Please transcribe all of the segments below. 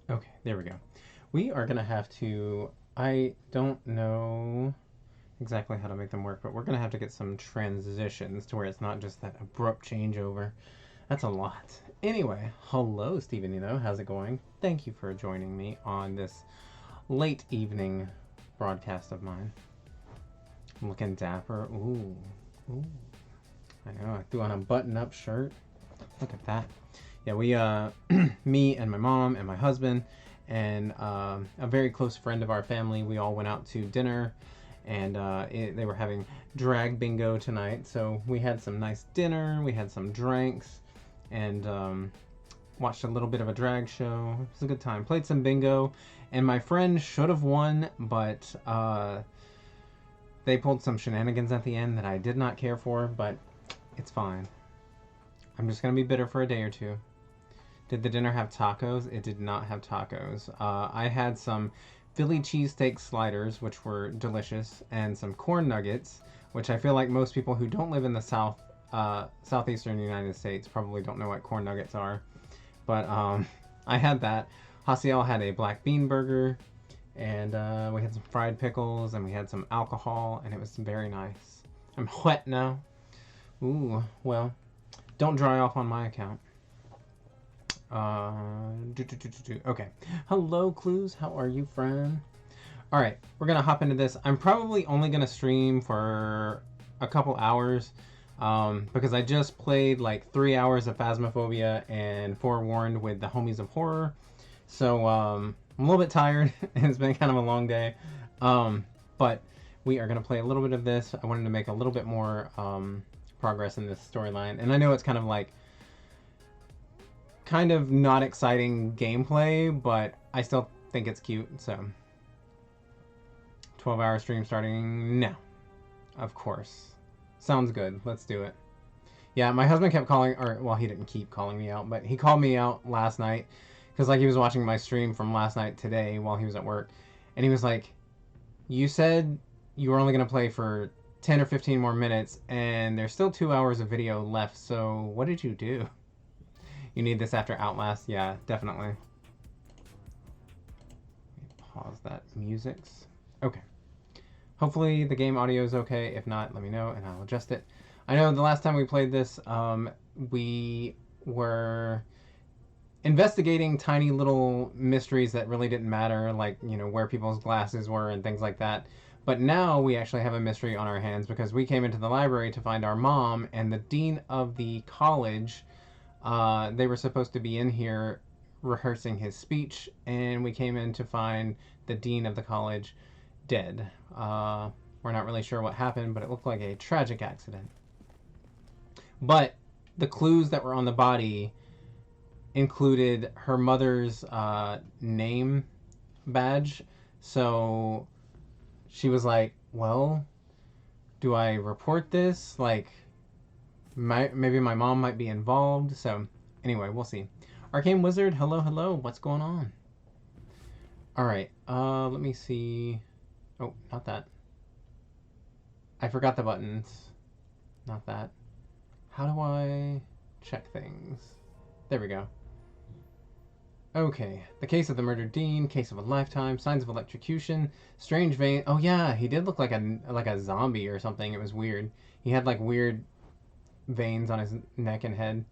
Okay, there we go. We are gonna have to. I don't know exactly how to make them work, but we're gonna have to get some transitions to where it's not just that abrupt changeover. That's a lot. Anyway, hello, Stephen. How's it going? Thank you for joining me on this late evening broadcast of mine. I'm looking dapper. Ooh. I know. I threw on a button-up shirt. Look at that. Yeah, we me and my mom and my husband and a very close friend of our family, we all went out to dinner, and they were having drag bingo tonight. So we had some nice dinner, we had some drinks, and watched a little bit of a drag show. It was a good time. Played some bingo, and my friend should have won, but they pulled some shenanigans at the end that I did not care for, but it's fine. I'm just going to be bitter for a day or two. Did the dinner have tacos? It did not have tacos. I had some Philly cheesesteak sliders, which were delicious, and some corn nuggets, which I feel like most people who don't live in the southeastern United States probably don't know what corn nuggets are. But I had that. Hasiel had a black bean burger, and we had some fried pickles, and we had some alcohol, and it was very nice. I'm wet now. Ooh, well, don't dry off on my account. Okay. Hello, Clues. How are you, friend? All right, we're gonna hop into this. I'm probably only gonna stream for a couple hours because I just played like 3 hours of Phasmophobia and Forewarned with the Homies of Horror. So I'm a little bit tired, and it's been kind of a long day. But we are gonna play a little bit of this. I wanted to make a little bit more progress in this storyline, and I know it's kind of not exciting gameplay, but I still think it's cute. So 12-hour stream starting now, of course. Sounds good. Let's do it. Yeah, my husband kept calling, or well, he didn't keep calling me out, but he called me out last night because like he was watching my stream from last night today while he was at work, and he was like, you said you were only going to play for 10 or 15 more minutes, and there's still 2 hours of video left, so what did you do? You need this after Outlast? Yeah, definitely. Pause that music. Okay. Hopefully the game audio is okay. If not, let me know and I'll adjust it. I know the last time we played this, we were investigating tiny little mysteries that really didn't matter, like, where people's glasses were and things like that. But now we actually have a mystery on our hands because we came into the library to find our mom, and the dean of the college, they were supposed to be in here rehearsing his speech, and we came in to find the dean of the college dead. We're not really sure what happened, but it looked like a tragic accident. But the clues that were on the body included her mother's name badge. So she was like, well, do I report this? Like, maybe my mom might be involved. So anyway, we'll see. Arcane Wizard, hello. What's going on? All right. Let me see. Oh, not that. I forgot the buttons. Not that. How do I check things? There we go. Okay. The case of the murdered dean, case of a lifetime, signs of electrocution, strange vein. Oh yeah, he did look like a zombie or something. It was weird. He had like weird veins on his neck and head.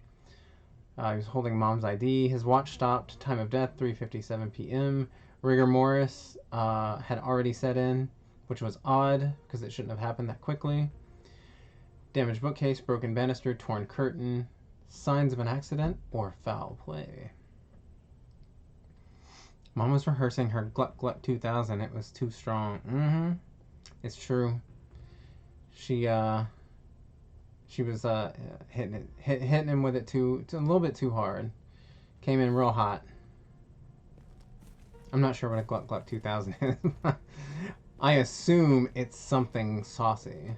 He was holding mom's ID. His watch stopped. Time of death, 3:57 p.m. Rigor mortis had already set in, which was odd because it shouldn't have happened that quickly. Damaged bookcase, broken banister, torn curtain. Signs of an accident or foul play. Mom was rehearsing her Gluck Gluck 2000. It was too strong. It's true. She was hitting him with it a little bit too hard. Came in real hot. I'm not sure what a Gluck Gluck 2000 is. I assume it's something saucy.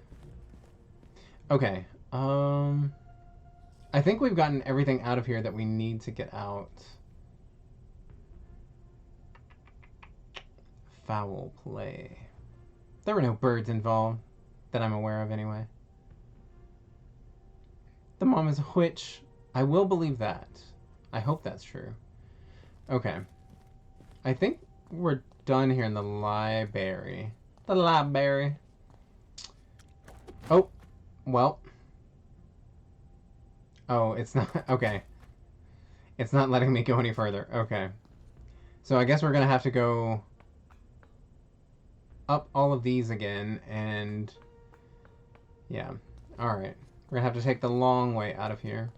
Okay. I think we've gotten everything out of here that we need to get out. Foul play. There were no birds involved that I'm aware of anyway. The mom is a witch. I will believe that. I hope that's true. Okay. I think we're done here in the library. The library. Oh, well. Oh, it's not. Okay. It's not letting me go any further. Okay. So I guess we're going to have to go up all of these again, and yeah. Alright. We're going to have to take the long way out of here.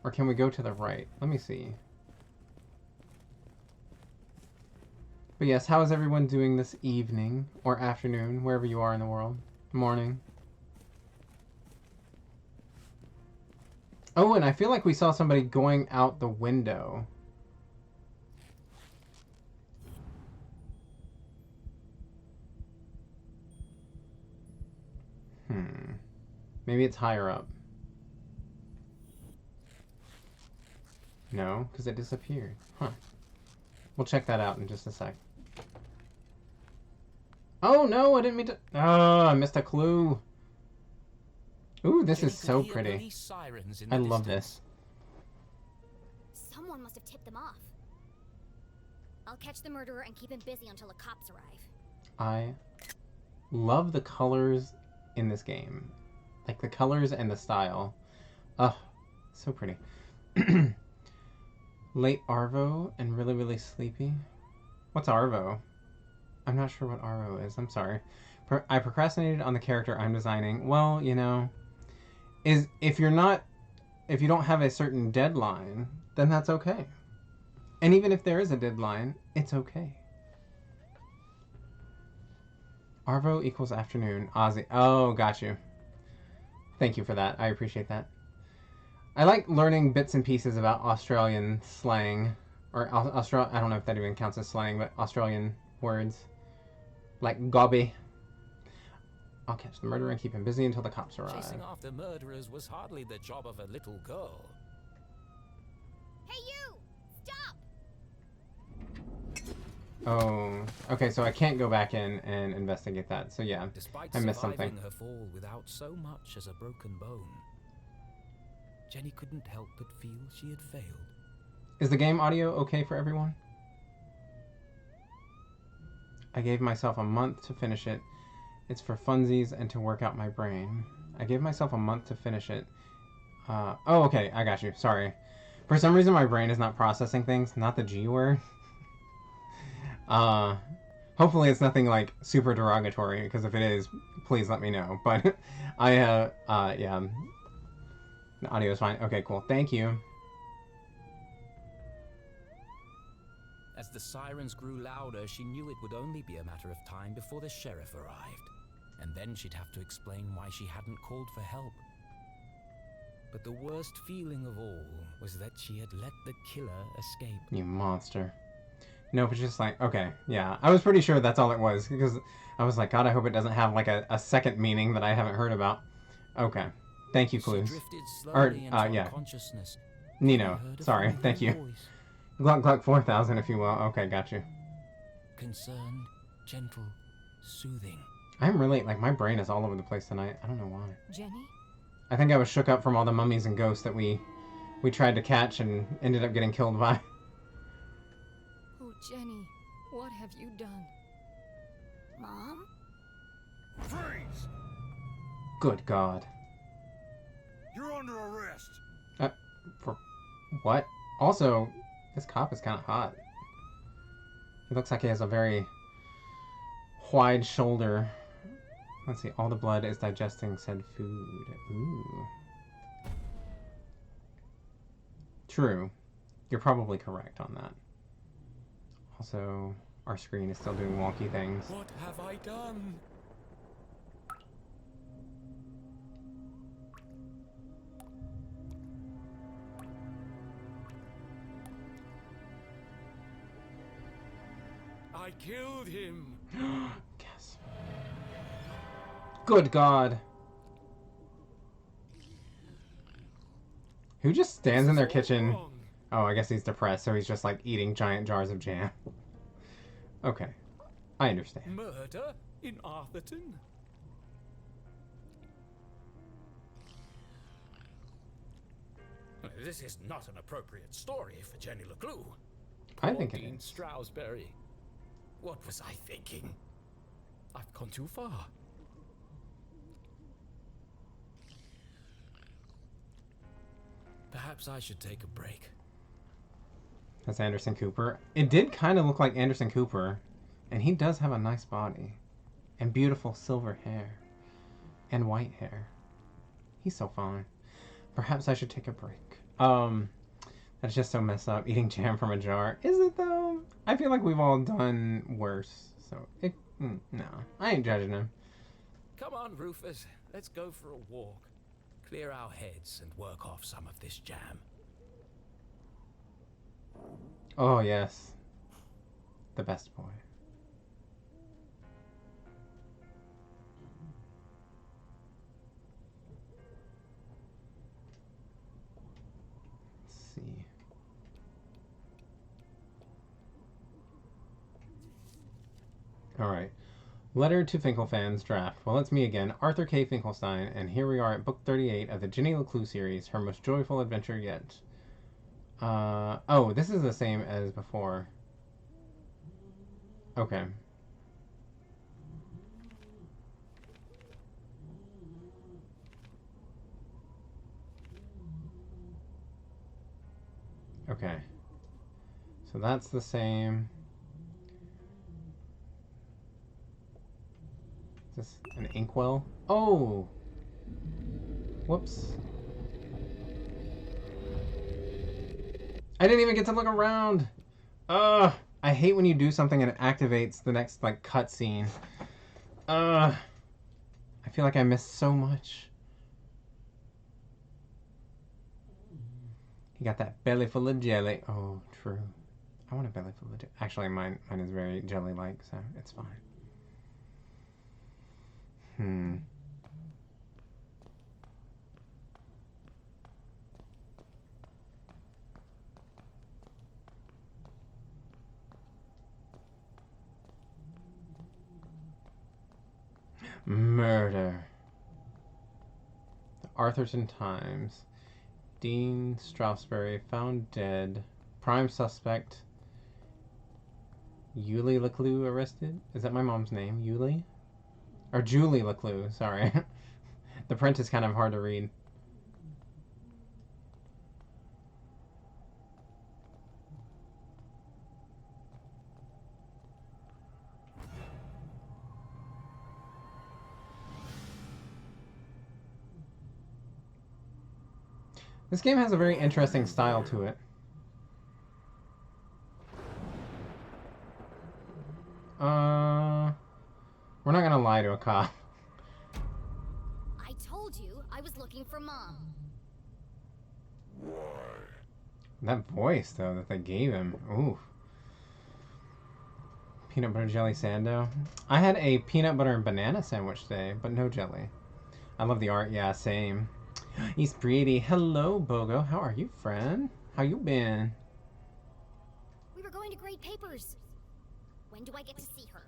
Or can we go to the right? Let me see. But yes, how is everyone doing this evening or afternoon, wherever you are in the world? Morning. Oh, and I feel like we saw somebody going out the window. Maybe it's higher up. No, because it disappeared. Huh. We'll check that out in just a sec. Oh, no, I didn't mean to... Oh, I missed a clue. Ooh, this is so pretty. I love this. Someone must have tipped them off. I'll catch the murderer and keep him busy until the cops arrive. I love the colors in this game. Like the colors and the style. Oh, so pretty. Late Arvo and really, really sleepy. What's Arvo? I'm not sure what Arvo is. I'm sorry. I procrastinated on the character I'm designing. Well, you know, if you don't have a certain deadline, then that's okay. And even if there is a deadline, it's okay. Arvo equals afternoon. Aussie. Oh, got you. Thank you for that. I appreciate that. I like learning bits and pieces about Australian slang. Or I don't know if that even counts as slang, but Australian words. Like gobby. I'll catch the murderer and keep him busy until the cops arrive. Chasing after murderers was hardly the job of a little girl. Hey you! Stop! Oh, okay, so I can't go back in and investigate that. So yeah, Despite I missed something. surviving her fall without so much as a broken bone, Jenny couldn't help but feel she had failed. Is the game audio okay for everyone? I gave myself a month to finish it. It's for funsies and to work out my brain. I gave myself a month to finish it. Oh, okay, I got you. Sorry. For some reason, my brain is not processing things. Not the G word. Hopefully it's nothing, like, super derogatory, because if it is, please let me know. But, yeah. The audio is fine. Okay, cool. Thank you. As the sirens grew louder, she knew it would only be a matter of time before the sheriff arrived. And then she'd have to explain why she hadn't called for help. But the worst feeling of all was that she had let the killer escape. You monster. Nope, it's just like, okay, yeah. I was pretty sure that's all it was, because I was like, God, I hope it doesn't have, like, a second meaning that I haven't heard about. Okay. Thank you, Clues. She drifted slowly into yeah. unconsciousness. Nino, sorry, thank you. Gluck Gluck 4000, if you will. Okay, got you. Concerned, gentle, soothing. I'm really, like, my brain is all over the place tonight. I don't know why. Jenny? I think I was shook up from all the mummies and ghosts that we tried to catch and ended up getting killed by. Oh, Jenny, what have you done? Mom? Freeze! Good God. You're under arrest. For what? Also, this cop is kind of hot. He looks like he has a very wide shoulder. Let's see, all the blood is digesting said food. Ooh. True. You're probably correct on that. Also, our screen is still doing wonky things. What have I done? I killed him. Yes. Good God. Who just stands in their kitchen? Oh, I guess he's depressed, so he's just like eating giant jars of jam. Okay. I understand. Murder in Arthurton? This is not an appropriate story for Jenny LeClue. I think it Dean is. Stroudsbury. What was I thinking? I've gone too far. Perhaps I should take a break. That's Anderson Cooper. It did kind of look like Anderson Cooper. And he does have a nice body. And beautiful silver hair. And white hair. He's so fine. Perhaps I should take a break. That's just so messed up. Eating jam from a jar. Is it though? I feel like we've all done worse. So, no. I ain't judging him. Come on, Rufus. Let's go for a walk. Clear our heads and work off some of this jam. Oh, yes. The best boy. Let's see. Alright. Letter to Finkelfans draft. Well, it's me again, Arthur K. Finkelstein, and here we are at book 38 of the Jenny LeClue series, her most joyful adventure yet. Oh, this is the same as before. Okay. Okay. So that's the same. Is this an inkwell? Oh! Whoops. I didn't even get to look around! Ugh! I hate when you do something and it activates the next, like, cutscene. Ugh! I feel like I missed so much. He got that belly full of jelly. Oh, true. I want a belly full of jelly. Actually, mine is very jelly-like, so it's fine. Murder. The Arthurton Times. Dean Stroudsbury found dead. Prime suspect. Yulie LeClue arrested? Is that my mom's name? Yulie? Or Julie LeClue, sorry. The print is kind of hard to read. This game has a very interesting style to it. We're not gonna lie to a cop. I told you I was looking for Mom. Why? That voice, though, that they gave him. Ooh. Peanut butter jelly sando. I had a peanut butter and banana sandwich today, but no jelly. I love the art. Yeah, same. He's pretty. Hello, Bogo. How are you, friend? How you been? We were going to grade papers. When do I get to see her?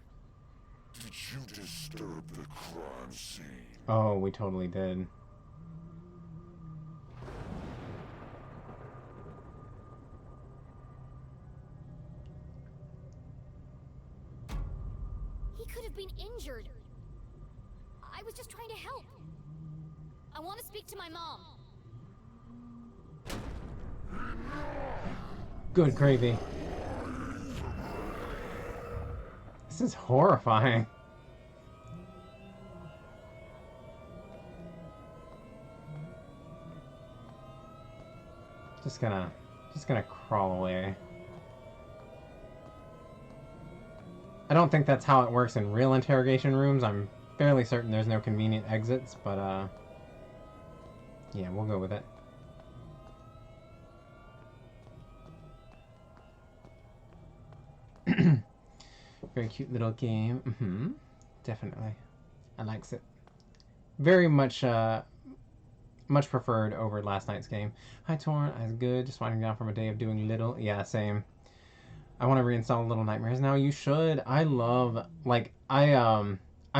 Did you disturb the crime scene? Oh, we totally did. He could have been injured. I was just trying to help. I want to speak to my mom. Good gravy. This is horrifying. Just gonna crawl away. I don't think that's how it works in real interrogation rooms. I'm fairly certain there's no convenient exits, but yeah, we'll go with it. Very cute little game. Definitely. I likes it. Very much much preferred over last night's game. Hi Torn, I was good, just winding down from a day of doing little. Yeah, same. I want to reinstall Little Nightmares now. You should. I love, like, I've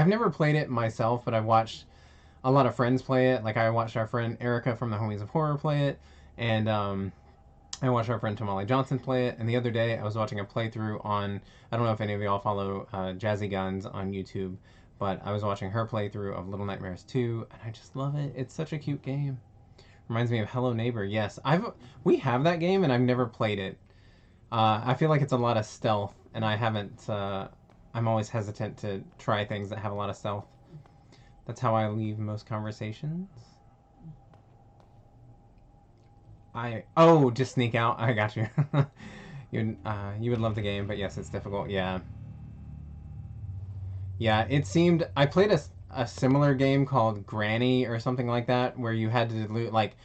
never played it myself, but I've watched a lot of friends play it. Like, I watched our friend Erica from the Homies of Horror play it, And I watched our friend Tamale Johnson play it, and the other day I was watching a playthrough on, I don't know if any of y'all follow Jazzy Guns on YouTube, but I was watching her playthrough of Little Nightmares 2, and I just love it. It's such a cute game. Reminds me of Hello Neighbor. Yes, we have that game, and I've never played it. I feel like it's a lot of stealth, and I haven't. I'm always hesitant to try things that have a lot of stealth. That's how I leave most conversations. Just sneak out. I got you. You would love the game, but yes, it's difficult. Yeah, yeah. It seemed I played a similar game called Granny or something like that, where you had to like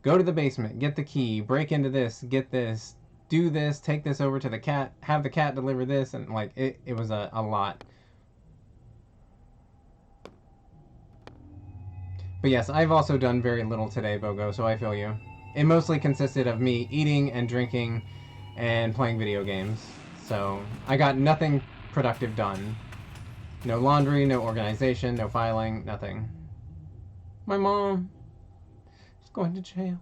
go to the basement, get the key, break into this, get this, do this, take this over to the cat, have the cat deliver this, and like it was a lot. But yes, I've also done very little today, Bogo, so I feel you. It mostly consisted of me eating and drinking and playing video games. So I got nothing productive done. No laundry, no organization, no filing, nothing. My mom is going to jail.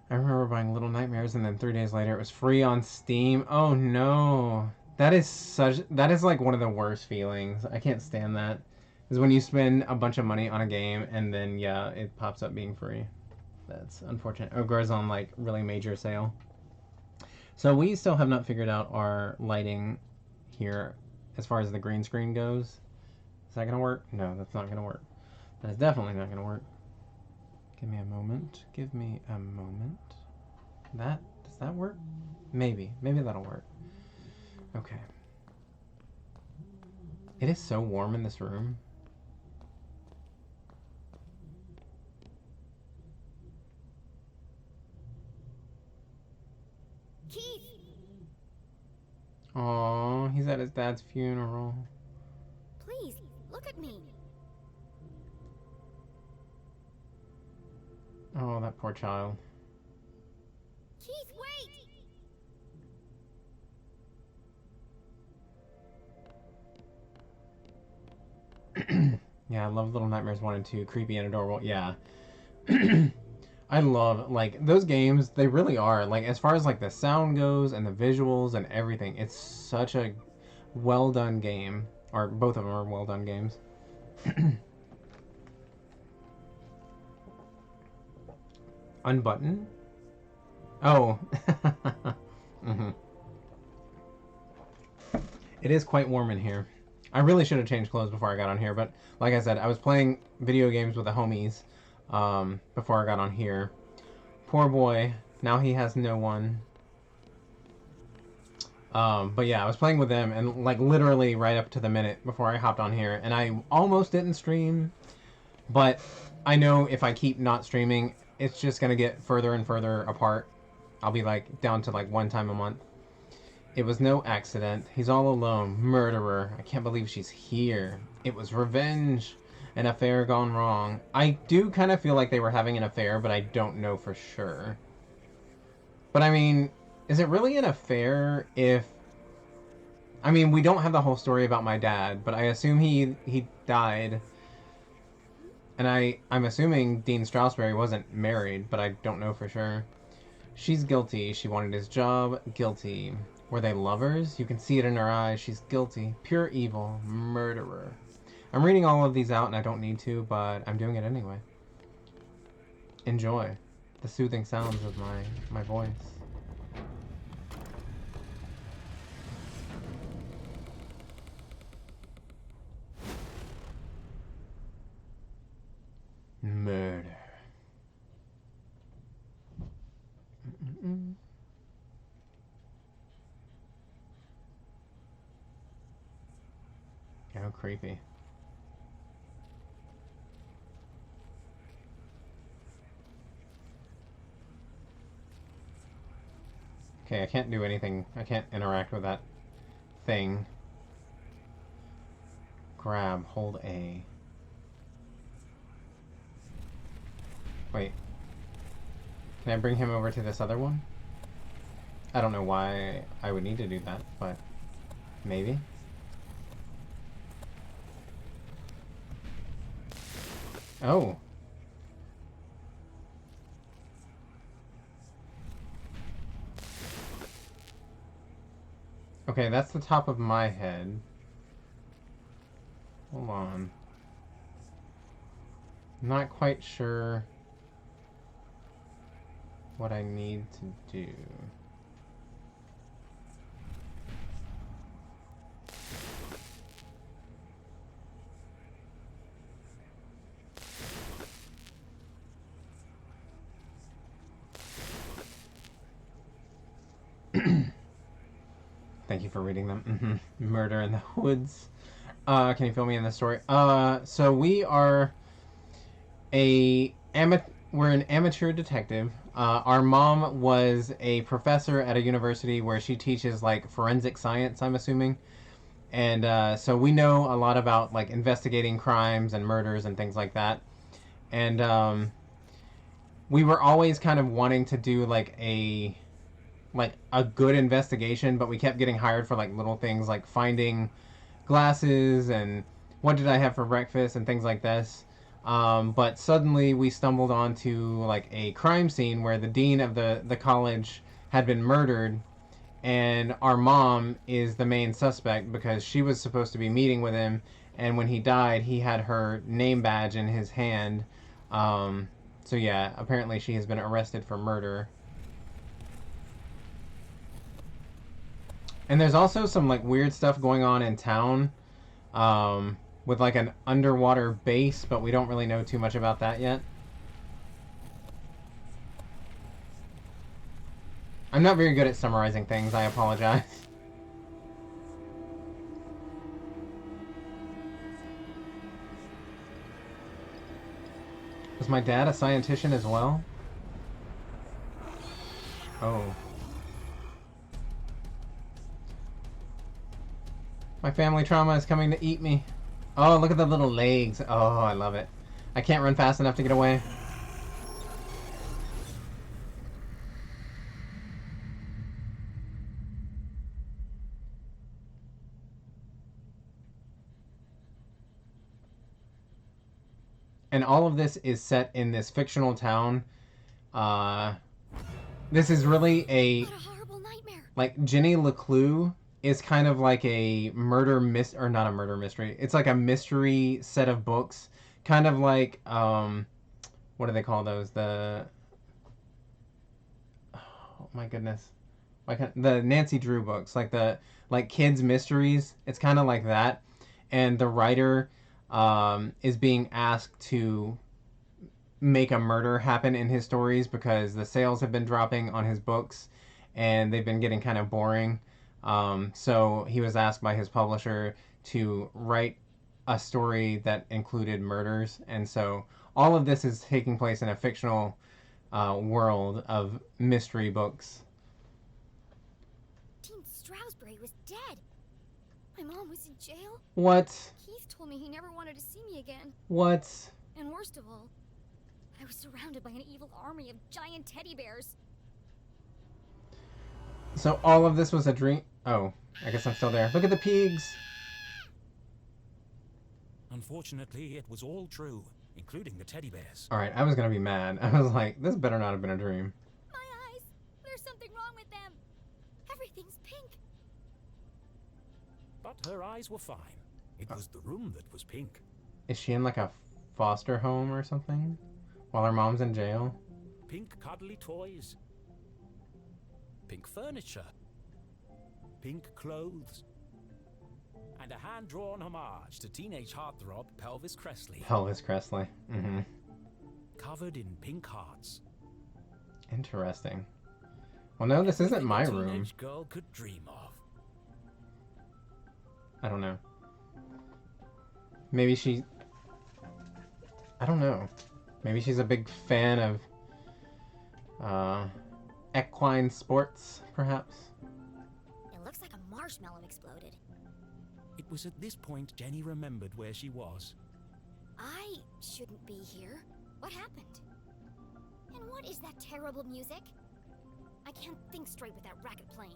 I remember buying Little Nightmares and then 3 days later it was free on Steam. Oh no. That is like one of the worst feelings. I can't stand that. Is when you spend a bunch of money on a game and then yeah, it pops up being free. That's unfortunate. Ogre's on like really major sale. So we still have not figured out our lighting here as far as the green screen goes. Is that gonna work? No, that's not gonna work. That is definitely not gonna work. Give me a moment. Give me a moment. Does that work? Maybe that'll work. Okay. It is so warm in this room. Keith! Aww, he's at his dad's funeral. Please, look at me. Oh, that poor child. Keith, wait! Yeah, I love Little Nightmares 1 and 2. Creepy and adorable. Yeah. I love, like, those games, they really are. Like, as far as, like, the sound goes and the visuals and everything, it's such a well-done game. Or both of them are well-done games. Unbutton? Oh. Mm-hmm. It is quite warm in here. I really should have changed clothes before I got on here, but like I said, I was playing video games with the homies before I got on here. Poor boy. Now he has no one. But yeah, I was playing with them, and like literally right up to the minute before I hopped on here, and I almost didn't stream, but I know if I keep not streaming, it's just gonna get further and further apart. I'll be like down to like one time a month. It was no accident. He's all alone. Murderer. I can't believe she's here. It was revenge. An affair gone wrong. I do kind of feel like they were having an affair, but I don't know for sure. But I mean, is it really an affair if... I mean, we don't have the whole story about my dad, but I assume he died. And I'm assuming Dean Strasberry wasn't married, but I don't know for sure. She's guilty. She wanted his job. Guilty. Were they lovers? You can see it in her eyes. She's guilty. Pure evil. Murderer. I'm reading all of these out and I don't need to, but I'm doing it anyway. Enjoy the soothing sounds of my voice. Murder. Mm-mm. How creepy. Okay, I can't do anything. I can't interact with that thing. Grab, hold A. Wait. Can I bring him over to this other one? I don't know why I would need to do that, but maybe. Oh. Okay, that's the top of my head. Hold on. I'm not quite sure what I need to do. Thank you for reading them. Murder in the Woods. Can you fill me in the story? So we are we're an amateur detective. Our mom was a professor at a university where she teaches like forensic science, I'm assuming. And so we know a lot about like investigating crimes and murders and things like that. And we were always kind of wanting to do like a good investigation, but we kept getting hired for like little things like finding glasses and what did I have for breakfast and things like this. But suddenly we stumbled onto like a crime scene where the dean of the college had been murdered, and our mom is the main suspect because she was supposed to be meeting with him, and when he died, he had her name badge in his hand. So yeah, apparently she has been arrested for murder. And there's also some like weird stuff going on in town, with like an underwater base, but we don't really know too much about that yet. I'm not very good at summarizing things, I apologize. Was my dad a scientist as well? Oh. My family trauma is coming to eat me. Oh, look at the little legs. Oh, I love it. I can't run fast enough to get away. And all of this is set in this fictional town. Uh, this is really What a horrible nightmare. like Jenny LeClue is kind of like a or not a murder mystery. It's like a mystery set of books, kind of like what do they call those? Oh my goodness, the Nancy Drew books, like the like kids mysteries. It's kind of like that, and the writer is being asked to make a murder happen in his stories because the sales have been dropping on his books and they've been getting kind of boring. So he was asked by his publisher to write a story that included murders. And so all of this is taking place in a fictional world of mystery books. Dean Stroudsbury was dead. My mom was in jail. What? Keith told me he never wanted to see me again. What? And worst of all, I was surrounded by an evil army of giant teddy bears. So all of this was a dream? Oh, I guess I'm still there. Look at the pigs. Unfortunately, it was all true, including the teddy bears. All right, I was gonna be mad. I was like, this better not have been a dream. My eyes! There's something wrong with them. Everything's pink. But her eyes were fine. It was the room that was pink. Is she in like a foster home or something? While her mom's in jail? Pink cuddly toys. Pink furniture. Pink clothes. And a hand-drawn homage to teenage heartthrob Pelvis Cressley. Elvis Presley. Mm-hmm. Covered in pink hearts. Interesting. Well, no, this isn't my Everything a room. teenage girl could dream of. I don't know. Maybe she... I don't know. Maybe she's a big fan of equine sports, perhaps? It looks like a marshmallow exploded. It was at this point Jenny remembered where she was. I shouldn't be here. What happened? And what is that terrible music? I can't think straight with that racket playing.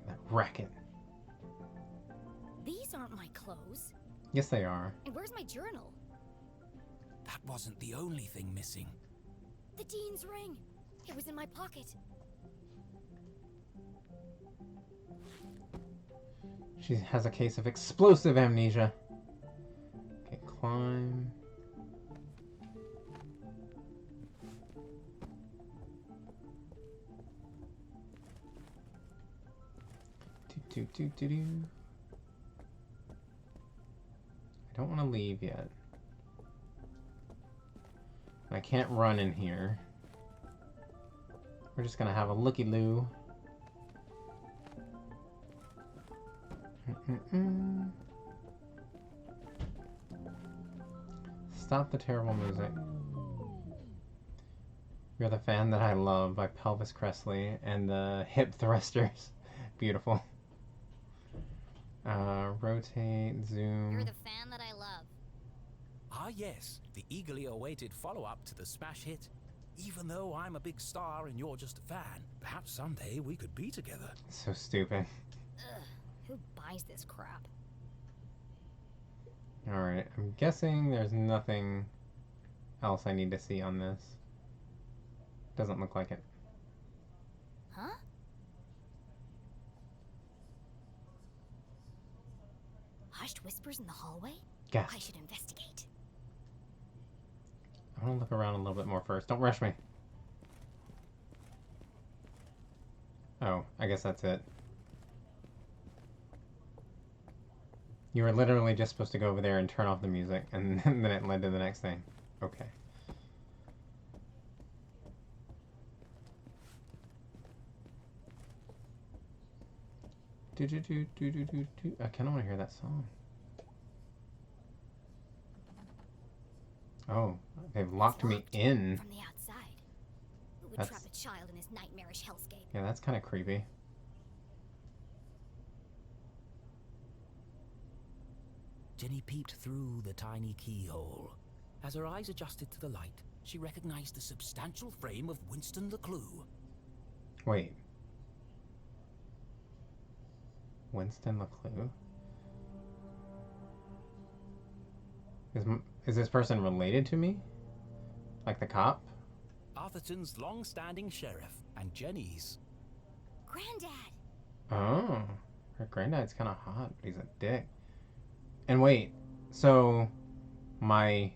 That racket. These aren't my clothes. Yes, they are. And where's my journal? That wasn't the only thing missing. The Dean's ring. It was in my pocket. She has a case of explosive amnesia. Okay, climb. Do. I don't want to leave yet. I can't run in here. We're just gonna have a looky-loo. Stop the terrible music. You're the Fan That I Love by Pelvis Cressley and the Hip Thrusters. Beautiful. Rotate, zoom. You're the fan that I love. Ah yes, the eagerly awaited follow-up to the smash hit. Even though I'm a big star and you're just a fan, perhaps someday we could be together. So stupid. Ugh, who buys this crap? Alright, I'm guessing there's nothing else I need to see on this. Doesn't look like it. Huh? Hushed whispers in the hallway? Gasp. I should investigate. I want to look around a little bit more first. Don't rush me. Oh, I guess that's it. You were literally just supposed to go over there and turn off the music, and then it led to the next thing. Okay. I kind of want to hear that song. Oh, they've locked me in. From the outside. Who would That's- trap a child in this nightmarish hellscape? Yeah, that's kind of creepy. Jenny peeped through the tiny keyhole. As her eyes adjusted to the light, she recognized the substantial frame of Winston LeClue. Wait. Winston LeClue? Is this person related to me? Like the cop? Arthurton's long-standing sheriff, and Jenny's. Granddad! Oh. Her granddad's kind of hot, but he's a dick. And wait, so my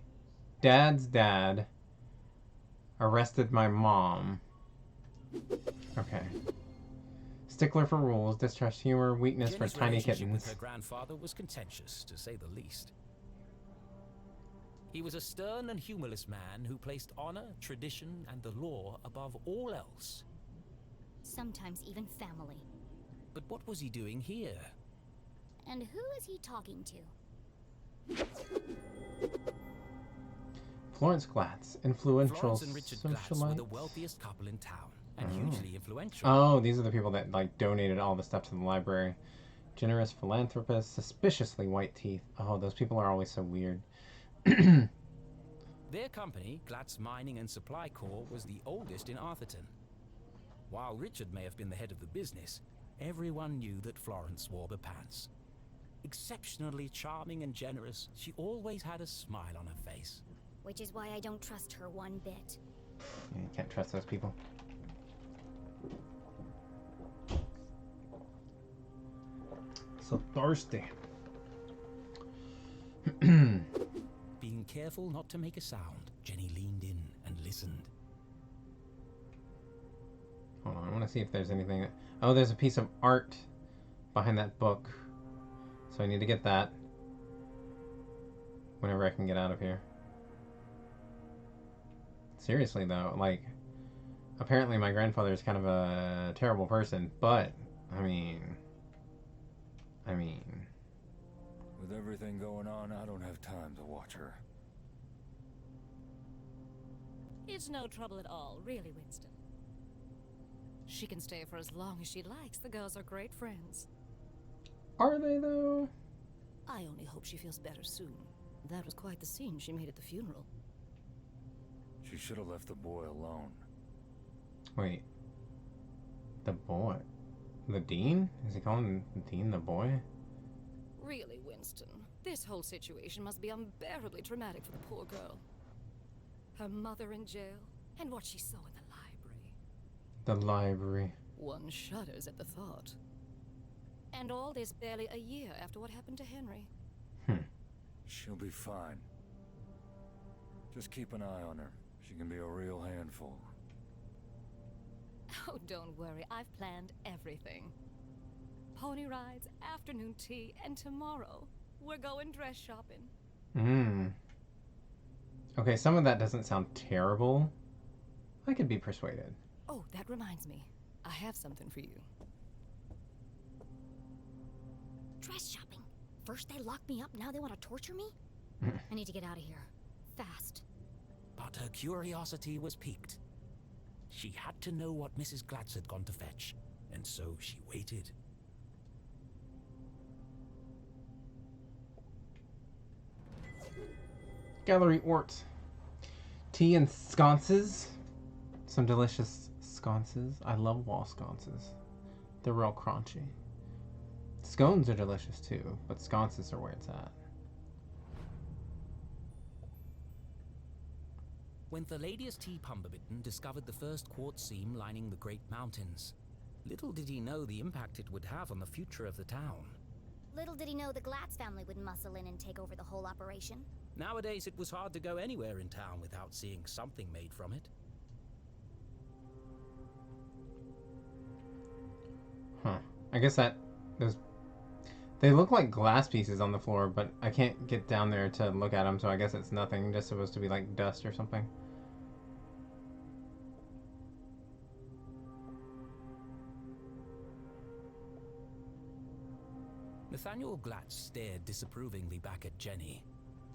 dad's dad arrested my mom. Okay. Stickler for rules, distrust humor, weakness Jenny's for tiny relationship with kittens. her grandfather was contentious, to say the least. He was a stern and humorless man who placed honor, tradition, and the law above all else. Sometimes even family. But what was he doing here? And who is he talking to? Florence Glatz, influential Florence and Richard Glatz were socialite. the wealthiest couple in town, and hugely influential. Oh, these are the people that like donated all the stuff to the library. Generous philanthropist, suspiciously white teeth. Oh, those people are always so weird. Their company, Glatz Mining and Supply Corps, was the oldest in Arthurton. While Richard may have been the head of the business, everyone knew that Florence wore the pants. Exceptionally charming and generous, she always had a smile on her face. Which is why I don't trust her one bit. Yeah, you can't trust those people. So thirsty. Being careful not to make a sound, Jenny leaned in and listened. Hold on, I want to see if there's anything. Oh, there's a piece of art behind that book. So I need to get that whenever I can get out of here. Seriously though, like, apparently my grandfather is kind of a terrible person, but, I mean... With everything going on, I don't have time to watch her. It's no trouble at all, really, Winston. She can stay for as long as she likes. The girls are great friends. Are they though? I only hope she feels better soon. That was quite the scene she made at the funeral. She should have left the boy alone. Wait, The boy. The dean? Is he calling the dean the boy? Really, Winston, this whole situation must be unbearably traumatic for the poor girl. Her mother in jail, and what she saw in the library. The library. One shudders at the thought. And all this barely a year after what happened to Henry. She'll be fine. Just keep an eye on her. She can be a real handful. Oh, don't worry, I've planned everything. Pony rides, afternoon tea, and tomorrow we're going dress shopping. Okay, some of that doesn't sound terrible. I could be persuaded. Oh, that reminds me. I have something for you. Dress shopping. First they locked me up, now they want to torture me? I need to get out of here. Fast. But her curiosity was piqued. She had to know what Mrs. Glatz had gone to fetch, and so she waited. Gallery Ort. Tea and sconces. Some delicious sconces. I love wall sconces. They're real crunchy. Scones are delicious too, but sconces are where it's at. When Thaladius T. Pumberbitten discovered the first quartz seam lining the Great Mountains, little did he know the impact it would have on the future of the town. Little did he know the Glatz family would muscle in and take over the whole operation. Nowadays, it was hard to go anywhere in town without seeing something made from it. Huh. I guess that those they look like glass pieces on the floor, but I can't get down there to look at them, so I guess it's nothing. Just supposed to be like dust or something. Nathaniel Glatz stared disapprovingly back at Jenny.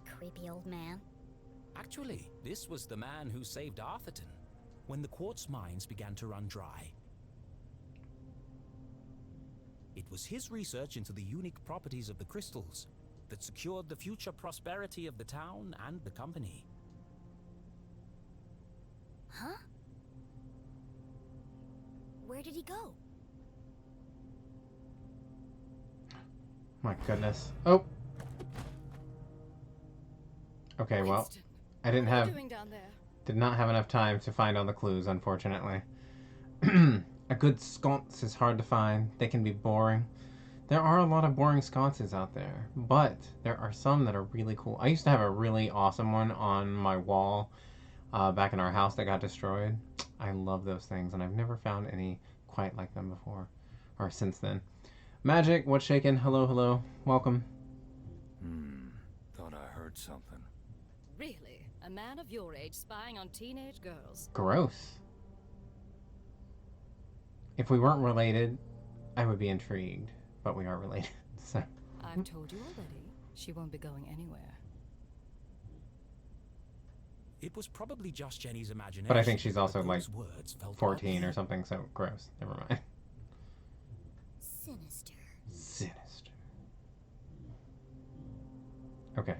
Creepy old man. Actually, this was the man who saved Arthurton when the quartz mines began to run dry. It was his research into the unique properties of the crystals that secured the future prosperity of the town and the company. Huh? Where did he go? My goodness. Oh. Okay, well, Winston, I didn't what are have you doing down there? did not have enough time to find all the clues, unfortunately. A good sconce is hard to find. They can be boring. There are a lot of boring sconces out there, but there are some that are really cool. I used to have a really awesome one on my wall back in our house that got destroyed. I love those things, and I've never found any quite like them before, or since then. Magic, what's shaking? Hello, hello. Welcome. Thought I heard something. Really? A man of your age spying on teenage girls? Gross. If we weren't related, I would be intrigued, but we are related, so. I've told you already. She won't be going anywhere. It was probably just Jenny's imagination. But I think she's also but like those words felt 14 oddly. or something, so gross. Never mind. Sinister. Sinister. Okay.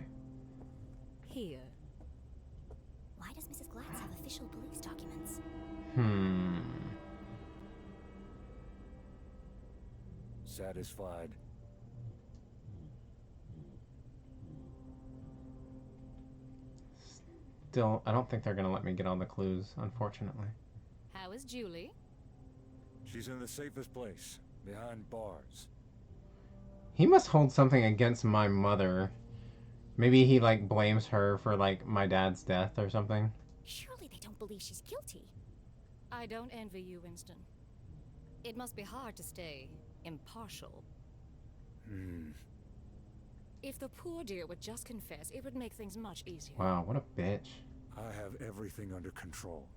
Here. Why does Mrs. Glatz have official police documents? Satisfied? Still, I don't think they're gonna let me get all the clues, unfortunately. How is Julie? She's in the safest place, behind bars. He must hold something against my mother. Maybe he, like, blames her for, like, my dad's death or something. Surely they don't believe she's guilty. I don't envy you, Winston. It must be hard to stay impartial. If the poor dear would just confess, it would make things much easier. Wow, what a bitch. I have everything under control.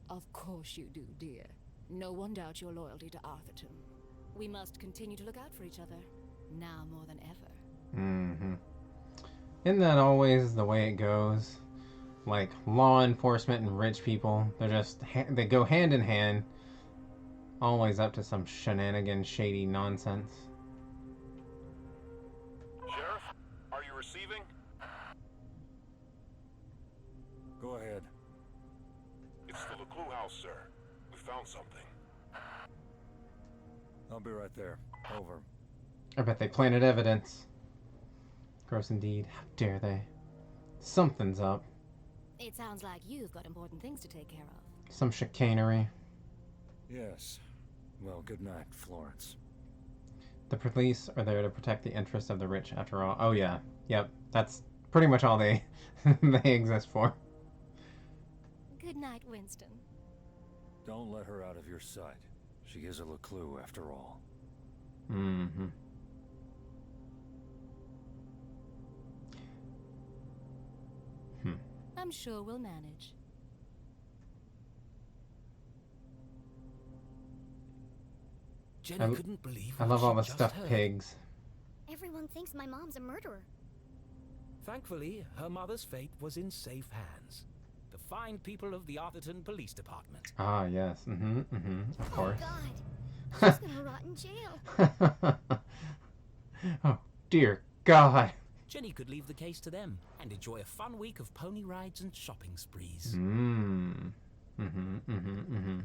Of course you do, dear. No one doubts your loyalty to Arthurton. We must continue to look out for each other, now more than ever. Isn't that always the way it goes? Like, law enforcement and rich people, they're just, they go hand in hand. Always up to some shenanigan, shady nonsense. Sheriff, are you receiving? Go ahead. It's the LeClue house, sir. We found something. I'll be right there. Over. I bet they planted evidence. Gross indeed. How dare they? Something's up. It sounds like you've got important things to take care of. Some chicanery. Yes. Well, good night, Florence. The police are there to protect the interests of the rich after all. Oh yeah. Yep. That's pretty much all they they exist for. Good night, Winston. Don't let her out of your sight. She is a LeClue after all. Mm-hmm. I'm sure we'll manage. Jenny couldn't believe I what love all she'd the just stuffed heard. pigs. Everyone thinks my mom's a murderer. Thankfully, her mother's fate was in safe hands. The fine people of the Arthurton Police Department. Ah, yes. Mm-hmm, mm-hmm. Of course. Oh God, she's gonna rot in jail. Oh, dear God. Jenny could leave the case to them and enjoy a fun week of pony rides and shopping sprees. Mm. Mm-hmm, mm-hmm, mm-hmm.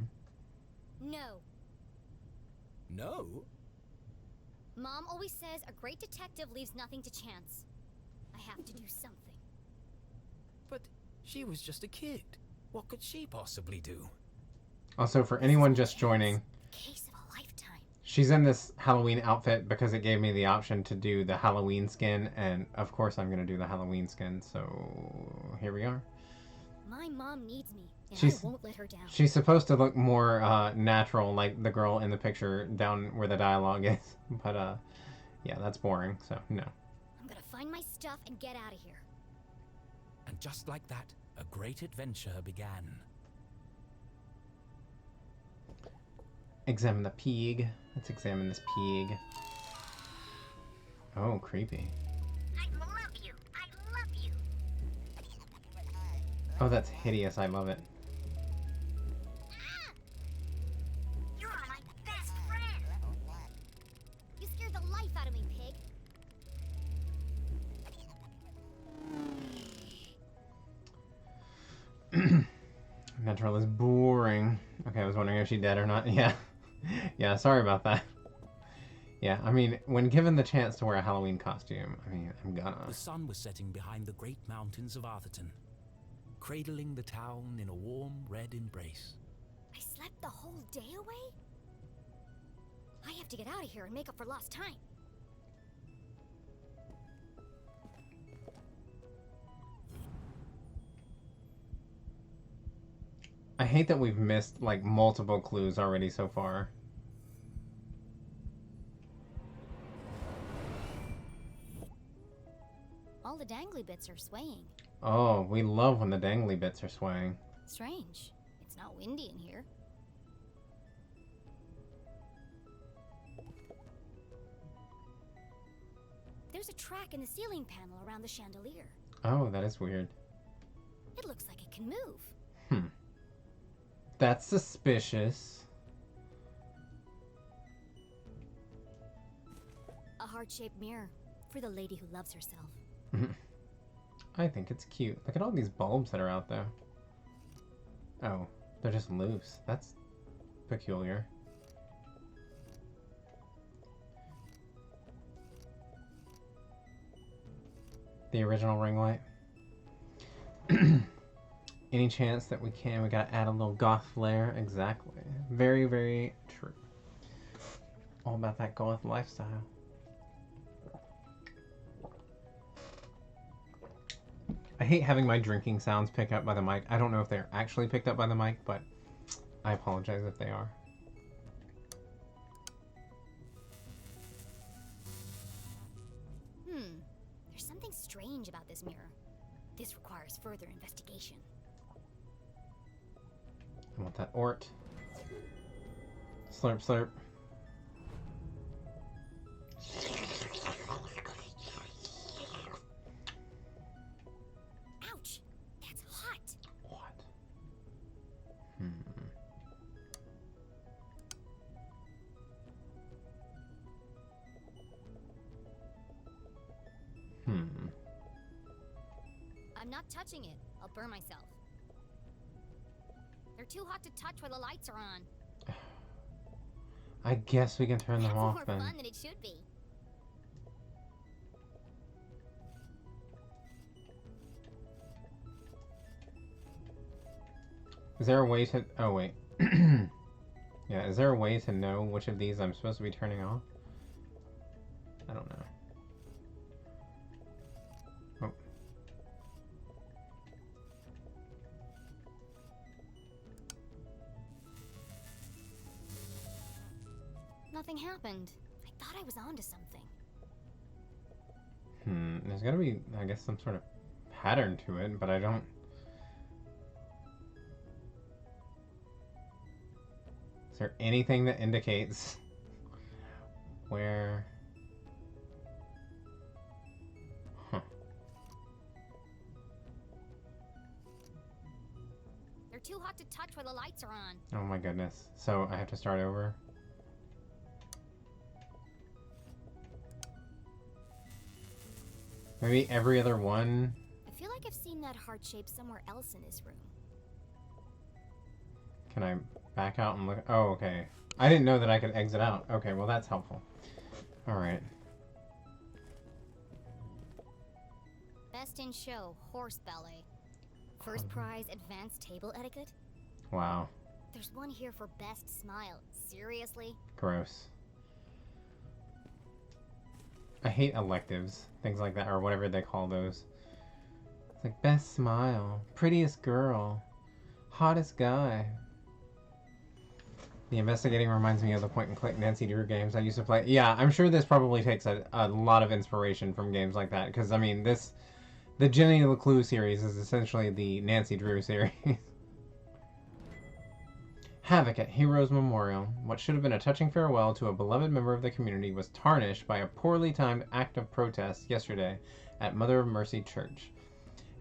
No. No? Mom always says a great detective leaves nothing to chance. I have to do something. But she was just a kid. What could she possibly do? Also, for anyone just joining, Case of a lifetime. she's in this Halloween outfit because it gave me the option to do the Halloween skin, and of course I'm going to do the Halloween skin, so here we are. My mom needs me, and She's- I won't let her down. She's supposed to look more natural, like the girl in the picture down where the dialogue is, but yeah, that's boring, so no. I'm gonna find my stuff and get out of here. And just like that, a great adventure began. Examine the pig. Let's examine this pig. Oh, creepy. I love you. I love you. Oh, that's hideous. I love it. You're my best friend. You scared the life out of me, pig. Natural is boring. Okay, I was wondering if she's dead or not. Yeah. Yeah, sorry about that. Yeah, I mean, when given the chance to wear a Halloween costume, I mean, I'm gonna. The sun was setting behind the great mountains of Arthurton, cradling the town in a warm red embrace. I slept the whole day away? I have to get out of here and make up for lost time. I hate that we've missed, like, multiple clues already so far. All the dangly bits are swaying. Oh, we love when the dangly bits are swaying. Strange. It's not windy in here. There's a track in the ceiling panel around the chandelier. Oh, that is weird. It looks like it can move. That's suspicious. A heart-shaped mirror for the lady who loves herself. I think it's cute. Look at all these bulbs that are out there. Oh, they're just loose. That's peculiar. The original ring light. Any chance that we gotta add a little goth flair? Exactly. Very, very true. All about that goth lifestyle. I hate having my drinking sounds picked up by the mic. I don't know if they're actually picked up by the mic, but I apologize if they are. There's something strange about this mirror. This requires further investigation. I want that ort. Slurp, slurp. Ouch! That's hot! What? I'm not touching it. I'll burn myself. They're too hot to touch while the lights are on. I guess we can turn them That's off more then. fun than it should be. Is there a way to... Oh, wait. Yeah, is there a way to know which of these I'm supposed to be turning off? I don't know. Oh. Nothing happened. I thought I was onto something. There's gotta be, I guess, some sort of pattern to it, but I don't... Is there anything that indicates where... Huh. They're too hot to touch while the lights are on. Oh my goodness. So I have to start over? Maybe every other one? I feel like I've seen that heart shape somewhere else in this room. Can I back out and look? Oh, okay. I didn't know that I could exit out. Okay, well that's helpful. Alright. Best in show, horse ballet. First prize, advanced table etiquette. Wow. There's one here for best smile. Seriously? Gross. I hate electives. Things like that, or whatever they call those. It's like, best smile. Prettiest girl. Hottest guy. The investigating reminds me of the point-and-click Nancy Drew games I used to play. Yeah, I'm sure this probably takes a lot of inspiration from games like that. Because, I mean, the Jenny LeClue series is essentially the Nancy Drew series. Havoc at Heroes Memorial. What should have been a touching farewell to a beloved member of the community was tarnished by a poorly timed act of protest yesterday at Mother of Mercy Church.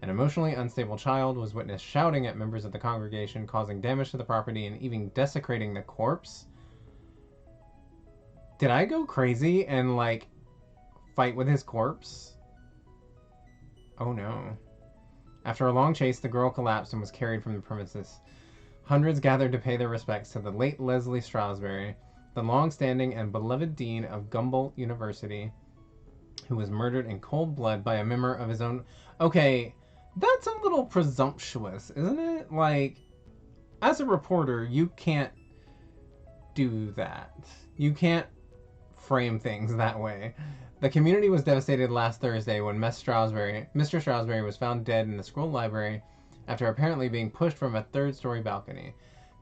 An emotionally unstable child was witnessed shouting at members of the congregation, causing damage to the property and even desecrating the corpse. Did I go crazy and, like, fight with his corpse? Oh no. After a long chase, the girl collapsed and was carried from the premises. Hundreds gathered to pay their respects to the late Leslie Strasberry, the long-standing and beloved dean of Gumboldt University, who was murdered in cold blood by a member of his own... Okay, that's a little presumptuous, isn't it? Like, as a reporter, you can't do that. You can't frame things that way. The community was devastated last Thursday when Mr. Strasberry was found dead in the school library after apparently being pushed from a third-story balcony.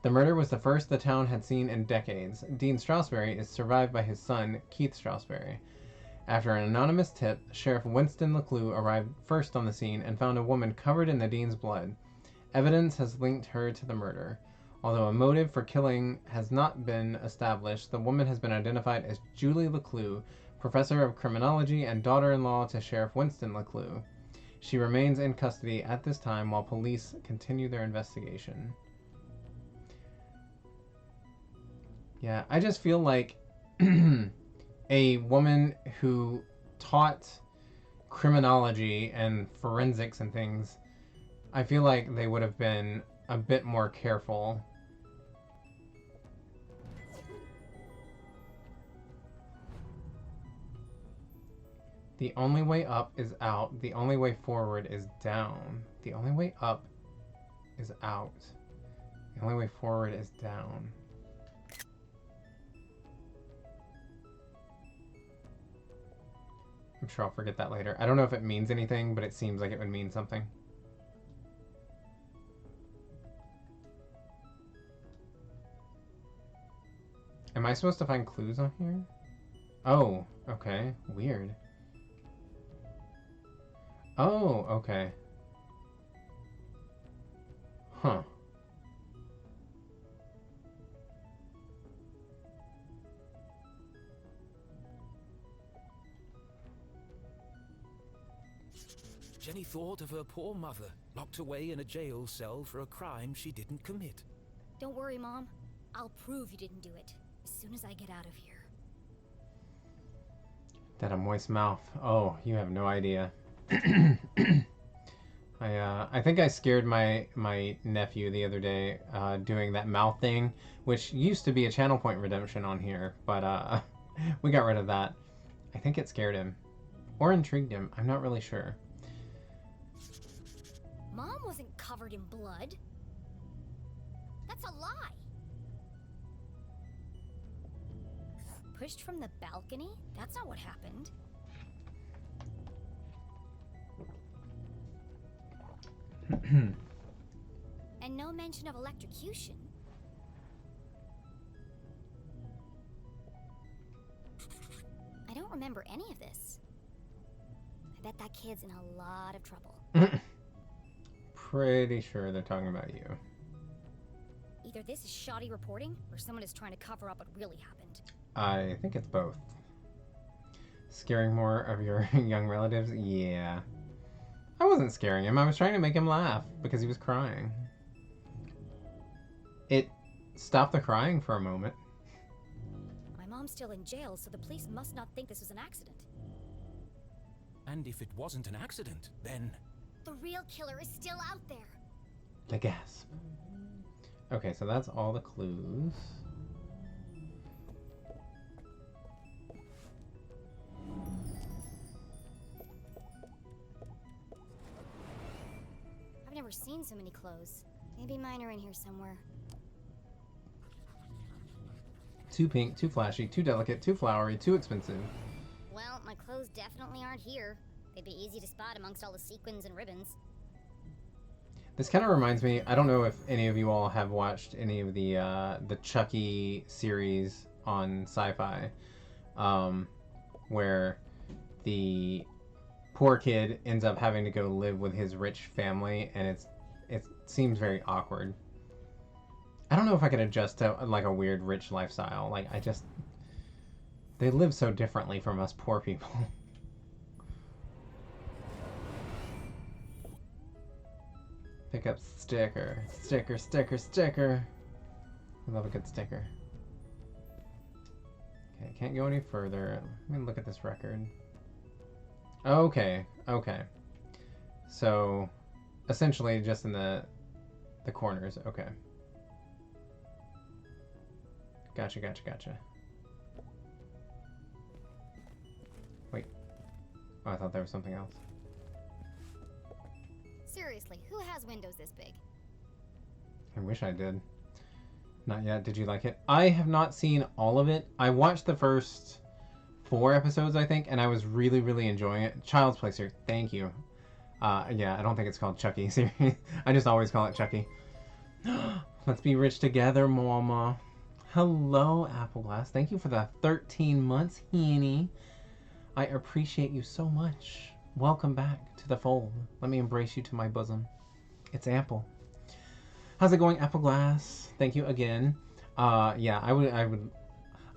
The murder was the first the town had seen in decades. Dean Strasberry is survived by his son, Keith Strasberry. After an anonymous tip, Sheriff Winston LeClue arrived first on the scene and found a woman covered in the dean's blood. Evidence has linked her to the murder. Although a motive for killing has not been established, the woman has been identified as Julie LeClue, professor of criminology and daughter-in-law to Sheriff Winston LeClue. She remains in custody at this time while police continue their investigation. Yeah, I just feel like a woman who taught criminology and forensics and things, I feel like they would have been a bit more careful. The only way up is out. The only way forward is down. The only way up is out. The only way forward is down. I'm sure I'll forget that later. I don't know if it means anything, but it seems like it would mean something. Am I supposed to find clues on here? Oh, okay. Weird. Oh, okay. Huh. Jenny thought of her poor mother, locked away in a jail cell for a crime she didn't commit. Don't worry, Mom. I'll prove you didn't do it as soon as I get out of here. That a moist mouth. Oh, you have no idea. I think I scared my nephew the other day doing that mouth thing, which used to be a channel point redemption on here, but we got rid of that. I think it scared him. Or intrigued him. I'm not really sure. Mom wasn't covered in blood. That's a lie. Pushed from the balcony? That's not what happened. And no mention of electrocution. I don't remember any of this. I bet that kid's in a lot of trouble. Pretty sure they're talking about you. Either this is shoddy reporting, or someone is trying to cover up what really happened. I think it's both. Scaring more of your young relatives? Yeah. I wasn't scaring him. I was trying to make him laugh because he was crying. It stopped the crying for a moment. My mom's still in jail, so the police must not think this was an accident. And if it wasn't an accident, then... The real killer is still out there. The gasp. Okay, so that's all the clues. I've never seen so many clothes. Maybe mine are in here somewhere. Too pink, too flashy, too delicate, too flowery, too expensive. Well, my clothes definitely aren't here. They'd be easy to spot amongst all the sequins and ribbons. This kind of reminds me, I don't know if any of you all have watched any of the Chucky series on Sci-Fi, where the poor kid ends up having to go live with his rich family, and it seems very awkward. I don't know if I could adjust to like a weird rich lifestyle. Like they live so differently from us poor people. Pick up sticker. Sticker, sticker, sticker. I love a good sticker. Okay, can't go any further. Let me look at this record. Okay, okay. So, essentially just in the corners. Okay. Gotcha, gotcha, gotcha. Wait. Oh, I thought there was something else. Seriously, who has windows this big? I wish I did. Not yet. Did you like it? I have not seen all of it. I watched the first 4 episodes, I think, and I was really, really enjoying it. Child's Play series. Thank you. Yeah, I don't think it's called Chucky series. I just always call it Chucky. Let's be rich together, mama. Hello, Appleglass. Thank you for the 13 months, Henny. I appreciate you so much. Welcome back to the fold. Let me embrace you to my bosom. It's Apple. How's it going, Appleglass? Thank you again. Yeah, I would.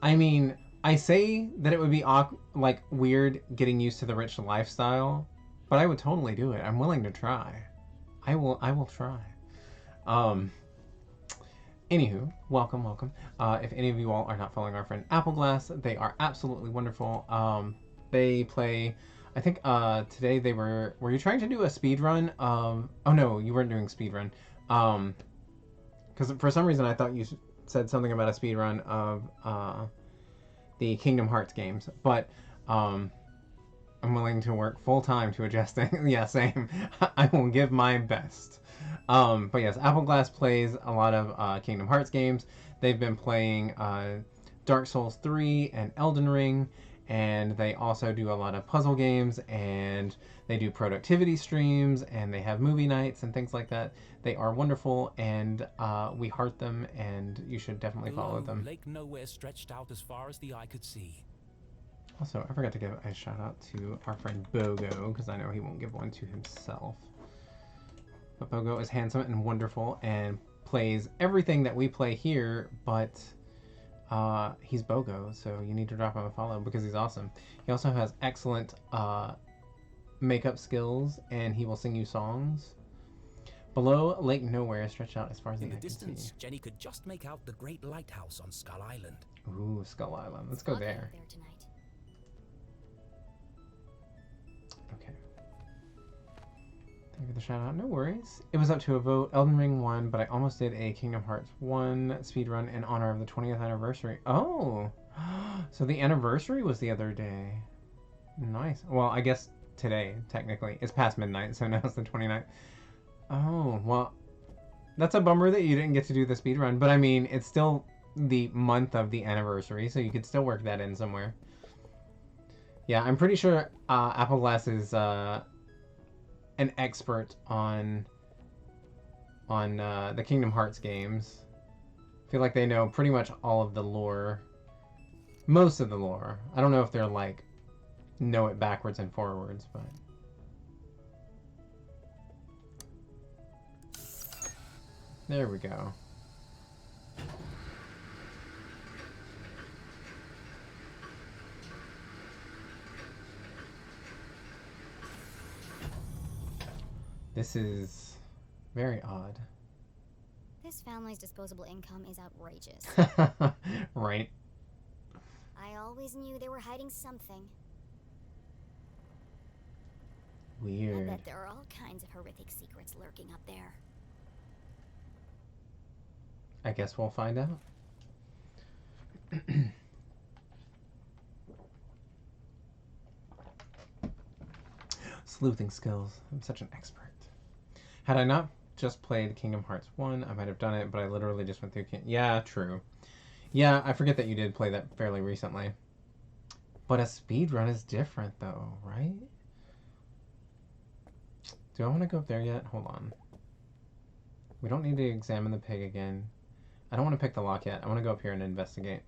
I mean, I say that it would be like weird getting used to the rich lifestyle, but I would totally do it. I'm willing to try. I will try. Anywho, welcome, welcome. If any of you all are not following our friend Appleglass, they are absolutely wonderful. They play. I think today they were you trying to do a speed run? Oh no, you weren't doing speed run. Because for some reason I thought you said something about a speed run of the Kingdom Hearts games, but I'm willing to work full time to adjusting. Yeah, same. I will give my best. But yes, Appleglass plays a lot of Kingdom Hearts games. They've been playing Dark Souls 3 and Elden Ring, and they also do a lot of puzzle games, and they do productivity streams, and they have movie nights and things like that. They are wonderful, and we heart them, and you should definitely follow them. Lake Nowhere stretched out as far as the eye could see. Also, I forgot to give a shout out to our friend Bogo, because I know he won't give one to himself. But Bogo is handsome and wonderful and plays everything that we play here, but he's Bogo, so you need to drop him a follow because he's awesome. He also has excellent makeup skills, and he will sing you songs. Below Lake Nowhere, stretched out as far as the eye can see. In the distance, Jenny could just make out the great lighthouse on Skull Island. Ooh, Skull Island. Let's go there. Tonight. Okay. Thank you for the shout out. No worries. It was up to a vote. Elden Ring won, but I almost did a Kingdom Hearts 1 speedrun in honor of the 20th anniversary. Oh! So the anniversary was the other day. Nice. Well, I guess today, technically. It's past midnight, so now it's the 29th. Oh, well, that's a bummer that you didn't get to do the speedrun, but I mean, it's still the month of the anniversary, so you could still work that in somewhere. Yeah, I'm pretty sure Apple Glass is an expert on the Kingdom Hearts games. I feel like they know pretty much all of the lore. Most of the lore. I don't know if they're like know it backwards and forwards, but there we go. This is very odd. This family's disposable income is outrageous. Right. I always knew they were hiding something. I Weird. bet there are all kinds of horrific secrets lurking up there. I guess we'll find out. Sleuthing skills. I'm such an expert. Had I not just played Kingdom Hearts 1, I might have done it, but I literally just went through... Yeah, true. Yeah, I forget that you did play that fairly recently. But a speedrun is different, though, right? Do I want to go up there yet? Hold on. We don't need to examine the pig again. I don't want to pick the lock yet. I want to go up here and investigate.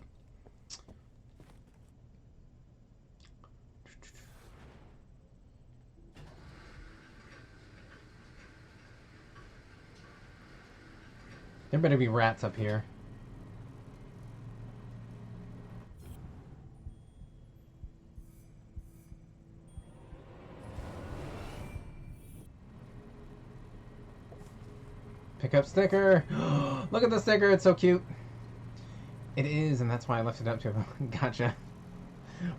There better be rats up here. Pick up sticker! Look at the sticker, it's so cute! It is, and that's why I left it up to him. Gotcha.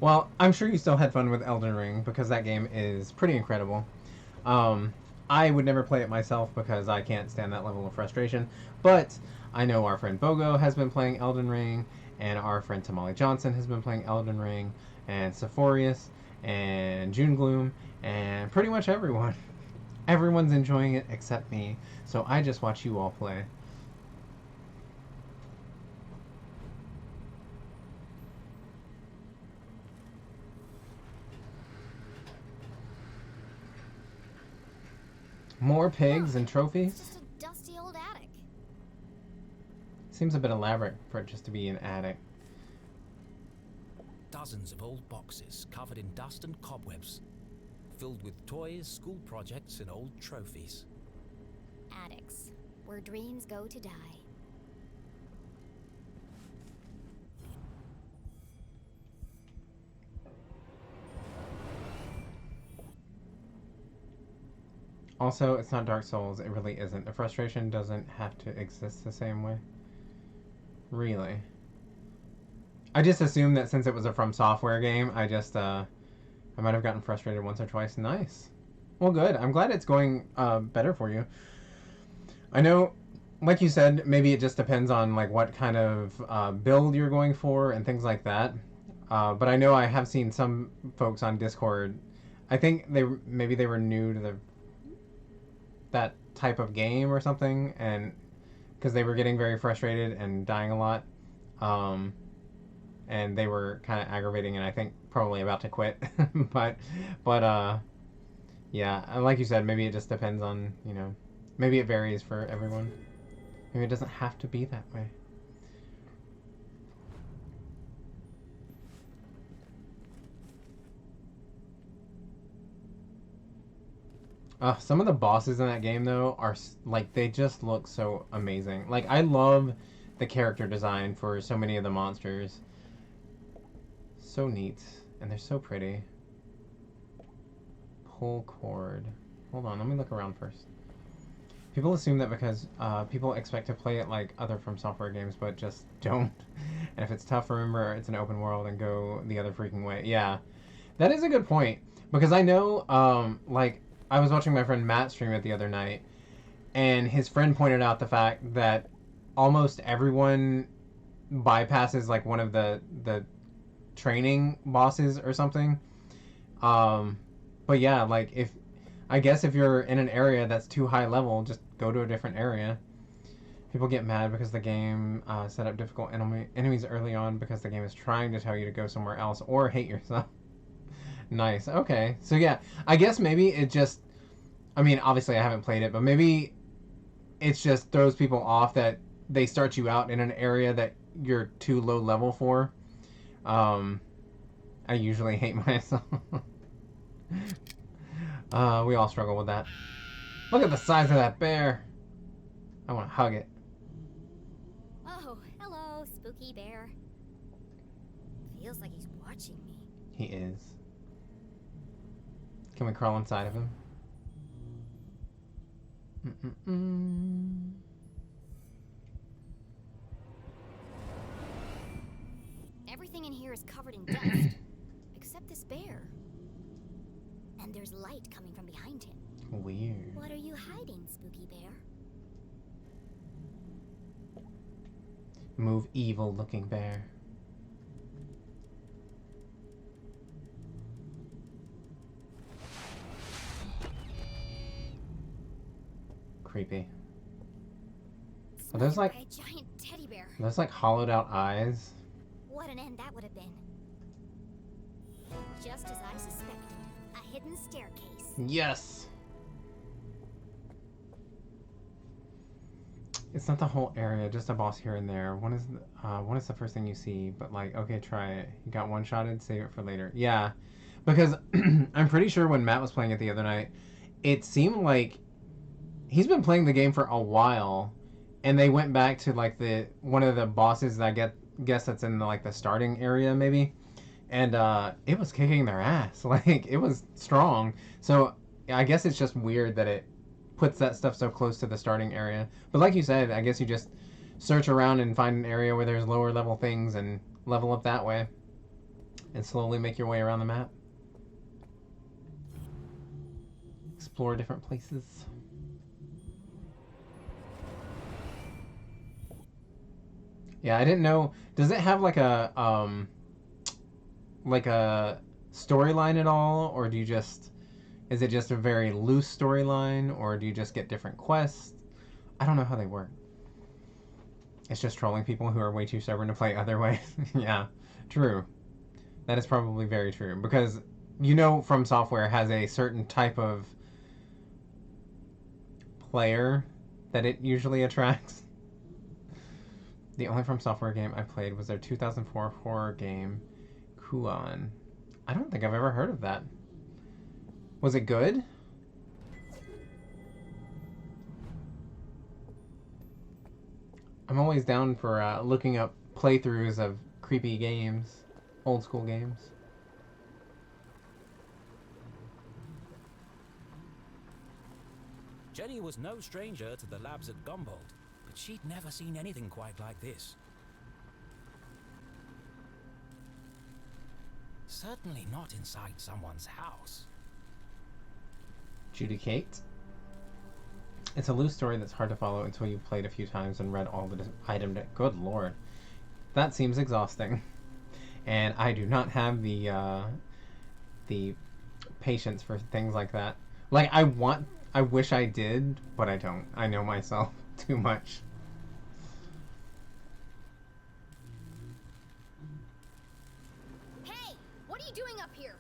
Well, I'm sure you still had fun with Elden Ring, because that game is pretty incredible. I would never play it myself because I can't stand that level of frustration, but I know our friend Bogo has been playing Elden Ring, and our friend Tamale Johnson has been playing Elden Ring, and Sephorius, and June Gloom, and pretty much everyone. Everyone's enjoying it except me, so I just watch you all play. More pigs and It's trophies? just a dusty old attic. Seems a bit elaborate for it just to be an attic. Dozens of old boxes covered in dust and cobwebs, filled with toys, school projects, and old trophies. Attics, where dreams go to die. Also, it's not Dark Souls. It really isn't. The frustration doesn't have to exist the same way. Really. I just assumed that since it was a From Software game, I might have gotten frustrated once or twice. Nice. Well, good. I'm glad it's going better for you. I know, like you said, maybe it just depends on like what kind of build you're going for and things like that. But I know I have seen some folks on Discord. I think maybe they were new to that type of game or something, and because they were getting very frustrated and dying a lot, and they were kind of aggravating and I think probably about to quit. but yeah, and like you said, maybe it just depends on, you know, maybe it varies for everyone. Maybe it doesn't have to be that way. Some of the bosses in that game, though, are, like, they just look so amazing. Like, I love the character design for so many of the monsters. So neat. And they're so pretty. Pull cord. Hold on, let me look around first. People assume that because people expect to play it like other From Software games, but just don't. And if it's tough, remember, it's an open world and go the other freaking way. Yeah, that is a good point. Because I know, like, I was watching my friend Matt stream it the other night, and his friend pointed out the fact that almost everyone bypasses like one of the training bosses or something. But yeah, like I guess if you're in an area that's too high level, just go to a different area. People get mad because the game set up difficult enemies early on because the game is trying to tell you to go somewhere else or hate yourself. Nice. Okay. So yeah, I guess maybe it just, I mean, obviously I haven't played it, but maybe it just throws people off that they start you out in an area that you're too low level for. I usually hate myself. We all struggle with that. Look at the size of that bear. I want to hug it. Oh, hello, spooky bear. Feels like he's watching me. He is. Can we crawl inside of him? Everything in here is covered in dust, except this bear. And there's light coming from behind him. Weird. What are you hiding, spooky bear? Move, evil looking bear. Creepy. Are those like A giant teddy bear. those like hollowed out eyes? What an end that would have been. Just as I suspected, a hidden staircase. Yes. It's not the whole area, just a boss here and there. One is the first thing you see, but like, okay, try it. You got one-shotted, save it for later. Yeah, because I'm pretty sure when Matt was playing it the other night, it seemed like he's been playing the game for a while, and they went back to like one of the bosses that I guess that's in the starting area maybe, and it was kicking their ass. Like it was strong. So I guess it's just weird that it puts that stuff so close to the starting area. But like you said, I guess you just search around and find an area where there's lower level things and level up that way and slowly make your way around the map. Explore different places. Yeah, I didn't know. Does it have like a storyline at all, or do you just, is it just a very loose storyline, or do you just get different quests? I don't know how they work. It's just trolling people who are way too stubborn to play other ways. Yeah, true. That is probably very true, because From Software has a certain type of player that it usually attracts. The only From Software game I played was their 2004 horror game, Kuon. I don't think I've ever heard of that. Was it good? I'm always down for looking up playthroughs of creepy games, old school games. Jenny was no stranger to the labs at Gumboldt, but she'd never seen anything quite like this. Certainly not inside someone's house. Judy Kate. It's a loose story that's hard to follow until you've played a few times and read all the item. Good lord. That seems exhausting. And I do not have the patience for things like that. Like, I wish I did, but I don't. I know myself too much. Hey, what are you doing up here?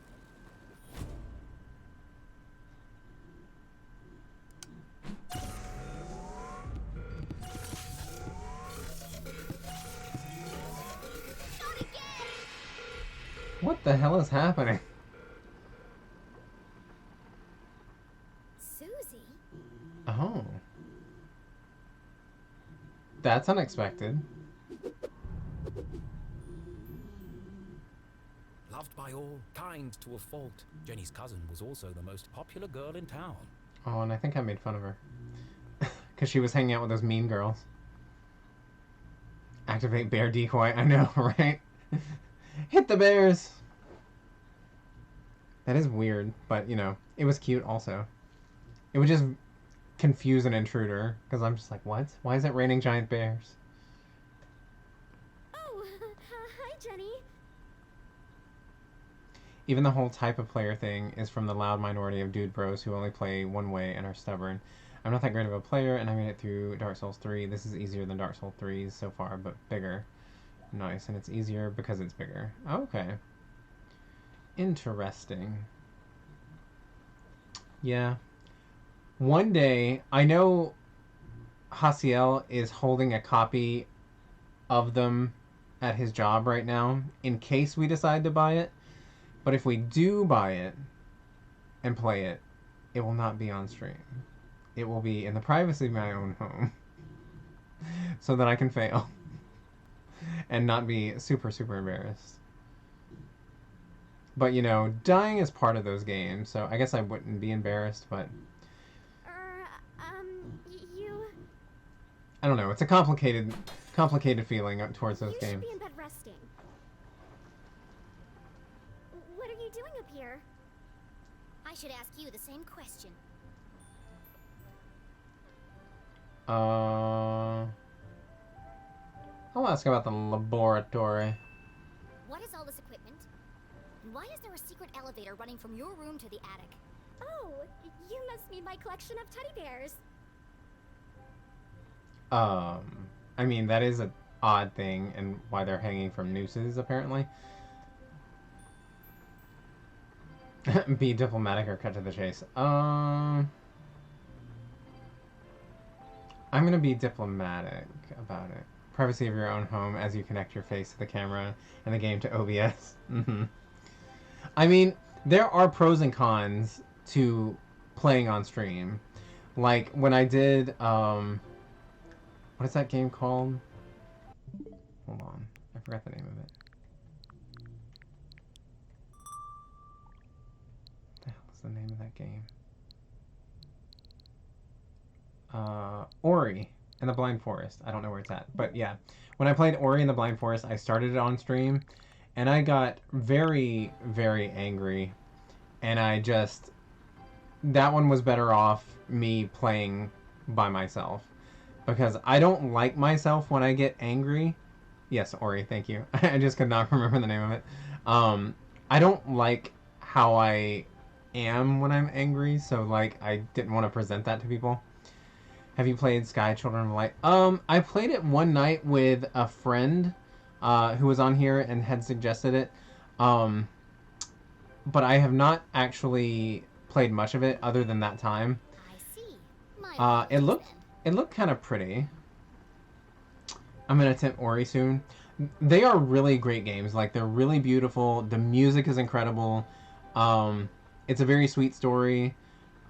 Not again! What the hell is happening? Susie? Oh. That's unexpected. Loved by all, kind to a fault, Jenny's cousin was also the most popular girl in town. Oh, and I think I made fun of her. Because she was hanging out with those mean girls. Activate bear decoy. I know, right? Hit the bears! That is weird, but, it was cute also. It would just confuse an intruder, because I'm just like, what? Why is it raining giant bears? Oh, hi, Jenny. Even the whole type of player thing is from the loud minority of dude bros who only play one way and are stubborn. I'm not that great of a player, and I made it through Dark Souls 3. This is easier than Dark Souls 3 so far, but bigger. Nice, and it's easier because it's bigger. Okay. Interesting. Yeah. One day, I know Hasiel is holding a copy of them at his job right now, in case we decide to buy it. But if we do buy it and play it, it will not be on stream. It will be in the privacy of my own home. So that I can fail. And not be super, super embarrassed. But, you know, dying is part of those games, so I guess I wouldn't be embarrassed, but... You... I don't know, it's a complicated feeling towards those You games. should be in bed resting. What are you doing up here? I should ask you the same question. I'll ask about the laboratory. What is all this equipment? And why is there a secret elevator running from your room to the attic? Oh, you must mean my collection of teddy bears. I mean, that is an odd thing, and why they're hanging from nooses, apparently. Be diplomatic or cut to the chase. I'm gonna be diplomatic about it. Privacy of your own home as you connect your face to the camera and the game to OBS. I mean, there are pros and cons to playing on stream. Like, when I did, what is that game called? Hold on. I forgot the name of it. What the hell is the name of that game? Ori and the Blind Forest. I don't know where it's at. But yeah, when I played Ori and the Blind Forest, I started it on stream. And I got very, very angry. And I just... That one was better off me playing by myself. Because I don't like myself when I get angry. Yes, Ori, thank you. I just could not remember the name of it. I don't like how I am when I'm angry. So, like, I didn't want to present that to people. Have you played Sky Children of Light? I played it one night with a friend who was on here and had suggested it. But I have not actually played much of it other than that time. I see. My It looked kind of pretty. I'm gonna attempt Ori soon. They are really great games. Like, they're really beautiful. The music is incredible. It's a very sweet story.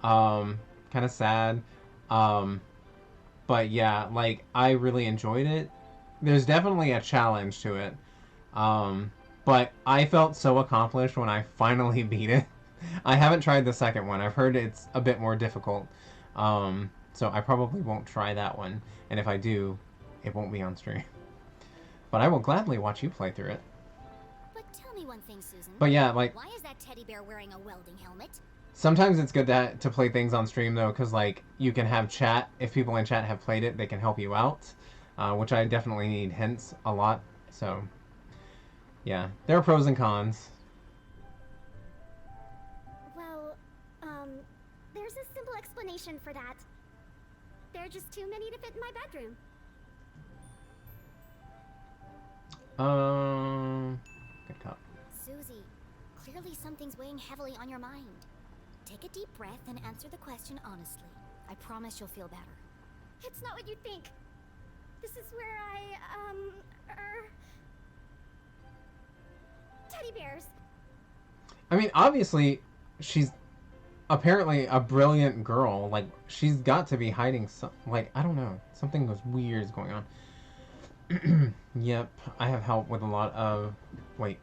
Kind of sad. But yeah, like, I really enjoyed it. There's definitely a challenge to it. But I felt so accomplished when I finally beat it. I haven't tried the second one. I've heard it's a bit more difficult. So I probably won't try that one. And if I do, it won't be on stream. But I will gladly watch you play through it. But tell me one thing, Susan. But yeah, like... Why is that teddy bear wearing a welding helmet? Sometimes it's good to play things on stream, though, because, like, you can have chat. If people in chat have played it, they can help you out. Which I definitely need hints a lot. So, yeah. There are pros and cons. Well, there's a simple explanation for that. There are just too many to fit in my bedroom. Good cop. Susie, clearly something's weighing heavily on your mind. Take a deep breath and answer the question honestly. I promise you'll feel better. It's not what you think. This is where teddy bears. I mean, obviously, she's apparently a brilliant girl. Like, she's got to be hiding some... Like, I don't know. Something was weird is going on. Yep, I have help with a lot of... Wait.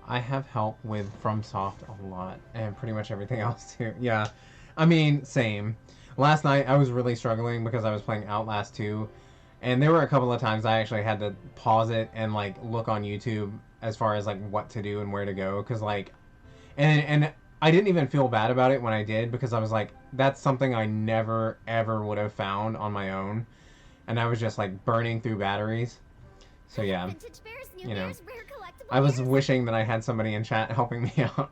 I have help with FromSoft a lot, and pretty much everything else too. Yeah, I mean, same. Last night I was really struggling because I was playing Outlast 2, and there were a couple of times I actually had to pause it and, like, look on YouTube as far as, like, what to do and where to go, because, like, and I didn't even feel bad about it when I did, because I was like, that's something I never, ever would have found on my own. And I was just, like, burning through batteries. So, yeah. Vintage bears, new You know. bears, rare collectible I was bears. wishing that I had somebody in chat helping me out.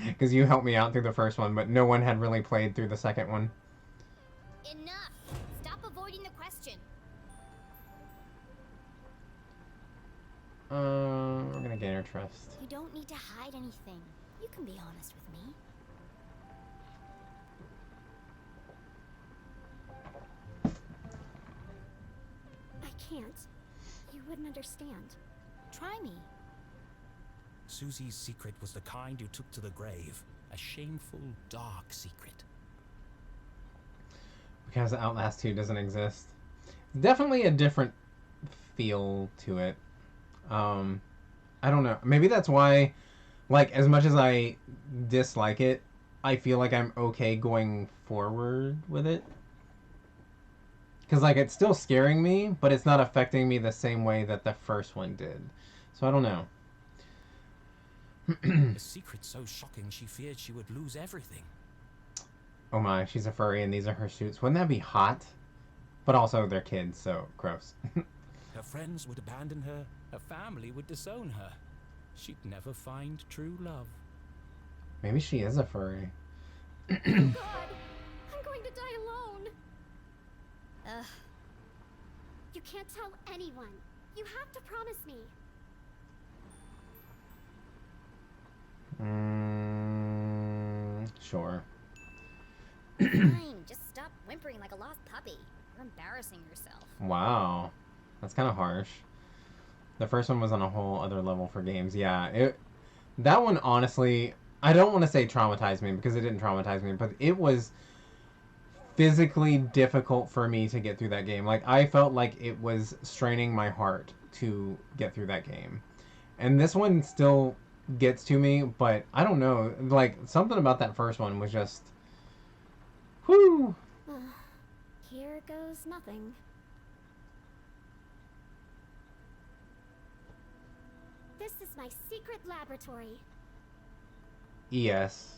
Because you helped me out through the first one, but no one had really played through the second one. Enough! Stop avoiding the question. We're gonna gain her trust. You don't need to hide anything. You can be honest with me. I can't. You wouldn't understand. Try me. Susie's secret was the kind you took to the grave. A shameful, dark secret. Because Outlast 2 doesn't exist. Definitely a different feel to it. I don't know. Maybe that's why, like, as much as I dislike it, I feel like I'm okay going forward with it. Because, like, it's still scaring me, but it's not affecting me the same way that the first one did. So I don't know. A secret so shocking she feared she would lose everything. Oh my, she's a furry and these are her suits. Wouldn't that be hot? But also, they're kids, so gross. Her friends would abandon her. Her family would disown her. She'd never find true love. Maybe she is a furry. God, I'm going to die alone. Ugh. You can't tell anyone. You have to promise me. Sure. Fine, just stop whimpering like a lost puppy. You're embarrassing yourself. Wow. That's kind of harsh. The first one was on a whole other level for games. Yeah, that one, honestly, I don't want to say traumatized me, because it didn't traumatize me, but it was physically difficult for me to get through that game. Like, I felt like it was straining my heart to get through that game. And this one still gets to me, but I don't know. Like, something about that first one was just... Whew! Here goes nothing. This is my secret laboratory. Yes,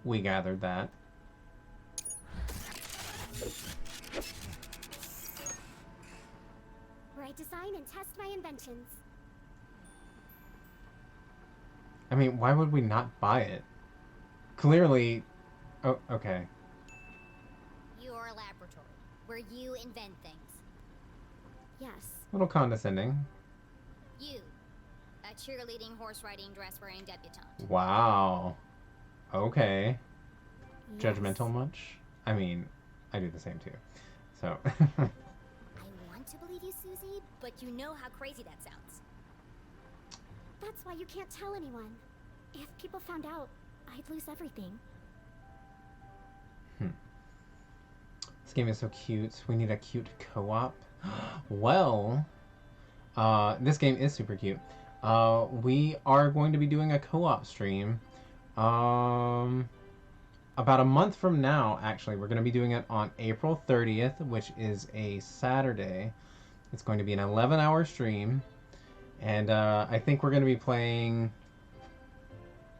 we gathered that. Where I design and test my inventions. I mean, why would we not buy it? Clearly... Oh, okay. Your laboratory, where you invent things. Yes. A little condescending. You, a cheerleading, horse-riding, dress-wearing debutante. Wow. Okay. Yes. Judgmental much? I mean, I do the same too. So... I want to believe you, Susie, but you know how crazy that sounds. That's why you can't tell anyone. If people found out, I'd lose everything. This game is so cute. We need a cute co-op. Well, this game is super cute. We are going to be doing a co-op stream. About a month from now, actually. We're going to be doing it on April 30th, which is a Saturday. It's going to be an 11-hour stream. And I think we're going to be playing...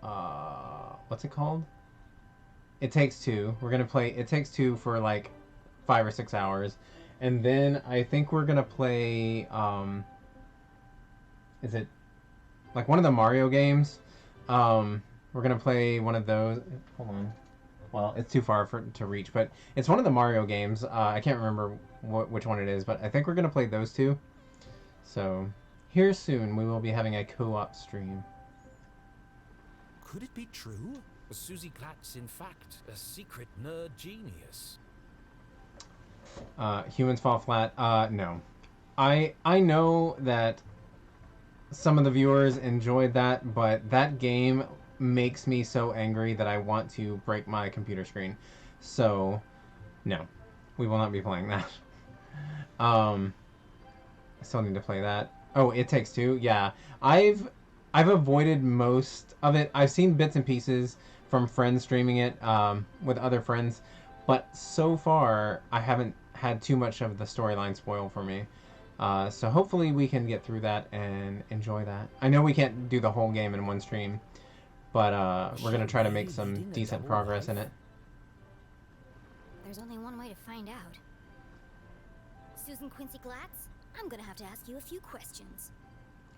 what's it called? It Takes Two. We're going to play It Takes Two for like 5 or 6 hours. And then I think we're going to play... is it like one of the Mario games? We're going to play one of those... Hold on. Well, it's too far to reach, but it's one of the Mario games. I can't remember which one it is, but I think we're going to play those two. So... Here soon, we will be having a co-op stream. Could it be true? Was Susie Glatz, in fact, a secret nerd genius? Humans Fall Flat? No. I know that some of the viewers enjoyed that, but that game makes me so angry that I want to break my computer screen. So, no. We will not be playing that. I still need to play that. Oh, It Takes Two? Yeah. I've avoided most of it. I've seen bits and pieces from friends streaming it with other friends, but so far I haven't had too much of the storyline spoil for me. So hopefully we can get through that and enjoy that. I know we can't do the whole game in one stream, but we're gonna try to make Really some leading a decent double progress in life? it. There's only one way to find out. Susan Quincy Glatz, I'm gonna have to ask you a few questions.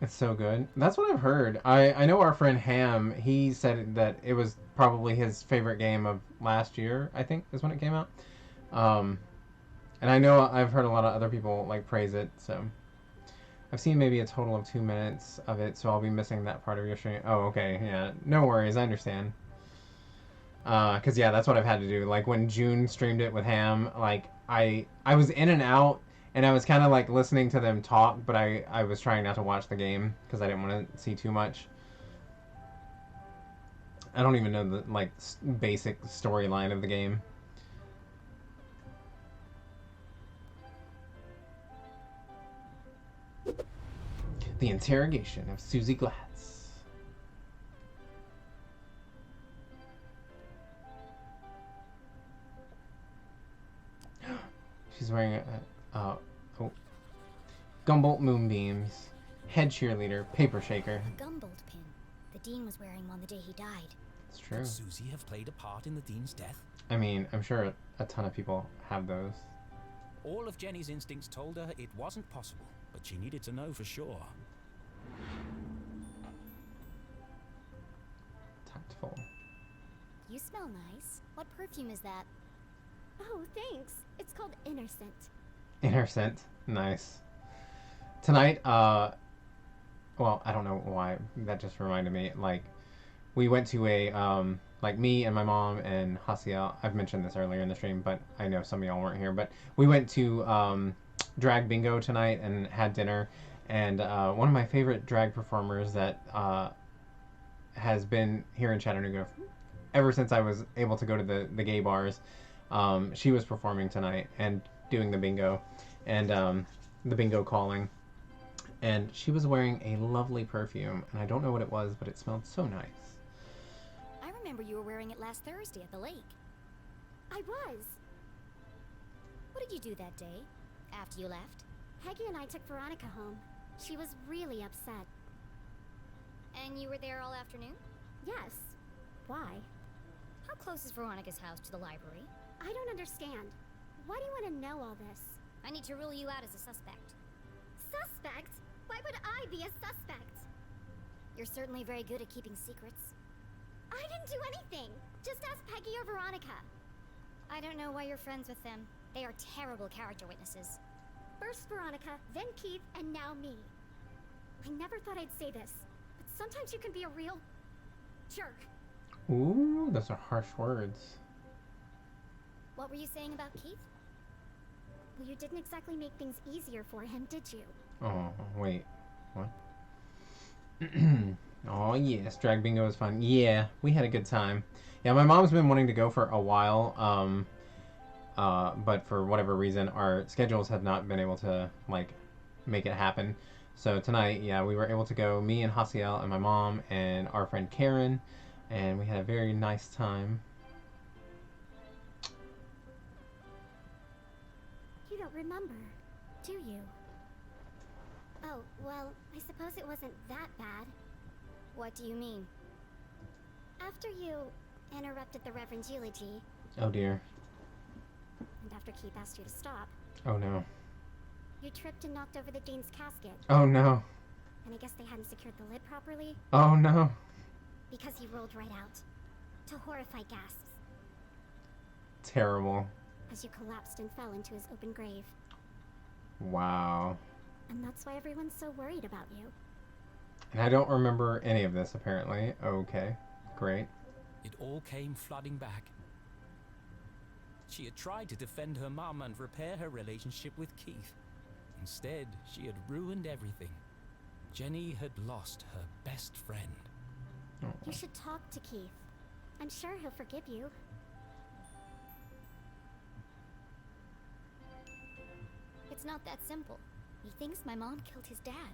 It's so good. That's what I've heard. I know our friend Ham, he said that it was probably his favorite game of last year, I think, is when it came out. Um, and I know I've heard a lot of other people, like, praise it, so... I've seen maybe a total of 2 minutes of it, so I'll be missing that part of your stream. Oh, okay, yeah. No worries, I understand. Because, yeah, that's what I've had to do. Like, when June streamed it with Ham, like, I was in and out, and I was kind of, like, listening to them talk, but I was trying not to watch the game, because I didn't want to see too much. I don't even know the, like, basic storyline of the game. The interrogation of Susie Glatz. She's wearing oh, Gumboldt moonbeams, head cheerleader, paper shaker. A Gumboldt pin. The Dean was wearing one the day he died. It's true. Could Susie have played a part in the Dean's death? I mean, I'm sure a ton of people have those. All of Jenny's instincts told her it wasn't possible, but she needed to know for sure. Tactful. You smell nice. What perfume is that? Oh, thanks. It's called Innocent. Innocent. Nice. Tonight, well, I don't know why. That just reminded me. Like, we went to a, like, me and my mom and Hasiel. I've mentioned this earlier in the stream, but I know some of y'all weren't here. But we went to drag bingo tonight and had dinner. And one of my favorite drag performers that has been here in Chattanooga ever since I was able to go to the gay bars, she was performing tonight and doing the bingo and the bingo calling. And she was wearing a lovely perfume, and I don't know what it was, but it smelled so nice. I remember you were wearing it last Thursday at the lake. I was. What did you do that day, after you left? Peggy and I took Veronica home. She was really upset. And you were there all afternoon? Yes. Why? How close is Veronica's house to the library? I don't understand. Why do you want to know all this? I need to rule you out as a suspect. Suspect? Why would I be a suspect? You're certainly very good at keeping secrets. I didn't do anything! Just ask Peggy or Veronica. I don't know why you're friends with them. They are terrible character witnesses. First Veronica, then Keith, and now me. I never thought I'd say this, but sometimes you can be a real... jerk. Ooh, those are harsh words. What were you saying about Keith? Well, you didn't exactly make things easier for him, did you? Oh, wait. What? Oh, yes. Drag bingo was fun. Yeah, we had a good time. Yeah, my mom's been wanting to go for a while, but for whatever reason, our schedules have not been able to, like, make it happen. So tonight, yeah, we were able to go, me and Hasiel and my mom and our friend Karen, and we had a very nice time. You don't remember, do you? Oh, well, I suppose it wasn't that bad. What do you mean? After you interrupted the Reverend's eulogy, Oh, dear. and after Keith asked you to stop, Oh, no. you tripped and knocked over the Dean's casket. Oh, no. And I guess they hadn't secured the lid properly, Oh, no. because he rolled right out, to horrified gasps, Terrible. as you collapsed and fell into his open grave. Wow. And that's why everyone's so worried about you. And I don't remember any of this, apparently. Okay. Great. It all came flooding back. She had tried to defend her mum and repair her relationship with Keith. Instead, she had ruined everything. Jenny had lost her best friend. Oh. You should talk to Keith. I'm sure he'll forgive you. It's not that simple. He thinks my mom killed his dad.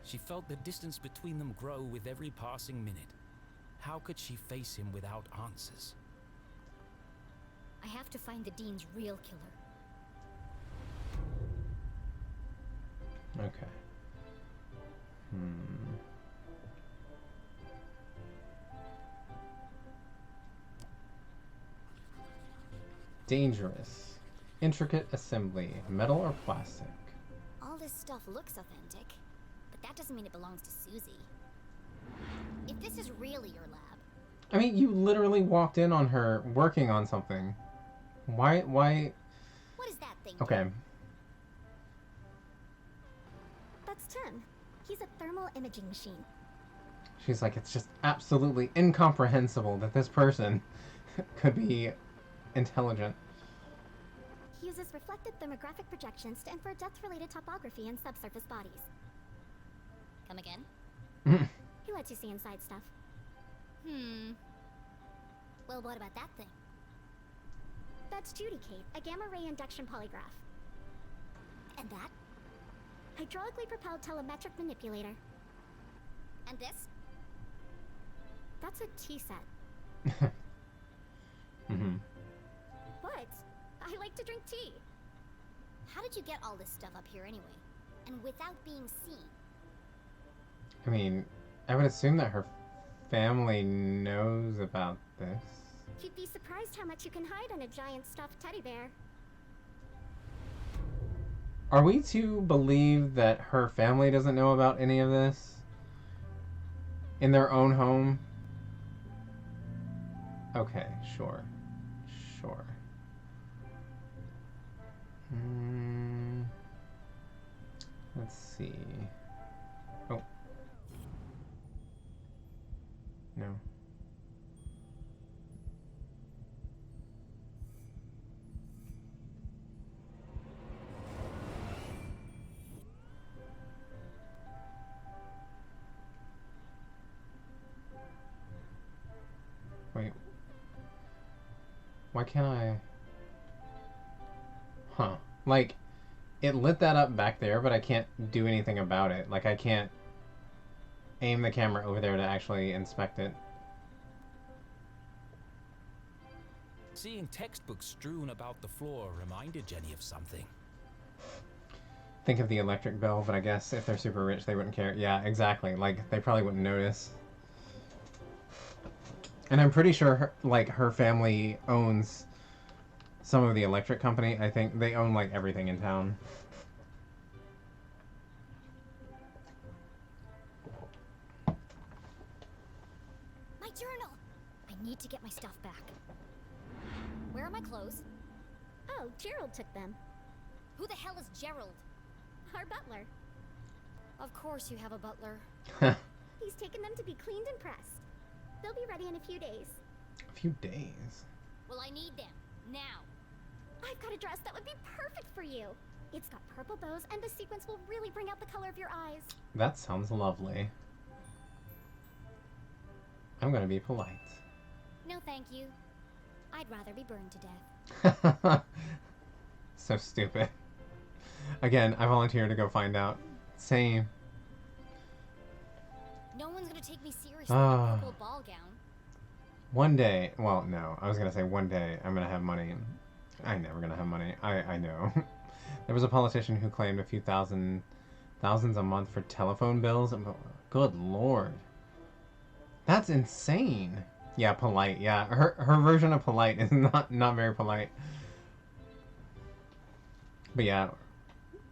She felt the distance between them grow with every passing minute. How could she face him without answers? I have to find the Dean's real killer. Okay. Dangerous. Intricate assembly. Metal or plastic? All this stuff looks authentic, but that doesn't mean it belongs to Susie. If this is really your lab... I mean, you literally walked in on her working on something. Why? What is that thing? Okay. That's Tim. He's a thermal imaging machine. She's like, it's just absolutely incomprehensible that this person could be intelligent. He uses reflected thermographic projections to infer depth-related topography in subsurface bodies. Come again? He lets you see inside stuff. Well, what about that thing? That's Judy Kate, a gamma-ray induction polygraph. And that? Hydraulically propelled telemetric manipulator. And this? That's a tea set. What? I like to drink tea. How did you get all this stuff up here anyway? And without being seen? I mean, I would assume that her family knows about this. You'd be surprised how much you can hide in a giant stuffed teddy bear. Are we to believe that her family doesn't know about any of this? In their own home? Okay, sure. Sure. Let's see. Oh. No. Wait. Why can't I... Huh. Like, it lit that up back there, but I can't do anything about it. Like, I can't aim the camera over there to actually inspect it. Seeing textbooks strewn about the floor reminded Jenny of something. Think of the electric bill, but I guess if they're super rich, they wouldn't care. Yeah, exactly. Like, they probably wouldn't notice. And I'm pretty sure, her family owns some of the electric company. I think they own, like, everything in town. My journal! I need to get my stuff back. Where are my clothes? Oh, Gerald took them. Who the hell is Gerald? Our butler. Of course you have a butler. He's taken them to be cleaned and pressed. They'll be ready in a few days. A few days? Well, I need them. Now. I've got a dress that would be perfect for you. It's got purple bows, and the sequins will really bring out the color of your eyes. That sounds lovely. I'm gonna be polite. No, thank you. I'd rather be burned to death. So stupid. Again, I volunteered to go find out. Same. No one's gonna take me seriously in a purple ball gown. One day, well, no, I was gonna say one day I'm gonna have money. I'm never gonna have money. I know. There was a politician who claimed a few thousands a month for telephone bills. Good lord. That's insane. Yeah, polite. Yeah, her version of polite is not very polite. But yeah,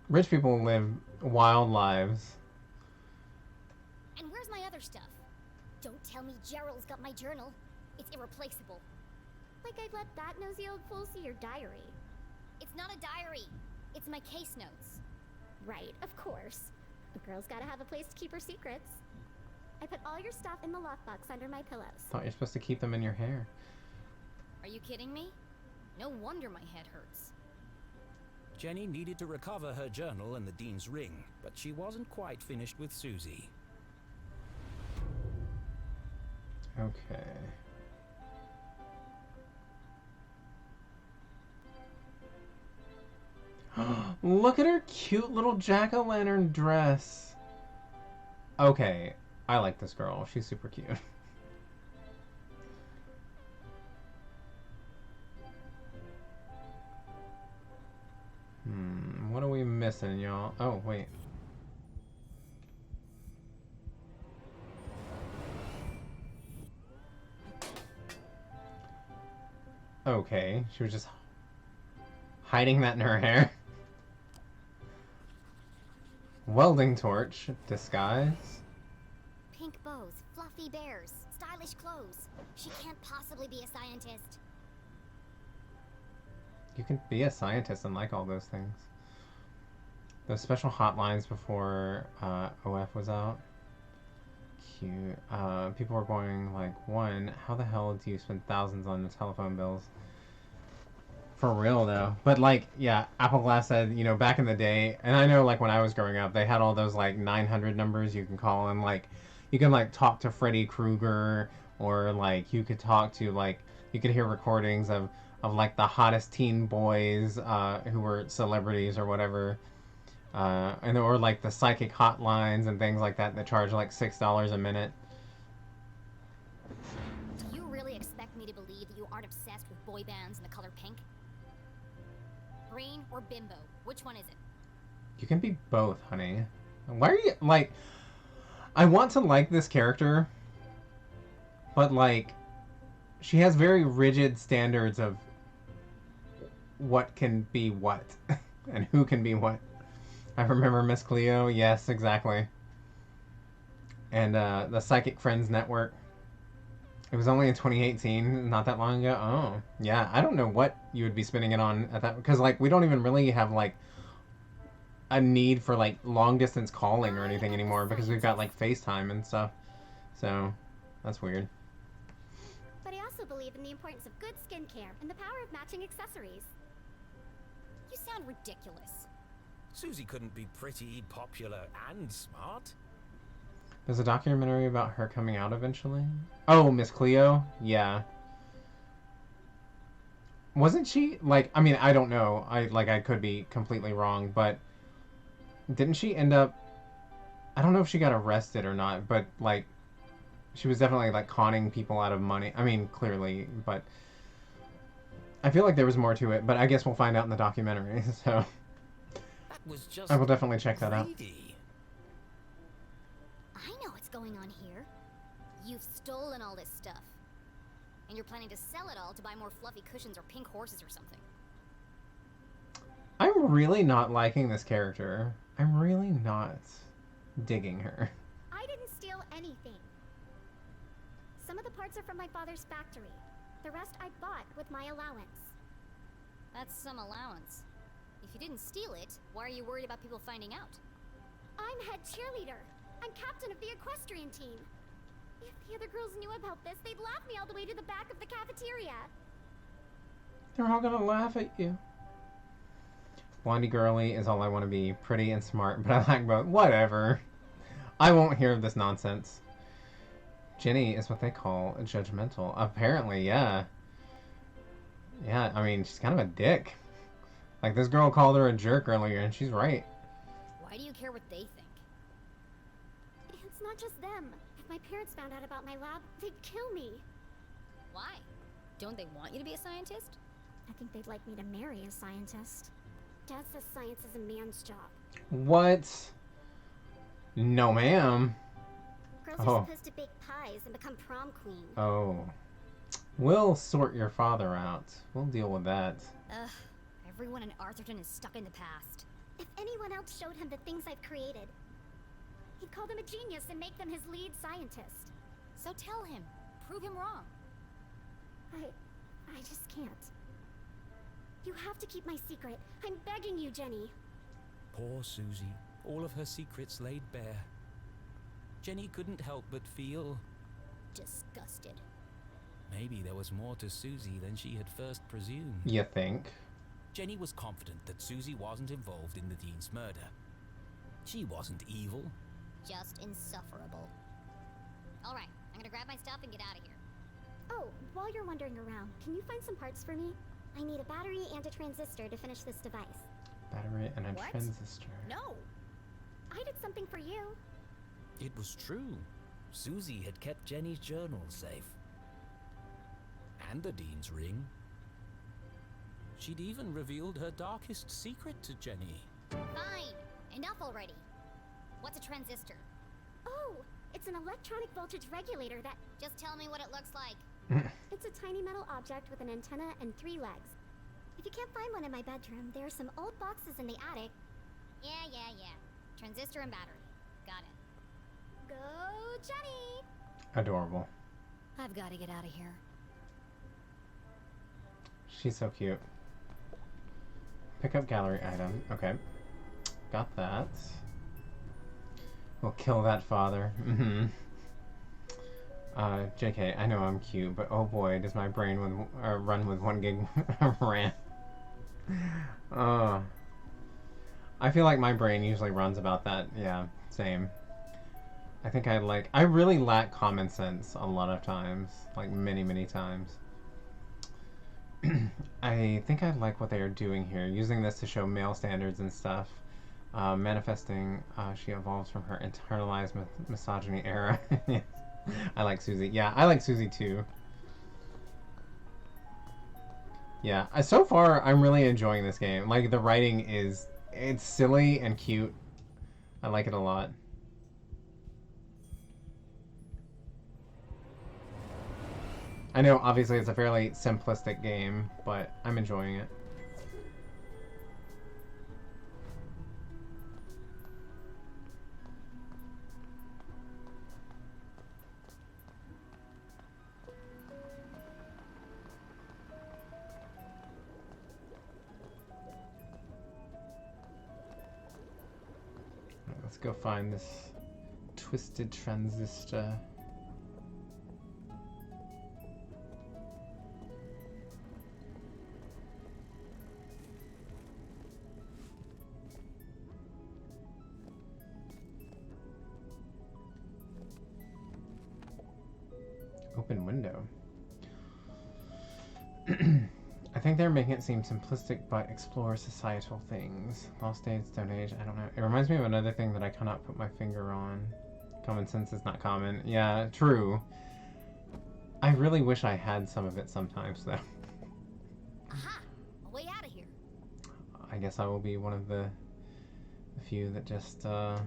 rich people live wild lives. And where's my other stuff? Don't tell me Gerald's got my journal. It's irreplaceable. Like I'd let that nosy old fool see your diary. It's not a diary. It's my case notes. Right, of course. A girl's gotta have a place to keep her secrets. I put all your stuff in the lockbox under my pillows. Thought you're supposed to keep them in your hair. Are you kidding me? No wonder my head hurts. Jenny needed to recover her journal and the Dean's ring, but she wasn't quite finished with Susie. Okay. Look at her cute little jack-o'-lantern dress. Okay, I like this girl. She's super cute. What are we missing, y'all? Oh, wait. Okay, she was just Hiding that in her hair. Welding torch. Disguise. Pink bows, fluffy bears, stylish clothes. She can't possibly be a scientist. You can be a scientist and like all those things. Those special hotlines before OF was out. Cute. People were going like, one, how the hell do you spend thousands on the telephone bills? For real though. But like, yeah, Apple Glass said, you know, back in the day, and I know like when I was growing up, they had all those like 900 numbers you can call, and like you can like talk to Freddy Krueger, or like you could talk to like, you could hear recordings of like the hottest teen boys who were celebrities or whatever. And or like the psychic hotlines and things like that charge like $6 a minute. Do you really expect me to believe that you aren't obsessed with boy bands and the color pink? Brain or bimbo? Which one is it? You can be both, honey. Why are you like? I want to like this character, but like, she has very rigid standards of what can be what and who can be what. I remember Miss Cleo. Yes, exactly. And the Psychic Friends Network. It was only in 2018, not that long ago. Oh, yeah. I don't know what you would be spending it on at that, because like we don't even really have like a need for like long distance calling or anything anymore, because we've got like FaceTime and stuff. So that's weird. But I also believe in the importance of good skincare and the power of matching accessories. You sound ridiculous. Susie couldn't be pretty, popular, and smart. There's a documentary about her coming out eventually. Oh, Miss Cleo? Yeah. Wasn't she, like, I mean, I don't know. I could be completely wrong, but didn't she end up, I don't know if she got arrested or not, but, like, she was definitely, like, conning people out of money. I mean, clearly, but I feel like there was more to it, but I guess we'll find out in the documentary, so That was just I will definitely check that out. greedy. I know what's going on here. You've stolen all this stuff. And you're planning to sell it all to buy more fluffy cushions or pink horses or something. I'm really not liking this character. I'm really not digging her. I didn't steal anything. Some of the parts are from my father's factory. The rest I bought with my allowance. That's some allowance. If you didn't steal it, why are you worried about people finding out? I'm head cheerleader. I'm captain of the equestrian team. If the other girls knew about this, they'd laugh me all the way to the back of the cafeteria. They're all gonna laugh at you. Blondie girly is all I want to be. Pretty and smart, but I like both. Whatever. I won't hear of this nonsense. Jenny is what they call judgmental. Apparently, yeah. Yeah, I mean, she's kind of a dick. Like, this girl called her a jerk earlier, and she's right. Why do you care what they think? It's not just them. If my parents found out about my lab, they'd kill me. Why? Don't they want you to be a scientist? I think they'd like me to marry a scientist. Dad says science is a man's job. What? No, ma'am. Girls are supposed to bake pies and become prom queen. Oh. We'll sort your father out. We'll deal with that. Ugh. Everyone in Arthurton is stuck in the past. If anyone else showed him the things I've created, he'd call them a genius and make them his lead scientist. So tell him. Prove him wrong. I just can't. You have to keep my secret. I'm begging you, Jenny. Poor Susie. All of her secrets laid bare. Jenny couldn't help but feel Disgusted. maybe there was more to Susie than she had first presumed. You think? Jenny was confident that Susie wasn't involved in the Dean's murder. She wasn't evil. Just insufferable. Alright, I'm gonna grab my stuff and get out of here. Oh, while you're wandering around, can you find some parts for me? I need a battery and a transistor to finish this device. Battery and a What? transistor. No! I did something for you. It was true. Susie had kept Jenny's journal safe. And the Dean's ring. She'd even revealed her darkest secret to Jenny. Fine! Enough already. What's a transistor? Oh, it's an electronic voltage regulator that... Just tell me what it looks like. It's a tiny metal object with an antenna and 3 legs. If you can't find one in my bedroom, there are some old boxes in the attic. Yeah. Transistor and battery. Got it. Go, Jenny! Adorable. I've got to get out of here. She's so cute. Pick up gallery item. Okay. Got that. We'll kill that father. JK, I know I'm cute, but oh boy, does my brain run with 1 gig RAM. I feel like my brain usually runs about that. Yeah, same. I think I really lack common sense a lot of times. Like, many times. I think I like what they are doing here. Using this to show male standards and stuff. Manifesting, she evolves from her internalized misogyny era. I like Susie. Yeah, I like Susie too. Yeah, so far I'm really enjoying this game. Like, the writing it's silly and cute. I like it a lot. I know, obviously, it's a fairly simplistic game, but I'm enjoying it. Let's go find this twisted transistor. Open window. I think they're making it seem simplistic, but explore societal things. Lost Age, Stone Age, I don't know. It reminds me of another thing that I cannot put my finger on. Common sense is not common. Yeah, true. I really wish I had some of it sometimes, though. Aha! A way out of here. I guess I will be one of the few that just, or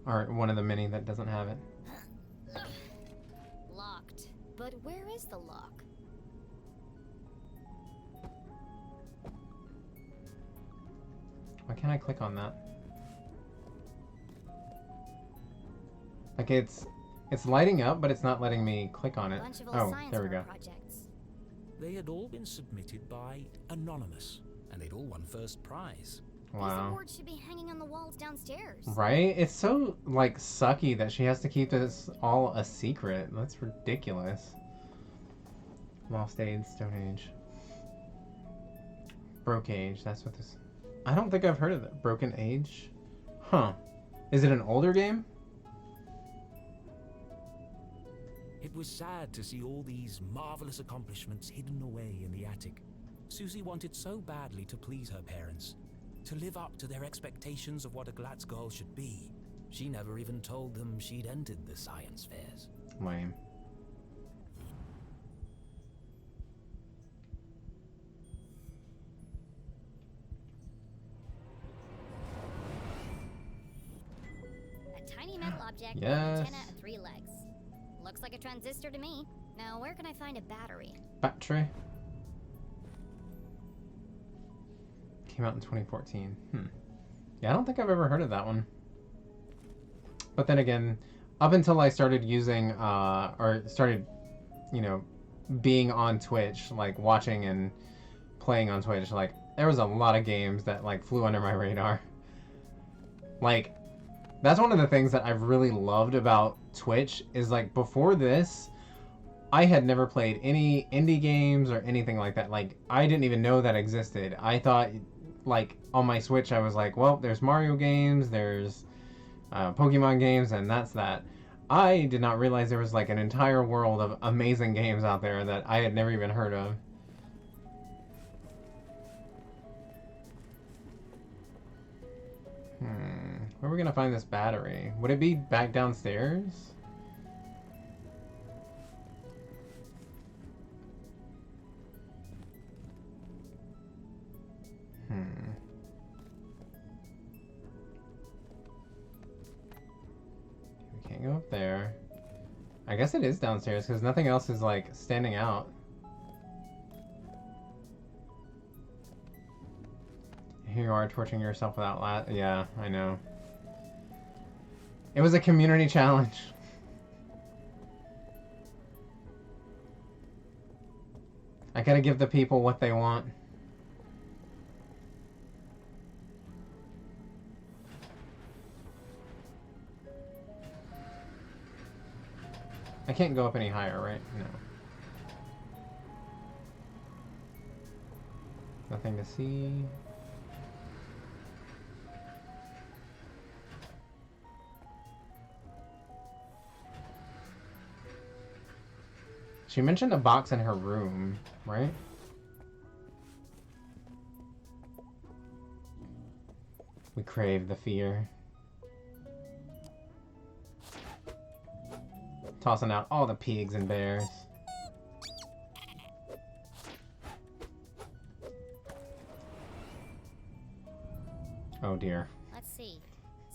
one of the many that doesn't have it. Locked. But where is the lock? Why can't I click on that? Like, it's lighting up, but it's not letting me click on it. Oh, there we go. Projects. They had all been submitted by Anonymous, and they'd all won first prize. These Wow. awards should be hanging on the walls downstairs. Right? It's so, like, sucky that she has to keep this all a secret. That's ridiculous. Lost Age, Stone Age. Broke Age, that's what this... I don't think I've heard of that. Broken Age? Huh. Is it an older game? It was sad to see all these marvelous accomplishments hidden away in the attic. Susie wanted so badly to please her parents, to live up to their expectations of what a Glatz girl should be. She never even told them she'd entered the science fairs. Lame. A tiny metal object with Yes. an antenna and 3 legs. Looks like a transistor to me. Now, where can I find a battery? Battery. Came out in 2014. Yeah, I don't think I've ever heard of that one. But then again, up until I started using, or started, you know, being on Twitch, like watching and playing on Twitch, like, there was a lot of games that, like, flew under my radar. Like, that's one of the things that I've really loved about Twitch, is, like, before this, I had never played any indie games or anything like that. Like, I didn't even know that existed. I thought, like, on my Switch, I was like, well, there's Mario games, there's Pokemon games, and that's that. I did not realize there was, like, an entire world of amazing games out there that I had never even heard of. Where are we gonna find this battery? Would it be back downstairs? We can't go up there. I guess it is downstairs because nothing else is, like, standing out. Here you are torturing yourself without yeah, I know. It was a community challenge. I gotta give the people what they want. I can't go up any higher, right? No. Nothing to see. She mentioned a box in her room, right? We crave the fear. Tossing out all the pigs and bears. Oh dear. Let's see.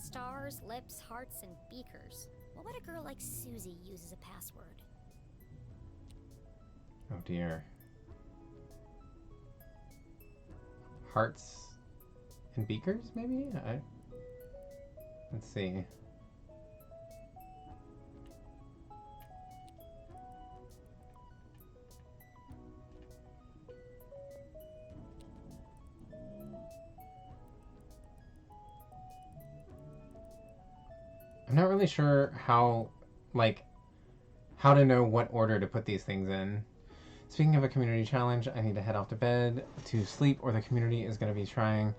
Stars, lips, hearts, and beakers. What would a girl like Susie use as a password? Oh dear. Hearts and beakers, maybe? Let's see. I'm not really sure how to know what order to put these things in. Speaking of a community challenge, I need to head off to bed to sleep, or the community is going to be trying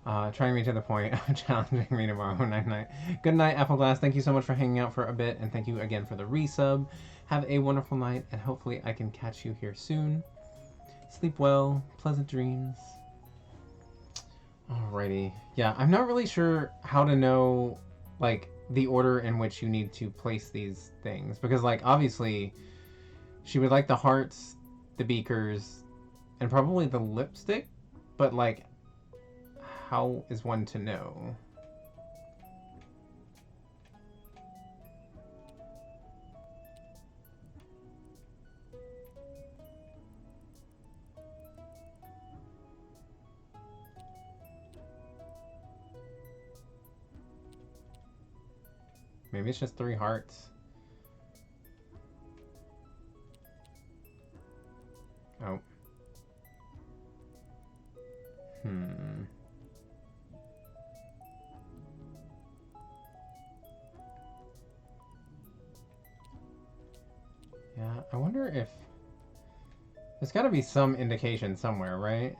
me to the point of challenging me tomorrow night. Good night, Appleglass. Thank you so much for hanging out for a bit, and thank you again for the resub. Have a wonderful night, and hopefully I can catch you here soon. Sleep well. Pleasant dreams. Alrighty. Yeah, I'm not really sure how to know, the order in which you need to place these things. Because, obviously, she would like the hearts, the beakers, and probably the lipstick. But, how is one to know? Maybe it's just 3 hearts. Oh. Yeah, I wonder if... There's gotta be some indication somewhere, right?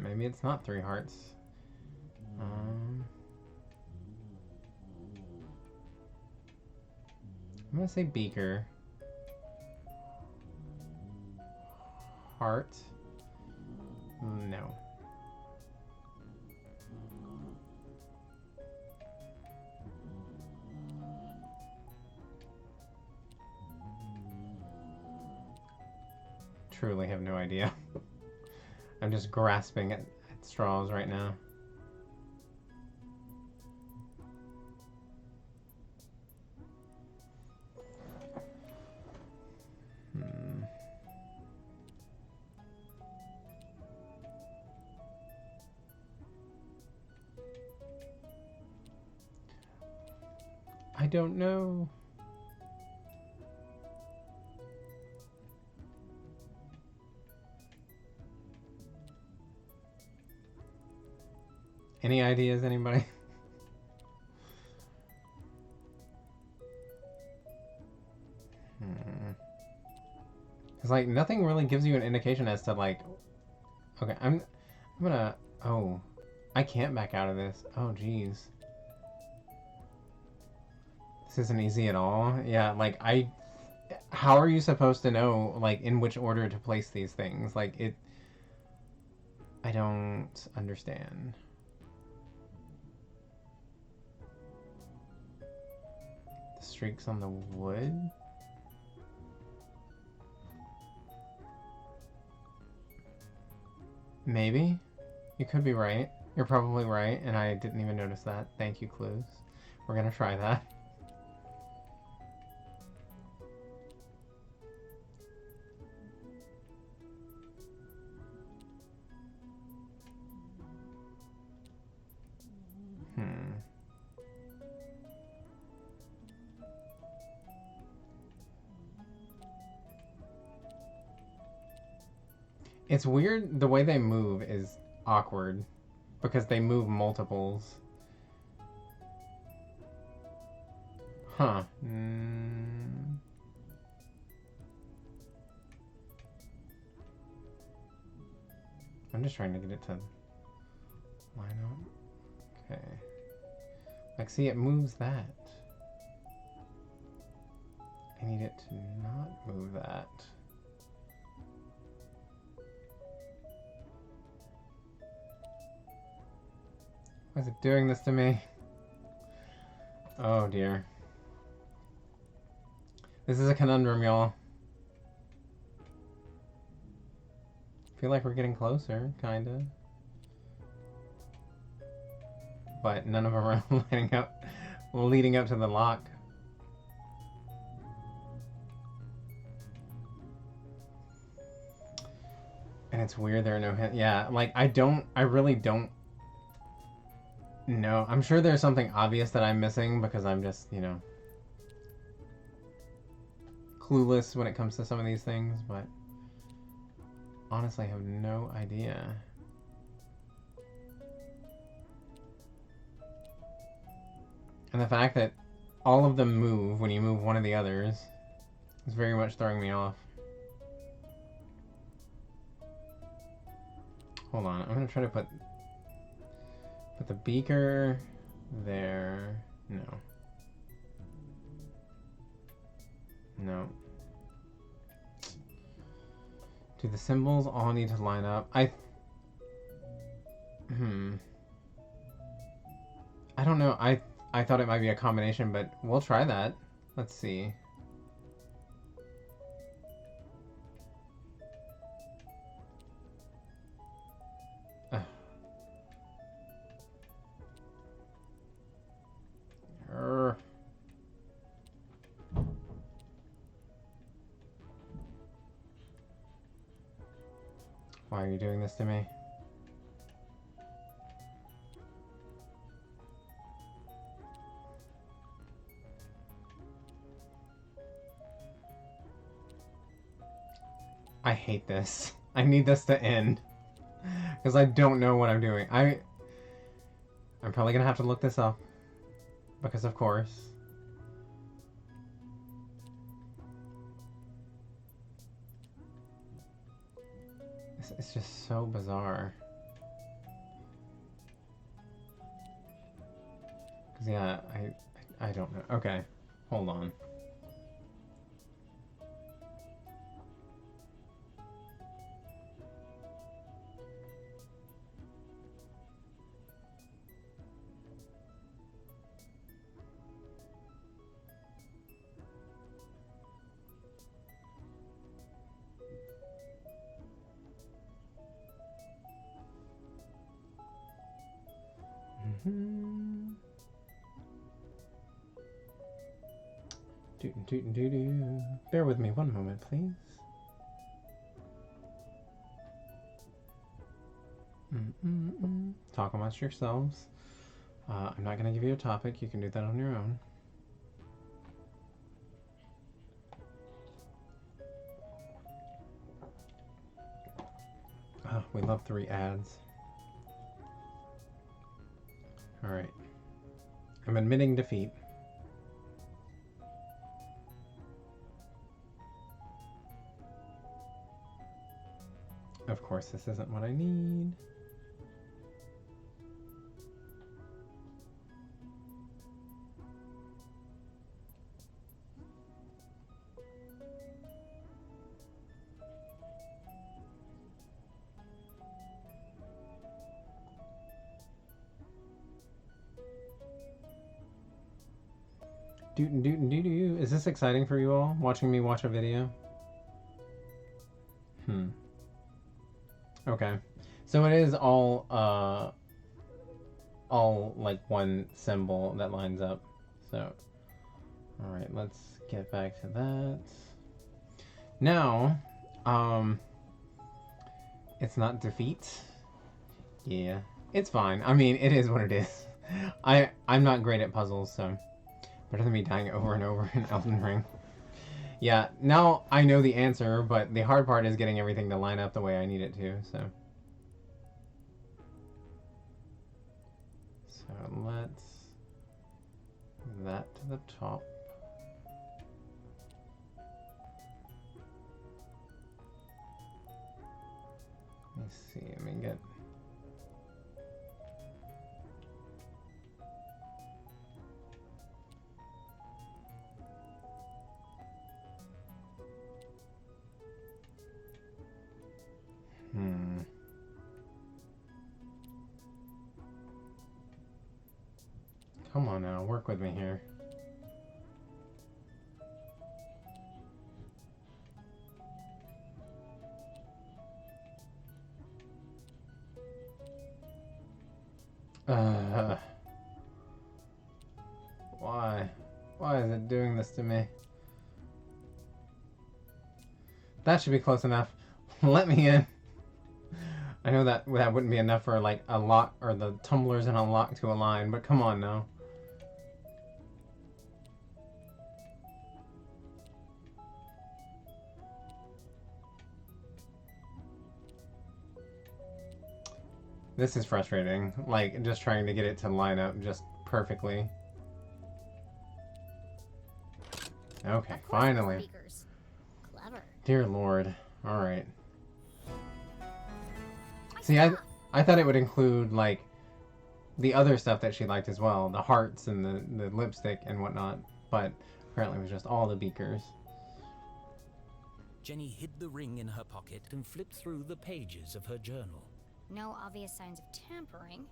Maybe it's not 3 hearts. I'm gonna say beaker. Heart. No. Truly have no idea. I'm just grasping at straws right now. I don't know. Any ideas, anybody? Because, nothing really gives you an indication as to, Okay, I'm gonna... Oh. I can't back out of this. Oh, jeez. This isn't easy at all. Yeah, How are you supposed to know, in which order to place these things? I don't understand. The streaks on the wood? Maybe. You could be right. You're probably right, and I didn't even notice that. Thank you, clues. We're gonna try that. It's weird, the way they move is awkward. Because they move multiples. Huh. I'm just trying to get it to line up. Okay. Like, see, it moves that. I need it to not move that. Why is it doing this to me? Oh dear. This is a conundrum, y'all. Feel like we're getting closer, kinda. But none of them are leading up to the lock. And it's weird there are no hints. Yeah, like I really don't know. I'm sure there's something obvious that I'm missing because I'm just, you know, clueless when it comes to some of these things, but honestly I have no idea. And the fact that all of them move when you move one of the others is very much throwing me off. Hold on, I'm gonna try to put the beaker there. No. No. Do the symbols all need to line up? I don't know. I thought it might be a combination, but we'll try that. Let's see. Why are you doing this to me? I hate this. I need this to end. Because I don't know what I'm doing. I'm probably gonna have to look this up. Because of course. It's just so bizarre. Because yeah, I don't know. Okay, hold on. Bear with me one moment, please. Talk amongst yourselves. I'm not going to give you a topic. You can do that on your own. Oh, we love 3 ads. Alright. I'm admitting defeat. Of course, this isn't what I need. Doo-doo-doo-doo-doo. Is this exciting for you all, watching me watch a video? Okay. So it is all like one symbol that lines up. So, alright, let's get back to that. Now, it's not defeat. Yeah, it's fine. I mean, it is what it is. I'm not great at puzzles, so better than me dying over and over in Elden Ring. Yeah, now I know the answer, but the hard part is getting everything to line up the way I need it to, so. So let's move that to the top. Let me see, let me get... Come on now, work with me here. Why? Why is it doing this to me? That should be close enough. Let me in. I know that wouldn't be enough for like a lock or the tumblers and a lock to align, but come on now. This is frustrating. Like just trying to get it to line up just perfectly. Okay, finally. Clever. Dear Lord. All right. See, I thought it would include, like, the other stuff that she liked as well. The hearts and the lipstick and whatnot. But apparently it was just all the beakers. Jenny hid the ring in her pocket and flipped through the pages of her journal. No obvious signs of tampering.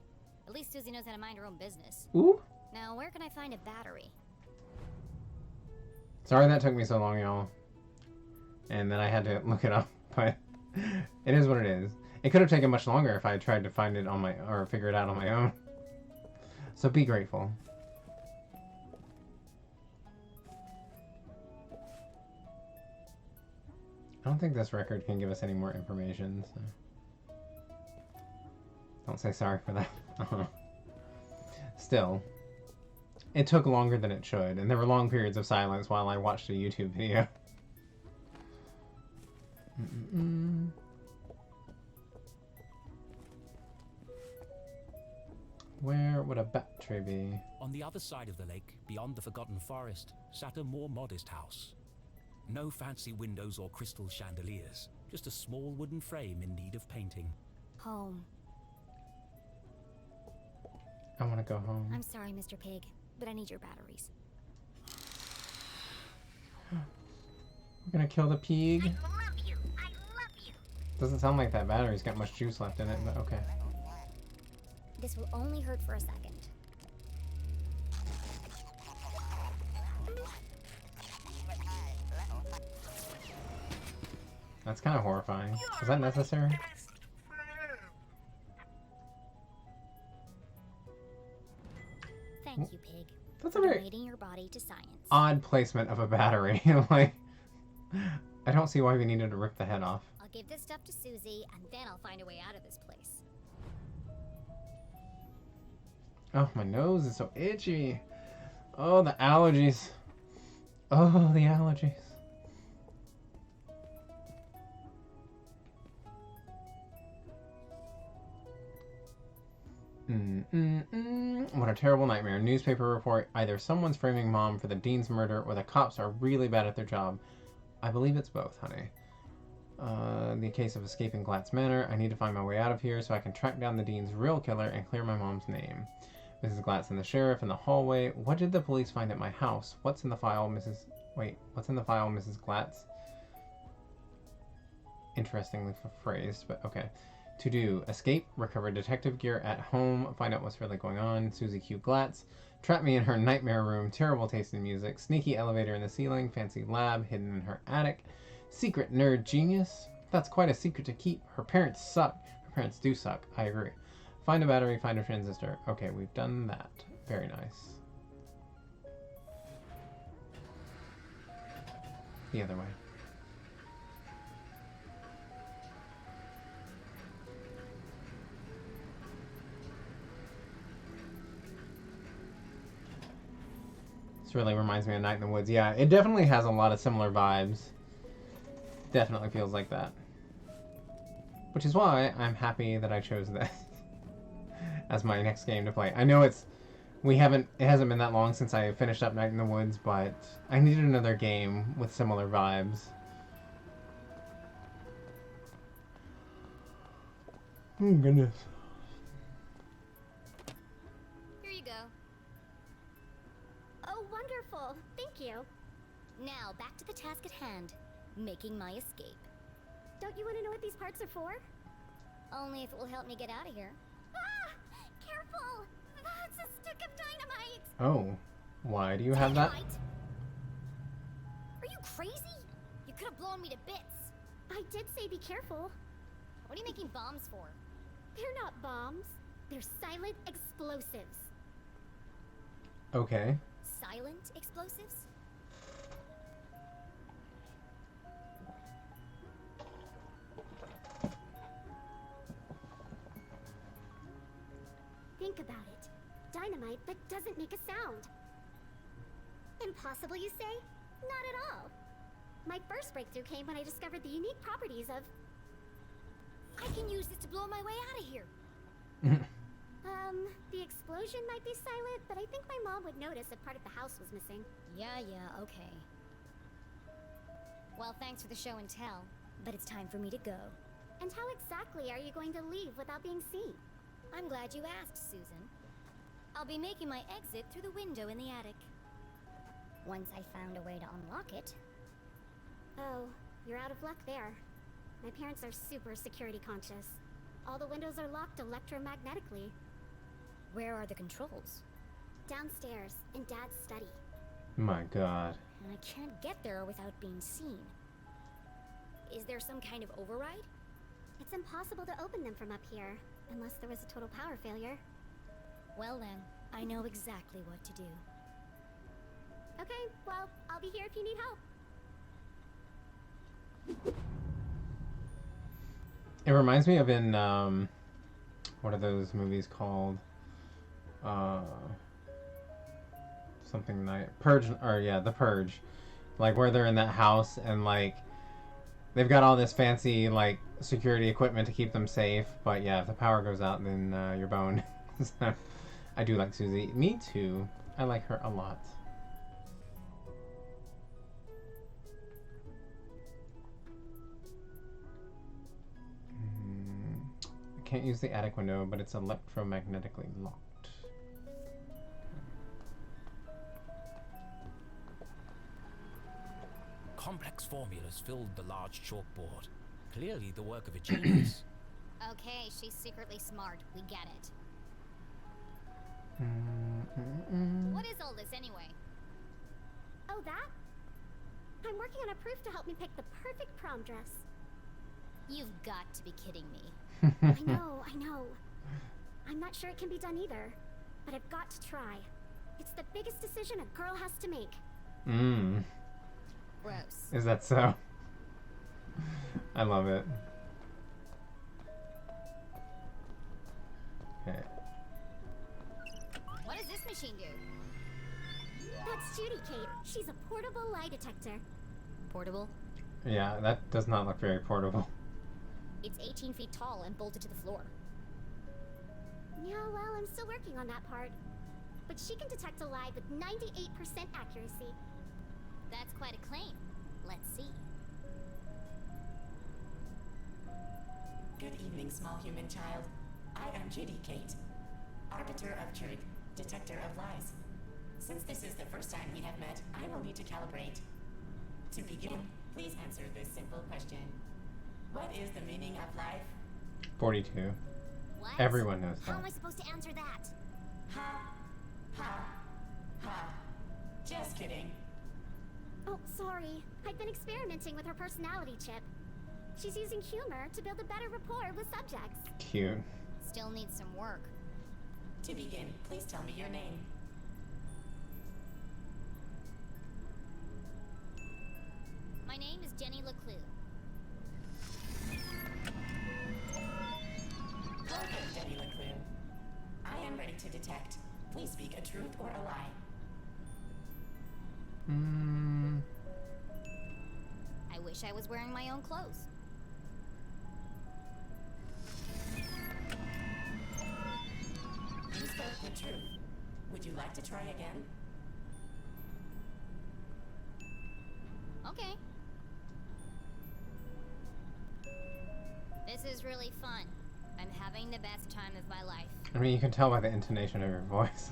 At least Susie knows how to mind her own business. Ooh. Now, where can I find a battery? Sorry that took me so long, y'all. And then I had to look it up. But it is what it is. It could have taken much longer if I had tried to find it on my, or figure it out on my own. So be grateful. I don't think this record can give us any more information, so... Don't say sorry for that. Still, it took longer than it should, and there were long periods of silence while I watched a YouTube video. Where would a battery be? On the other side of the lake, beyond the Forgotten Forest, sat a more modest house. No fancy windows or crystal chandeliers, just a small wooden frame in need of painting. Home. I want to go home. I'm sorry, Mr. Pig, but I need your batteries. We're gonna kill the pig. I love you. I love you. Doesn't sound like that battery's got much juice left in it, but okay. This will only hurt for a second. That's kind of horrifying. Is that necessary? Thank you, Pig. That's for a very donating your body to science. odd placement of a battery. Like, I don't see why we needed to rip the head off. I'll give this stuff to Susie, and then I'll find a way out of this place. Oh, my nose is so itchy. Oh, the allergies. Oh, the allergies. What a terrible nightmare. Newspaper report. Either someone's framing Mom for the Dean's murder or the cops are really bad at their job. I believe it's both, honey. The case of escaping Glatz Manor. I need to find my way out of here so I can track down the Dean's real killer and clear my mom's name. Mrs. Glatz and the sheriff in the hallway. What did the police find at my house? What's in the file, Mrs... Wait, what's in the file, Mrs. Glatz? Interestingly phrased, but okay. To do. Escape. Recover detective gear at home. Find out what's really going on. Susie Q. Glatz. Trap me in her nightmare room. Terrible taste in music. Sneaky elevator in the ceiling. Fancy lab hidden in her attic. Secret nerd genius. That's quite a secret to keep. Her parents suck. Her parents do suck. I agree. Find a battery. Find a transistor. Okay, we've done that. Very nice. The other way. This really reminds me of Night in the Woods. Yeah, it definitely has a lot of similar vibes. Definitely feels like that. Which is why I'm happy that I chose this as my next game to play. I know it hasn't been that long since I finished up Night in the Woods, but I needed another game with similar vibes. Oh goodness. Here you go. Oh, wonderful. Thank you. Now, back to the task at hand. Making my escape. Don't you want to know what these parts are for? Only if it will help me get out of here. Ah! Careful! That's a stick of dynamite! Oh. Why do you have that? Dynamite? Are you crazy? You could have blown me to bits. I did say be careful. What are you making bombs for? They're not bombs. They're silent explosives. Okay. Silent explosives? Think about it. Dynamite that doesn't make a sound. Impossible, you say? Not at all. My first breakthrough came when I discovered the unique properties of... I can use this to blow my way out of here. The explosion might be silent, but I think my mom would notice if part of the house was missing. Yeah, okay. Well, thanks for the show and tell, but it's time for me to go. And how exactly are you going to leave without being seen? I'm glad you asked, Susan. I'll be making my exit through the window in the attic. Once I found a way to unlock it. Oh, you're out of luck there. My parents are super security conscious. All the windows are locked electromagnetically. Where are the controls? Downstairs, in Dad's study. My god. And I can't get there without being seen. Is there some kind of override? It's impossible to open them from up here, unless there was a total power failure. Well then, I know exactly what to do. Okay, well, I'll be here if you need help. It reminds me of in, what are those movies called? Something night Purge, or yeah, The Purge. Like where they're in that house and like they've got all this fancy like security equipment to keep them safe, but yeah, if the power goes out, then you're boned. So, I do like Susie. Me too. I like her a lot. I can't use the attic window, but it's electromagnetically locked. Complex formulas filled the large chalkboard. Clearly the work of a genius. Okay, she's secretly smart. We get it. What is all this anyway? Oh, that? I'm working on a proof to help me pick the perfect prom dress. You've got to be kidding me. I know. I'm not sure it can be done either, but I've got to try. It's the biggest decision a girl has to make. Gross. Is that so? I love it. Okay. What does this machine do? That's Judy, Kate. She's a portable lie detector. Portable? Yeah, that does not look very portable. It's 18 feet tall and bolted to the floor. Yeah, well, I'm still working on that part. But she can detect a lie with 98% accuracy. That's quite a claim. Let's see. Good evening, small human child. I am Judy Kate, arbiter of truth, detector of lies. Since this is the first time we have met, I will need to calibrate. To begin, please answer this simple question. What is the meaning of life? 42. What? Everyone knows How that. am I supposed to answer that? Ha, ha, ha. Just kidding. Oh, sorry. I've been experimenting with her personality chip. She's using humor to build a better rapport with subjects. Cute. Still needs some work. To begin, please tell me your name. My name is Jenny LeClue. Welcome, Jenny LeClue. I am ready to detect. Please speak a truth or a lie. I wish I was wearing my own clothes. You spoke the truth. Would you like to try again? Okay. This is really fun. I'm having the best time of my life. I mean, you can tell by the intonation of your voice.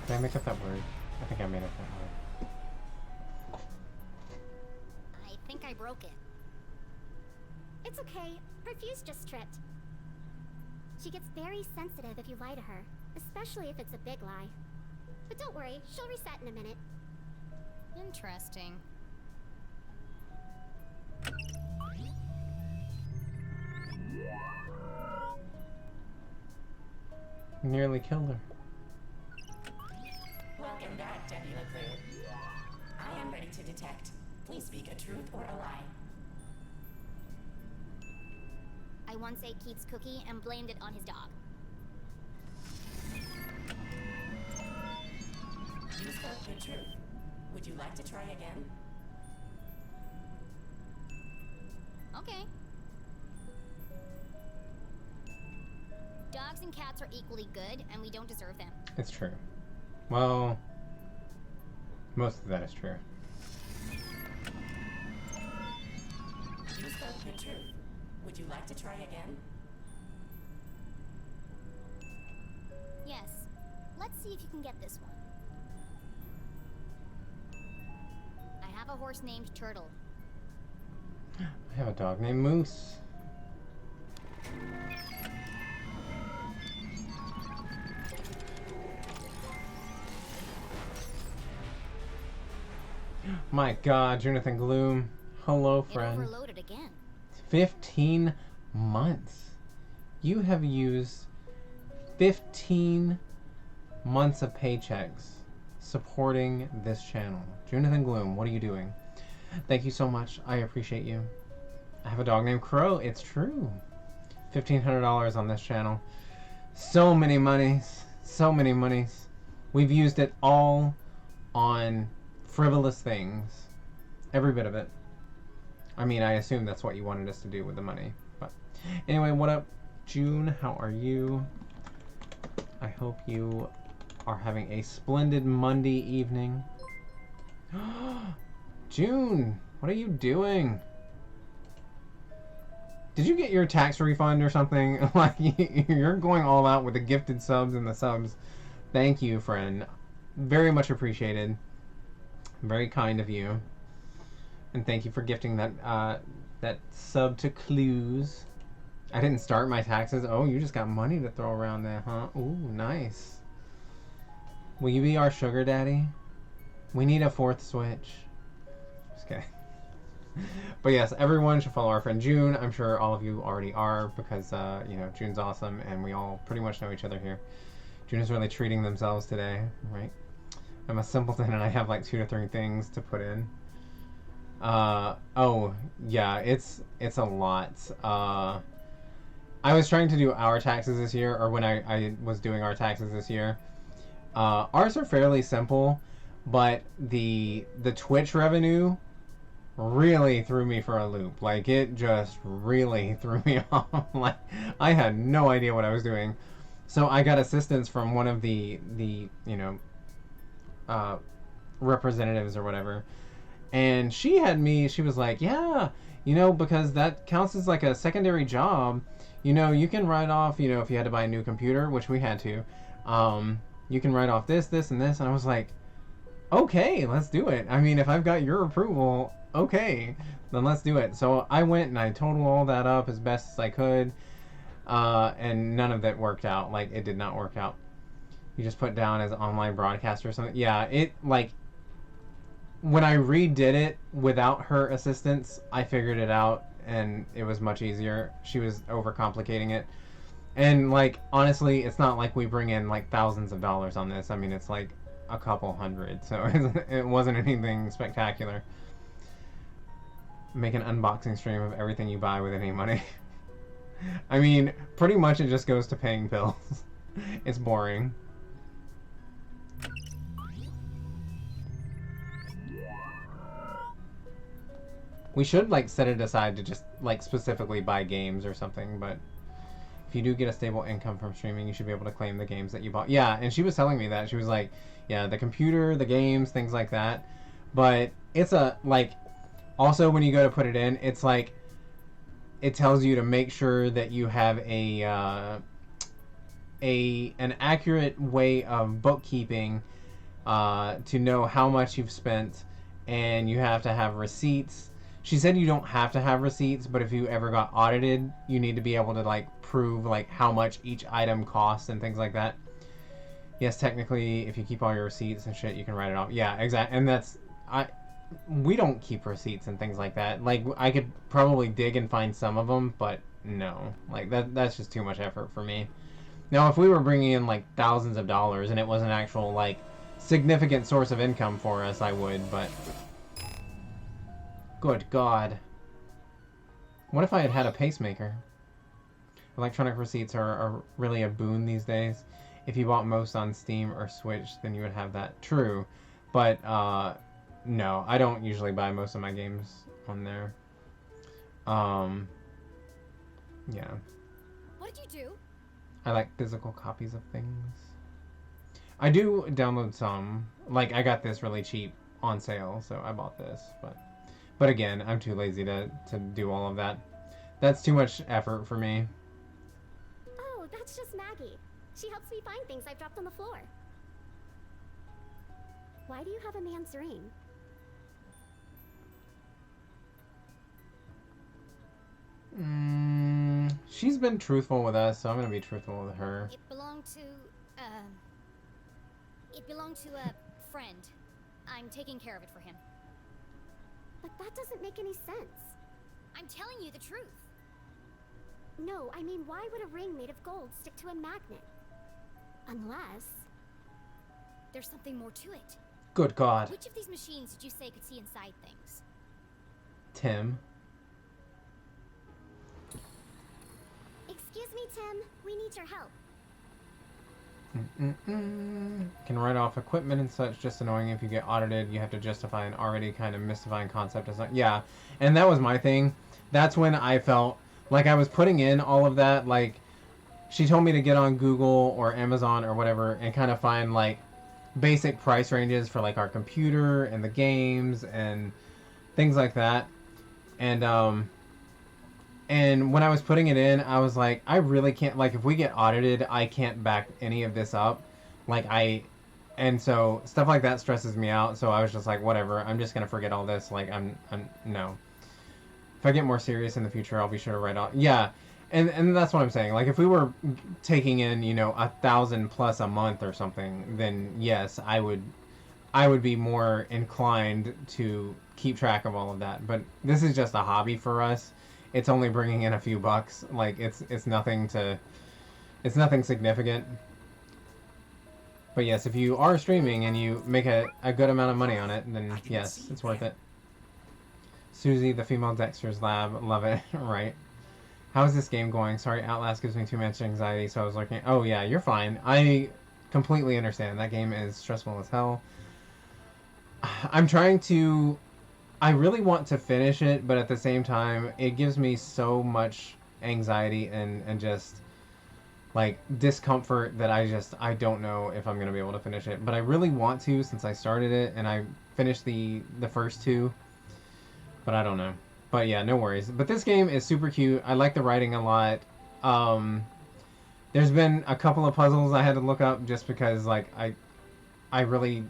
Did I make up that word? I think I made up that word. I think I broke it. It's okay. Her fuse just tripped. She gets very sensitive if you lie to her, especially if it's a big lie. But don't worry, she'll reset in a minute. Interesting. Nearly killed her. Welcome back, Deputy LeClue. I am ready to detect. Please speak a truth or a lie. I once ate Keith's cookie and blamed it on his dog. You spoke the truth. Would you like to try again? Okay. Dogs and cats are equally good, and we don't deserve them. It's true. Well, most of that is true. You spoke the truth. Would you like to try again? Yes. Let's see if you can get this one. I have a horse named Turtle. I have a dog named Moose. My God, Jonathan Gloom. Hello, It friend. overloaded again. 15 months. You have used 15 months of paychecks supporting this channel. Jonathan Gloom, what are you doing? Thank you so much. I appreciate you. I have a dog named Crow. It's true. $1,500 on this channel. So many monies. So many monies. We've used it all on frivolous things. Every bit of it. I mean, I assume that's what you wanted us to do with the money. But anyway, what up, June? How are you? I hope you are having a splendid Monday evening. June, what are you doing? Did you get your tax refund or something? Like, you're going all out with the gifted subs and the subs. Thank you, friend. Very much appreciated. Very kind of you. And thank you for gifting that that sub to Clues. I didn't start my taxes. Oh, you just got money to throw around there, huh? Ooh, nice. Will you be our sugar daddy? We need a fourth switch. Just kidding. But yes, everyone should follow our friend June. I'm sure all of you already are because, you know, June's awesome and we all pretty much know each other here. June is really treating themselves today, right? I'm a simpleton and I have like 2 to 3 things to put in. Oh, yeah, it's a lot. I was trying to do our taxes this year, or when I was doing our taxes this year. Ours are fairly simple, but the Twitch revenue really threw me for a loop. Like, it just really threw me off. Like, I had no idea what I was doing. So I got assistance from one of the you know, representatives or whatever. And she was like, yeah, you know, because that counts as like a secondary job. You know, you can write off, you know, if you had to buy a new computer, which we had to, you can write off this, this, and this. And I was like, okay, let's do it. I mean, if I've got your approval, okay, then let's do it. So I went and I totaled all that up as best as I could. And none of that worked out. Like, it did not work out. You just put down as online broadcaster or something. Yeah, it, like, when I redid it without her assistance, I figured it out, and it was much easier. She was overcomplicating it. And, like, honestly, it's not like we bring in, like, thousands of dollars on this. I mean, it's, like, a couple hundred. So it wasn't anything spectacular. Make an unboxing stream of everything you buy with any money. I mean, pretty much it just goes to paying bills. It's boring. We should, like, set it aside to just, like, specifically buy games or something, but if you do get a stable income from streaming, you should be able to claim the games that you bought. Yeah, and she was telling me that. She was like, yeah, the computer, the games, things like that. But it's a, like, also when you go to put it in, it's like, it tells you to make sure that you have an accurate way of bookkeeping to know how much you've spent, and you have to have receipts. She said you don't have to have receipts, but if you ever got audited, you need to be able to, like, prove, like, how much each item costs and things like that. Yes, technically, if you keep all your receipts and shit, you can write it off. Yeah, exactly. And we don't keep receipts and things like that. Like, I could probably dig and find some of them, but no. Like, that's just too much effort for me. Now, if we were bringing in, like, thousands of dollars and it was an actual, like, significant source of income for us, I would, but... Good God. What if I had had a pacemaker? Electronic receipts are really a boon these days. If you bought most on Steam or Switch, then you would have that. True. But, no. I don't usually buy most of my games on there. Yeah. What did you do? I like physical copies of things. I do download some. Like, I got this really cheap on sale, so I bought this, but again, I'm too lazy to do all of that. That's too much effort for me. Oh, that's just Maggie. She helps me find things I've dropped on the floor. Why do you have a man's ring? She's been truthful with us, so I'm gonna be truthful with her. It belonged to a friend. I'm taking care of it for him. But that doesn't make any sense. I'm telling you the truth. No, I mean, why would a ring made of gold stick to a magnet? Unless... There's something more to it. Good God. Which of these machines did you say could see inside things? Tim. Excuse me, Tim. We need your help. Can write off equipment and such. Just annoying if you get audited. You have to justify an already kind of mystifying concept. Yeah, and that was my thing. That's when I felt like I was putting in all of that. Like, she told me to get on Google or Amazon or whatever and kind of find, like, basic price ranges for, like, our computer and the games and things like that. And when I was putting it in, I was like, I really can't, like, if we get audited, I can't back any of this up. And so stuff like that stresses me out. So I was just like, whatever, I'm just going to forget all this. Like, no. If I get more serious in the future, I'll be sure to write off. Yeah. And that's what I'm saying. Like, if we were taking in, you know, 1,000 plus a month or something, then yes, I would be more inclined to keep track of all of that. But this is just a hobby for us. It's only bringing in a few bucks. Like, it's nothing significant. But yes, if you are streaming and you make a good amount of money on it, then yes, it's worth it. Susie, the female Dexter's Lab, love it. Right. How is this game going? Sorry, Outlast gives me too much anxiety, so I was looking. Oh yeah, you're fine. I completely understand. That game is stressful as hell. I really want to finish it, but at the same time, it gives me so much anxiety and just, like, discomfort that I don't know if I'm going to be able to finish it. But I really want to, since I started it, and I finished the first two. But I don't know. But yeah, no worries. But this game is super cute. I like the writing a lot. There's been a couple of puzzles I had to look up just because, like, I really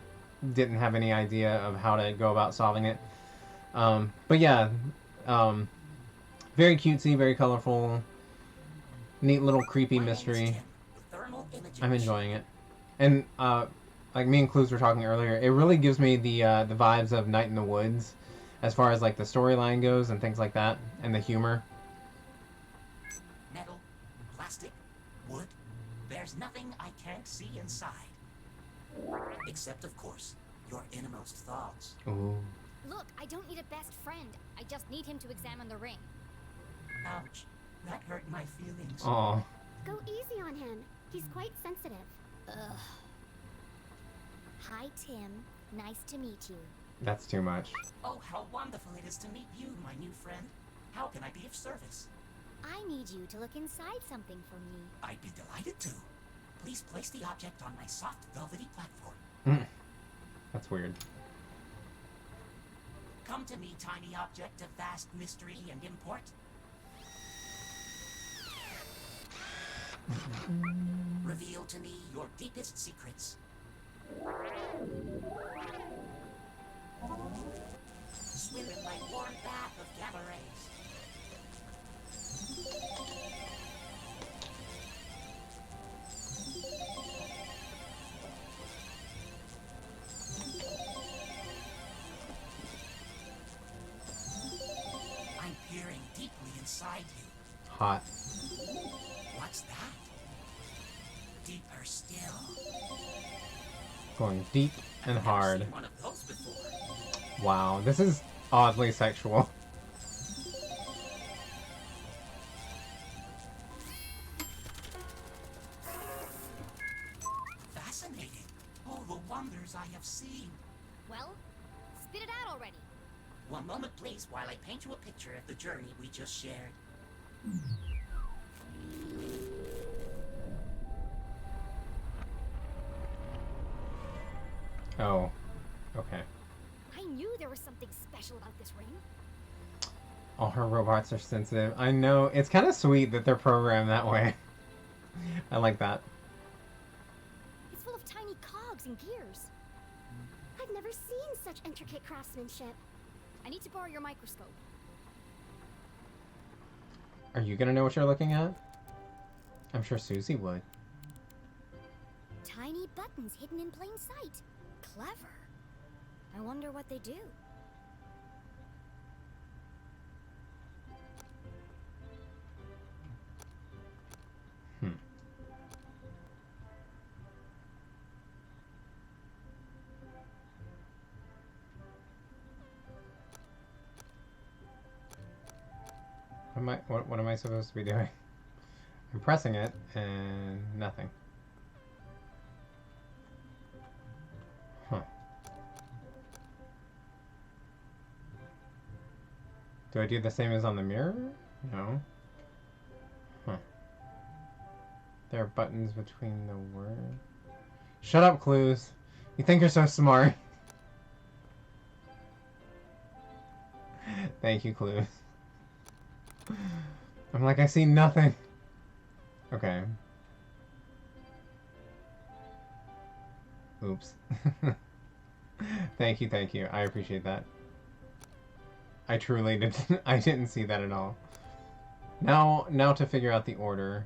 didn't have any idea of how to go about solving it. But yeah, very cutesy, very colorful, neat little creepy mystery. I'm enjoying it. And, like me and Clues were talking earlier, it really gives me the vibes of Night in the Woods, as far as, like, the storyline goes and things like that, and the humor. Metal, plastic, wood, there's nothing I can't see inside. Except, of course, your innermost thoughts. Ooh. Look, I don't need a best friend. I just need him to examine the ring. Ouch. That hurt my feelings. Aw. Go easy on him. He's quite sensitive. Ugh. Hi, Tim. Nice to meet you. That's too much. Oh, how wonderful it is to meet you, my new friend. How can I be of service? I need you to look inside something for me. I'd be delighted to. Please place the object on my soft, velvety platform. That's weird. Come to me, tiny object of vast mystery and import. Reveal to me your deepest secrets. Swim in my warm bath of gamma rays. I'm peering deeply inside you. Hot. What's that? Deeper still. Going deep and hard. I've seen one of those before. Wow, this is oddly sexual. Fascinating. Oh, the wonders I have seen. Well, spit it out already. One moment, please, while I paint you a picture of the journey we just shared. Oh. Okay. I knew there was something special about this ring. All her robots are sensitive. I know. It's kind of sweet that they're programmed that way. I like that. It's full of tiny cogs and gears. I've never seen such intricate craftsmanship. I need to borrow your microscope. Are you gonna know what you're looking at? I'm sure Susie would. Tiny buttons hidden in plain sight. Clever. I wonder what they do. What am I supposed to be doing? I'm pressing it and nothing. Huh. Do I do the same as on the mirror? No. Huh. There are buttons between the words. Shut up, clues. You think you're so smart. Thank you, clues. I'm like, I see nothing. Okay. Oops. Thank you. I appreciate that. I truly didn't. I didn't see that at all. Now to figure out the order.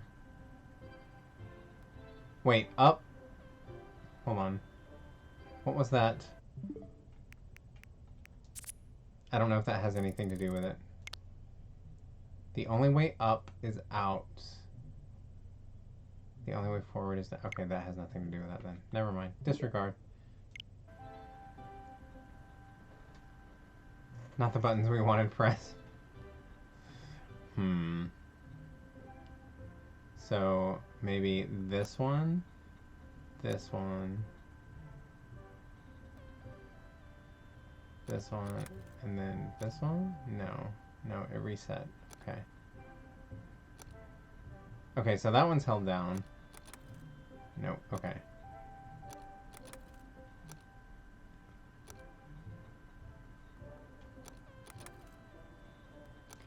Wait, up. Hold on. What was that? I don't know if that has anything to do with it. The only way up is out. The only way forward is down. Okay, that has nothing to do with that then. Never mind. Disregard. Not the buttons we wanted pressed. So, maybe this one, this one, this one, and then this one? No, it reset. Okay. Okay, so that one's held down. Nope, okay.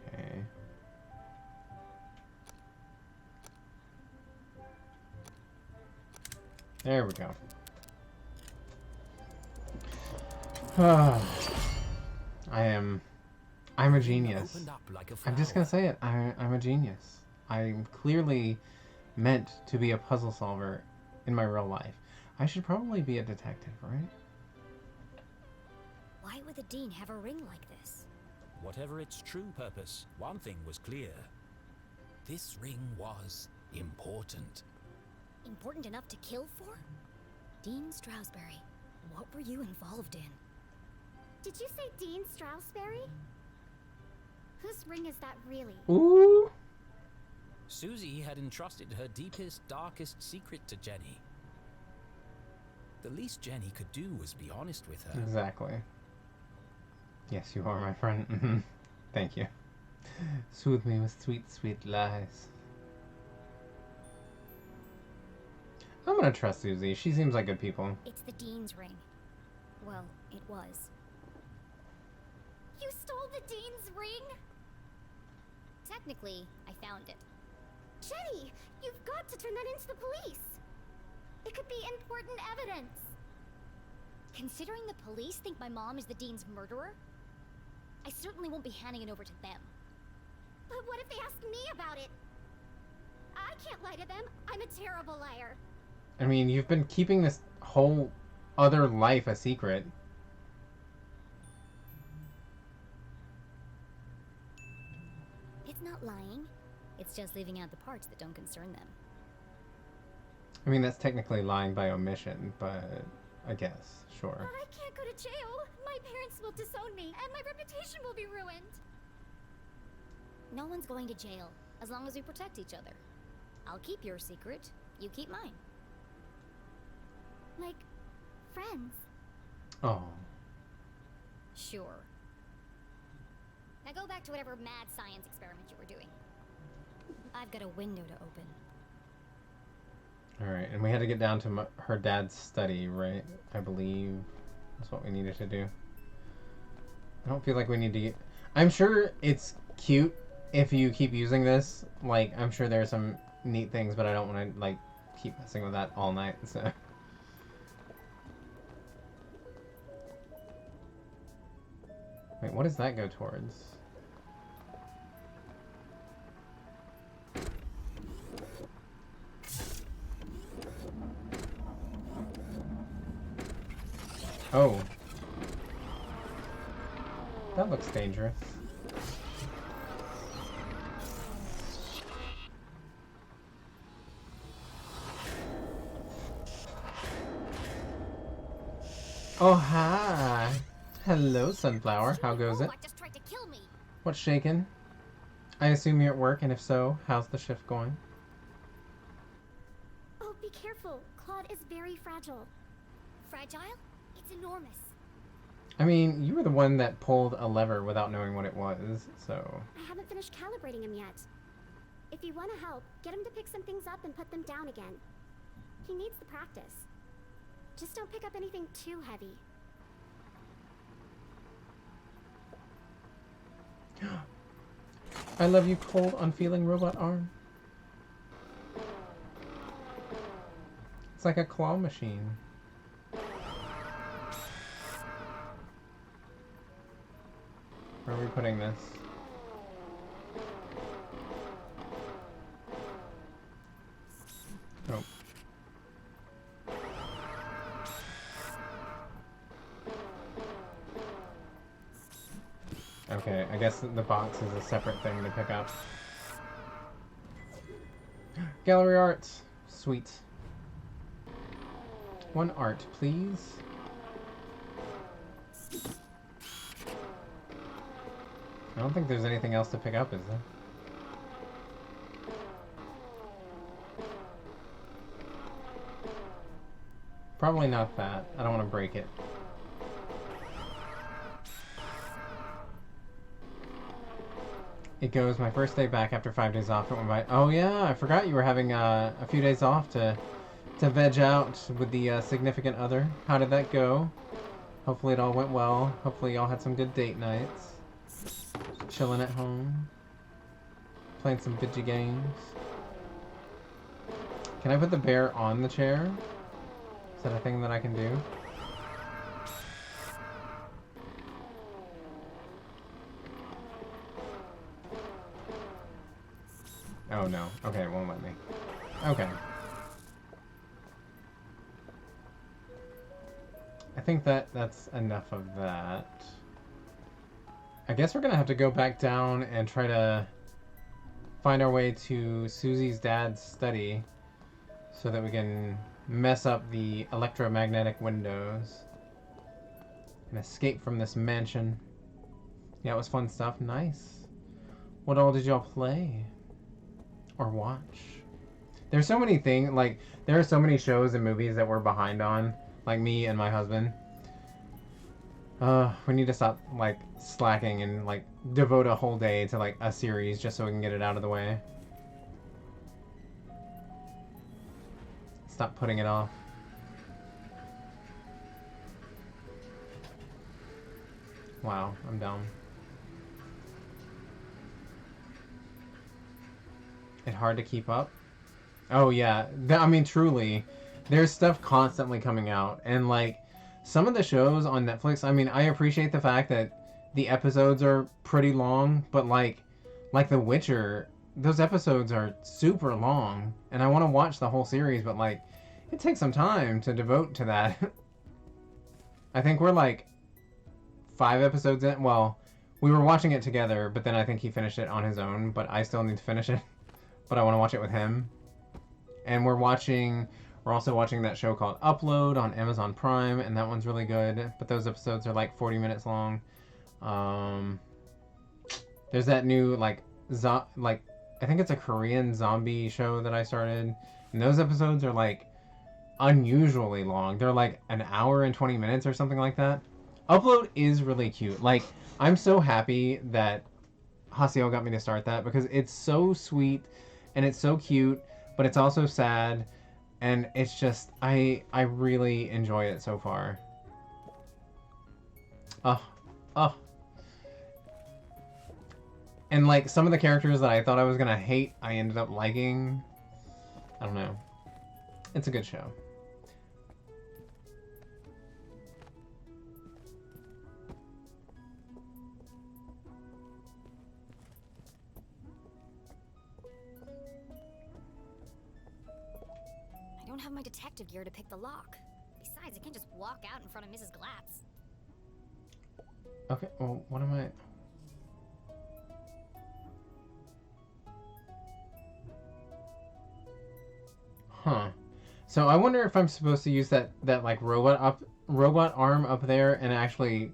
Okay. There we go. I'm a genius. I'm just gonna say it. I'm a genius. I'm clearly meant to be a puzzle solver in my real life. I should probably be a detective, right? Why would the Dean have a ring like this? Whatever its true purpose, one thing was clear. This ring was important. Important enough to kill for? Dean Stroudsbury, what were you involved in? Did you say Dean Stroudsbury? Whose ring is that really? Ooh. Susie had entrusted her deepest, darkest secret to Jenny. The least Jenny could do was be honest with her. Exactly. Yes, you are, my friend. Thank you. Soothe me with sweet, sweet lies. I'm gonna trust Susie. She seems like good people. It's the Dean's ring. Well, it was. You stole the Dean's ring? Technically, I found it. Jenny, you've got to turn that into the police. It could be important evidence. Considering the police think my mom is the Dean's murderer, I certainly won't be handing it over to them. But what if they ask me about it? I can't lie to them. I'm a terrible liar. I mean, you've been keeping this whole other life a secret. It's not lying. It's just leaving out the parts that don't concern them. I mean, that's technically lying by omission, but I guess, sure. But I can't go to jail. My parents will disown me, and my reputation will be ruined. No one's going to jail, as long as we protect each other. I'll keep your secret, you keep mine. Like, friends. Oh. Sure. Now go back to whatever mad science experiment you were doing. I've got a window to open. Alright, and we had to get down to her dad's study, right? I believe that's what we needed to do. I don't feel like we need to get... I'm sure it's cute if you keep using this. Like, I'm sure there's some neat things, but I don't want to, like, keep messing with that all night, so... Wait, what does that go towards? Oh. That looks dangerous. Oh, hi. Hello, Sunflower. How goes it? Just tried to kill me. What's shaking? I assume you're at work, and if so, how's the shift going? Oh, be careful. Claude is very fragile. Fragile? It's enormous. I mean, you were the one that pulled a lever without knowing what it was, so... I haven't finished calibrating him yet. If you want to help, get him to pick some things up and put them down again. He needs the practice. Just don't pick up anything too heavy. I love you, cold, unfeeling robot arm. It's like a claw machine. Where are we putting this? Oh. Okay, I guess the box is a separate thing to pick up. Gallery art! Sweet. One art, please. I don't think there's anything else to pick up, is there? Probably not that. I don't want to break it. It goes, my first day back after 5 days off. It went by. Oh yeah, I forgot you were having a few days off to veg out with the significant other. How did that go? Hopefully it all went well. Hopefully y'all had some good date nights. Chilling at home. Playing some video games. Can I put the bear on the chair? Is that a thing that I can do? Oh no. Okay, it won't let me. Okay. I think that's enough of that. I guess we're gonna have to go back down and try to find our way to Susie's dad's study so that we can mess up the electromagnetic windows and escape from this mansion. Yeah, it was fun stuff. Nice. What all did y'all play? or watch. There's so many things, like, there are so many shows and movies that we're behind on, like me and my husband. We need to stop, like, slacking and, like, devote a whole day to, like, a series just so we can get it out of the way. Stop putting it off. Wow, I'm down. It's hard to keep up? Oh, yeah. I mean, truly, there's stuff constantly coming out. And, like, some of the shows on Netflix, I mean, I appreciate the fact that the episodes are pretty long, but, like The Witcher, those episodes are super long. And I want to watch the whole series, but, like, it takes some time to devote to that. I think we're, like, 5 episodes in. Well, we were watching it together, but then I think he finished it on his own, but I still need to finish it. But I want to watch it with him. And we're also watching that show called Upload on Amazon Prime, and that one's really good. But those episodes are like 40 minutes long. There's that new I think it's a Korean zombie show that I started, and those episodes are like unusually long. They're like an hour and 20 minutes or something like that. Upload is really cute. Like, I'm so happy that Hasiel got me to start that because it's so sweet and it's so cute, but it's also sad, and it's just I really enjoy it so far. Oh. And like some of the characters that I thought I was gonna hate, I ended up liking. I don't know. It's a good show. I don't have my detective gear to pick the lock. Besides, I can't just walk out in front of Mrs. Glatz. Okay, well, what am I... Huh. So I wonder if I'm supposed to use that like robot arm up there and actually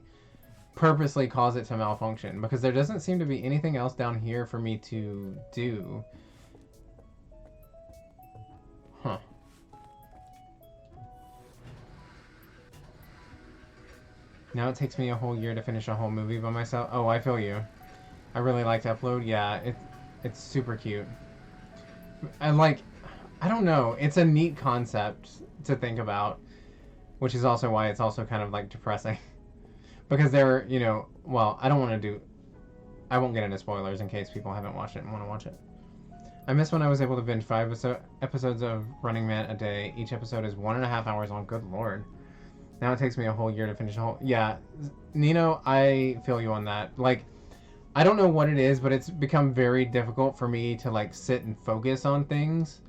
purposely cause it to malfunction, because there doesn't seem to be anything else down here for me to do. Huh. Now it takes me a whole year to finish a whole movie by myself. Oh, I feel you. I really liked Upload. Yeah, it's super cute. I don't know. It's a neat concept to think about, which is also why it's also kind of like depressing. Because they're, well, I won't get into spoilers in case people haven't watched it and want to watch it. I miss when I was able to binge 5 episodes of Running Man a day. Each episode is 1.5 hours long. Good lord. Now it takes me a whole year to finish a whole... Yeah, Nino, I feel you on that. Like, I don't know what it is, but it's become very difficult for me to, like, sit and focus on things.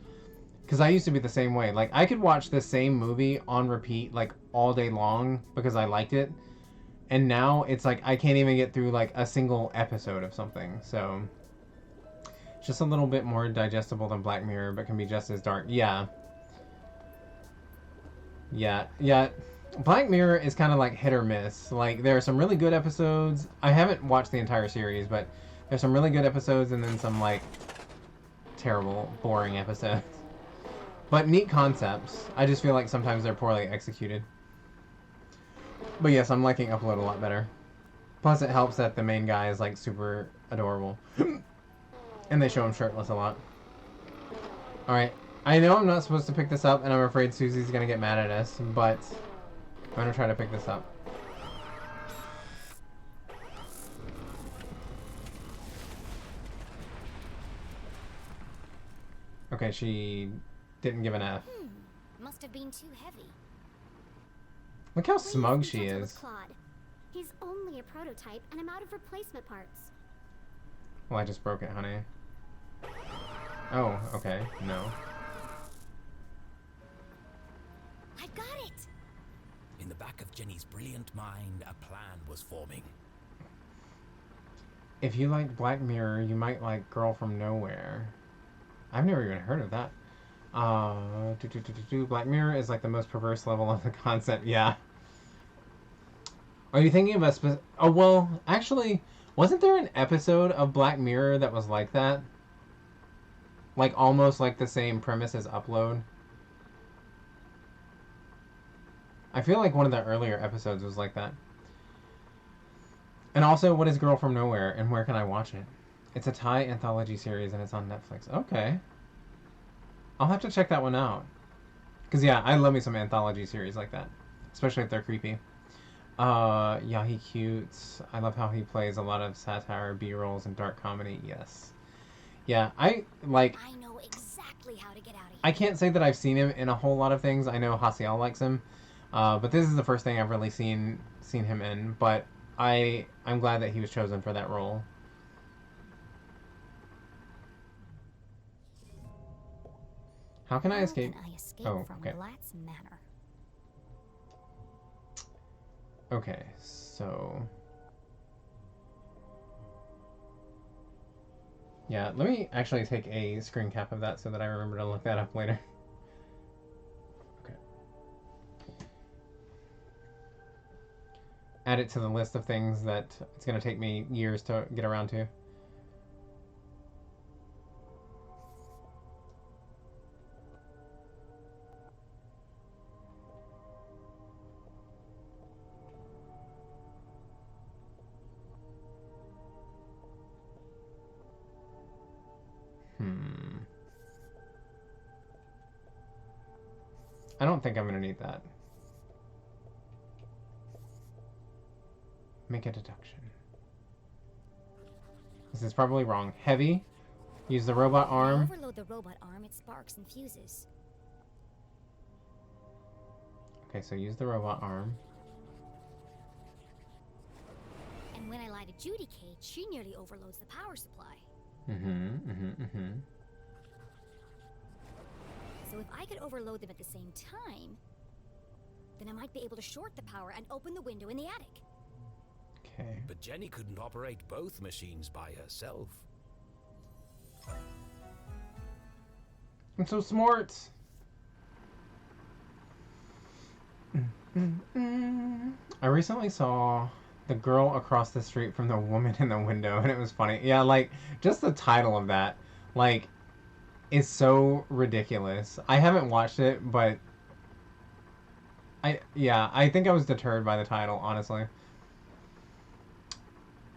Because I used to be the same way. Like, I could watch the same movie on repeat, like, all day long because I liked it. And now it's like I can't even get through, like, a single episode of something. So, it's just a little bit more digestible than Black Mirror, but can be just as dark. Yeah. Black Mirror is kind of like hit or miss. Like, there are some really good episodes. I haven't watched the entire series, but there's some really good episodes and then some, like, terrible, boring episodes. But neat concepts. I just feel like sometimes they're poorly executed. But yes, I'm liking Upload a lot better. Plus it helps that the main guy is like super adorable. And they show him shirtless a lot. Alright. I know I'm not supposed to pick this up and I'm afraid Susie's gonna get mad at us, but I'm gonna try to pick this up. Okay, she didn't give an F. Must have been too heavy. Look how smug she is. Claude. He's only a prototype, and I'm out of replacement parts. Well, I just broke it, honey. Oh, okay. No. I got it! In the back of Jenny's brilliant mind, a plan was forming. If you like Black Mirror, you might like Girl from Nowhere. I've never even heard of that. Black Mirror is like the most perverse level of the concept. Yeah. Are you thinking of a oh, well, actually, wasn't there an episode of Black Mirror that was like that? like almost like the same premise as Upload. I feel like one of the earlier episodes was like that. And also, what is Girl from Nowhere, and where can I watch it? It's a Thai anthology series, and it's on Netflix. Okay. I'll have to check that one out. Because, yeah, I love me some anthology series like that. Especially if they're creepy. Yeah, he cutes. I love how he plays a lot of satire, B-rolls, and dark comedy. Yes. Yeah, I know exactly how to get out of here. I can't say that I've seen him in a whole lot of things. I know Hasiel likes him. But this is the first thing I've really seen him in. But I'm glad that he was chosen for that role. How can I escape? How can I escape Oh, from okay. Lat's Manor? Okay, so... Yeah, let me actually take a screen cap of that so that I remember to look that up later. Okay. Add it to the list of things that it's going to take me years to get around to. I don't think I'm going to need that. Make a deduction. This is probably wrong. Heavy. Use the robot arm. If you overload the robot arm, it sparks and fuses. Okay, so use the robot arm. And when I lie to Judy Kate, she nearly overloads the power supply. So if I could overload them at the same time, then I might be able to short the power and open the window in the attic. Okay. But Jenny couldn't operate both machines by herself. I'm so smart. I recently saw The Girl Across the Street from the Woman in the Window, and it was funny. Yeah, like, just the title of that, like, is so ridiculous. I haven't watched it, but I think I was deterred by the title, honestly.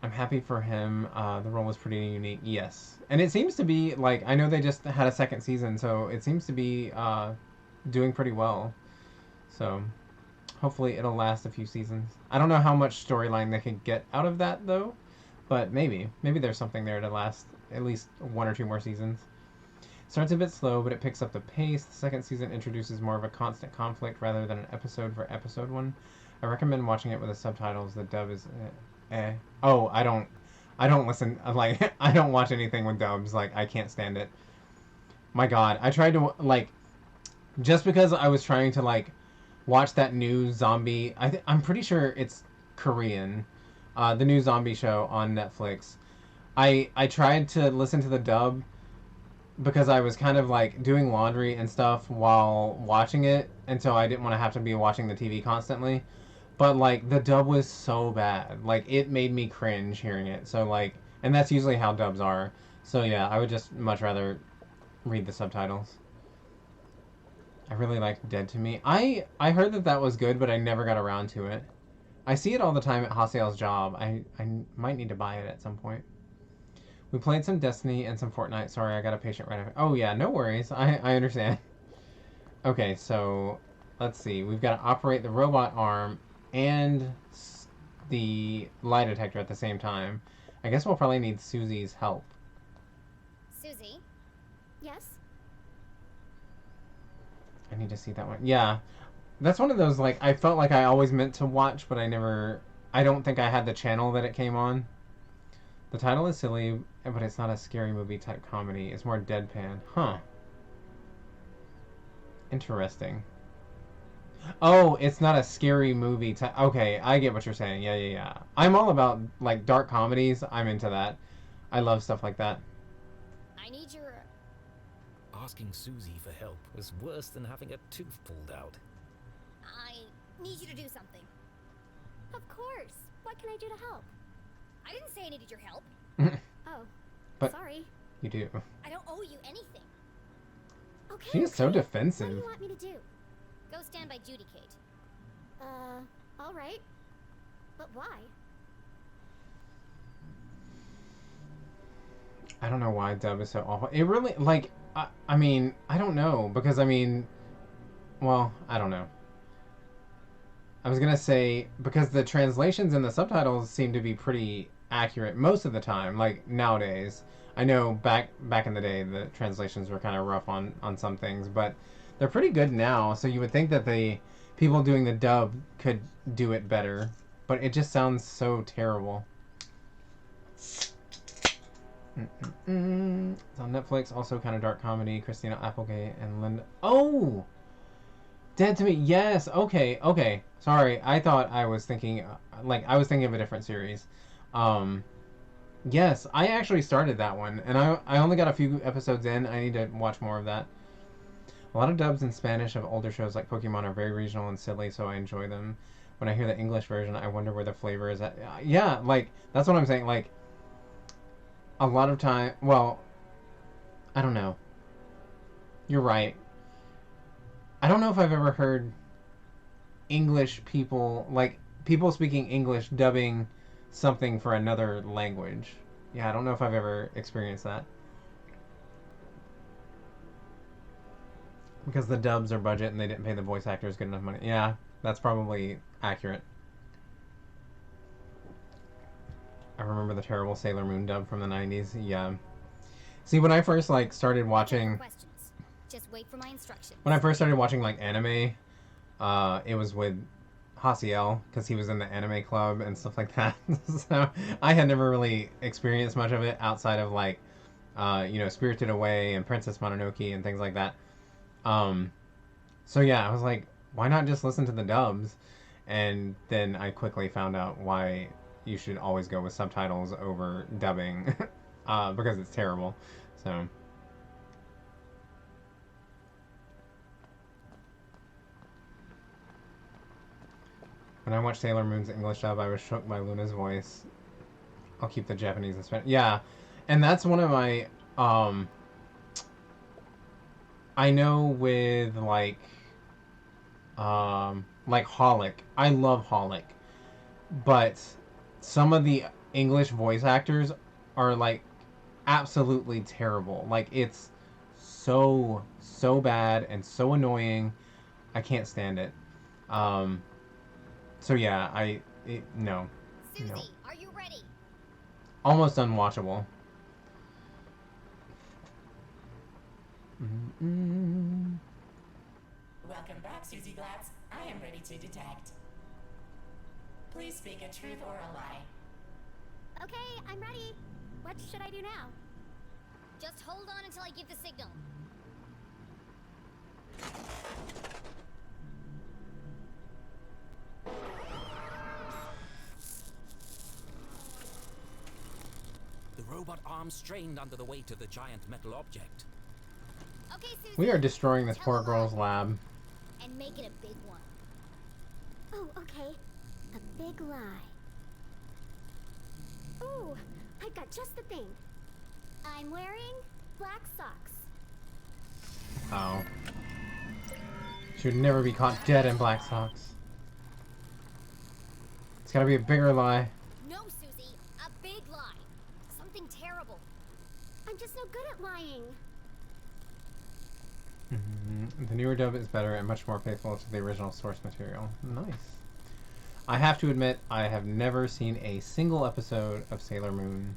I'm happy for him. The role was pretty unique. Yes. And it seems to be, like, I know they just had a second season, so it seems to be doing pretty well. So, hopefully it'll last a few seasons. I don't know how much storyline they could get out of that, though. But maybe. Maybe there's something there to last at least 1 or 2 more seasons. Starts a bit slow, but it picks up the pace. The second season introduces more of a constant conflict rather than an episode for episode one. I recommend watching it with the subtitles. The dub is... Oh, I don't listen, like, I don't watch anything with dubs, like, I can't stand it. My god, I tried to, like, just because I was trying to, like, watch that new zombie, I'm pretty sure it's Korean, the new zombie show on Netflix. I tried to listen to the dub because I was kind of, like, doing laundry and stuff while watching it, and so I didn't want to have to be watching the TV constantly. But, like, the dub was so bad. Like, it made me cringe hearing it. So, like, and that's usually how dubs are. So, yeah, I would just much rather read the subtitles. I really liked Dead to Me. I heard that was good, but I never got around to it. I see it all the time at Hasiel's job. I might need to buy it at some point. We played some Destiny and some Fortnite. Sorry, I got a patient right after. Oh, yeah, no worries. I understand. Okay, so, let's see. We've got to operate the robot arm and the lie detector at the same time. I guess we'll probably need Susie's help. Susie? Yes? I need to see that one. Yeah. That's one of those, like, I felt like I always meant to watch, but I don't think I had the channel that it came on. The title is silly, but it's not a scary movie type comedy. It's more deadpan. Huh. Interesting. Oh, it's not a scary movie. Okay, I get what you're saying. Yeah. I'm all about, like, dark comedies. I'm into that. I love stuff like that. I need your... Asking Susie for help was worse than having a tooth pulled out. I need you to do something. Of course. What can I do to help? I didn't say I needed your help. Oh, But sorry. you do. I don't owe you anything. Okay, She is so okay. What do defensive. you want me to do? Go stand by Judy, Kate. Alright. But why? I don't know why dub is so awful. It really, like, I mean, I don't know. Because, I mean, well, I don't know. I was gonna say, because the translations and the subtitles seem to be pretty accurate most of the time, like, nowadays. I know back in the day, the translations were kind of rough on some things, but they're pretty good now, so you would think that the people doing the dub could do it better, but it just sounds so terrible. It's on Netflix, also kind of dark comedy. Christina Applegate and Linda. Oh! Dead to Me. Yes. Okay. Okay. Sorry. I thought I was thinking, I was thinking of a different series. Yes. I actually started that one, and I only got a few episodes in. I need to watch more of that. A lot of dubs in Spanish of older shows like Pokemon are very regional and silly, so I enjoy them. When I hear the English version, I wonder where the flavor is at. Yeah, like, that's what I'm saying. Like, a lot of time, well, I don't know. You're right. I don't know if I've ever heard English people, like, people speaking English dubbing something for another language. Yeah, I don't know if I've ever experienced that. Because the dubs are budget and they didn't pay the voice actors good enough money. Yeah, that's probably accurate. I remember the terrible Sailor Moon dub from the 90s. Yeah. See, when I first, like, started watching... Questions. Just wait for my instructions. When I first started watching, like, anime, it was with Hasiel, because he was in the anime club and stuff like that. So I had never really experienced much of it outside of, like, Spirited Away and Princess Mononoke and things like that. So yeah, I was like, why not just listen to the dubs? And then I quickly found out why you should always go with subtitles over dubbing, because it's terrible. So... When I watched Sailor Moon's English dub, I was shook by Luna's voice. I'll keep the Japanese and Spanish. Yeah, and that's one of my, I know with, like Holic. I love Holic. But some of the English voice actors are, like, absolutely terrible. Like, it's so bad and so annoying. I can't stand it. So yeah, no. Susie, No. are you ready? Almost unwatchable. Welcome back, Susie Glatz. I am ready to detect. Please speak a truth or a lie. Okay, I'm ready. What should I do now? Just hold on until I give the signal. The robot arm strained under the weight of the giant metal object. Okay, Susie. We are destroying this tell poor a girl's lie. lab. And make it a big one. Oh, okay. A big lie. Ooh, I've got just the thing. I'm wearing black socks. Oh. She would never be caught dead in black socks. It's gotta be a bigger lie. No, Susie. A big lie. Something terrible. I'm just no good at lying. The newer dub is better and much more faithful to the original source material. Nice. I have to admit, I have never seen a single episode of Sailor Moon.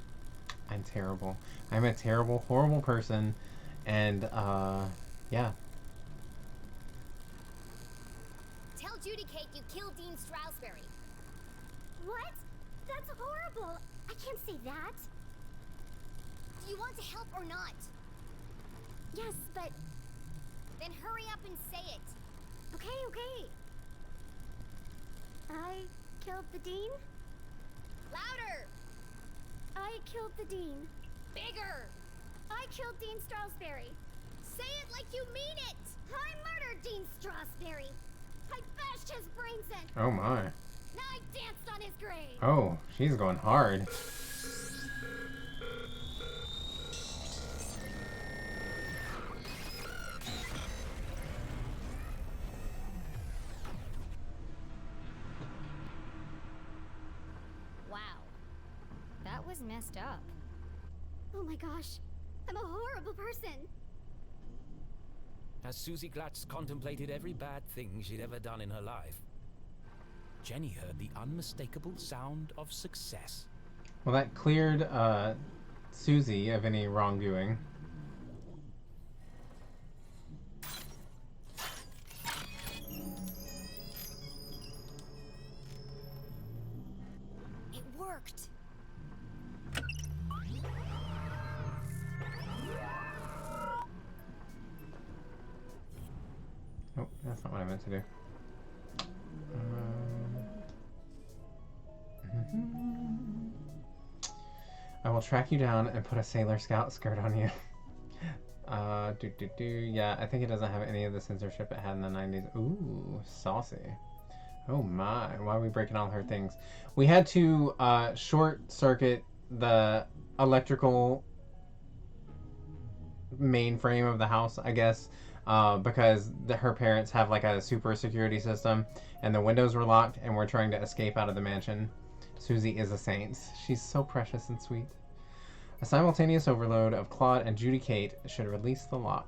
I'm terrible. I'm a terrible, horrible person. And, yeah. Tell Judy Kate you killed Dean Strasberry. What? That's horrible. I can't say that. Do you want to help or not? Yes, but... Then hurry up and say it. Okay, okay. I killed the Dean? Louder! I killed the Dean. Bigger! I killed Dean Strasberry. Say it like you mean it! I murdered Dean Strasberry. I bashed his brains in. Oh my. Now I danced on his grave. Oh, she's going hard. messed up. Oh my gosh. I'm a horrible person. As Susie Glatz contemplated every bad thing she'd ever done in her life, Jenny heard the unmistakable sound of success. Well, that cleared Susie of any wrongdoing. It worked. Oh, that's not what I meant to do. I will track you down and put a Sailor Scout skirt on you. Yeah, I think it doesn't have any of the censorship it had in the 90s. Ooh, saucy. Oh my, why are we breaking all her things? We had to short circuit the electrical mainframe of the house, I guess, because her parents have like a super security system and the windows were locked and we're trying to escape out of the mansion. Susie is a saint. She's so precious and sweet. A simultaneous overload of Claude and Judy Kate should release the lock.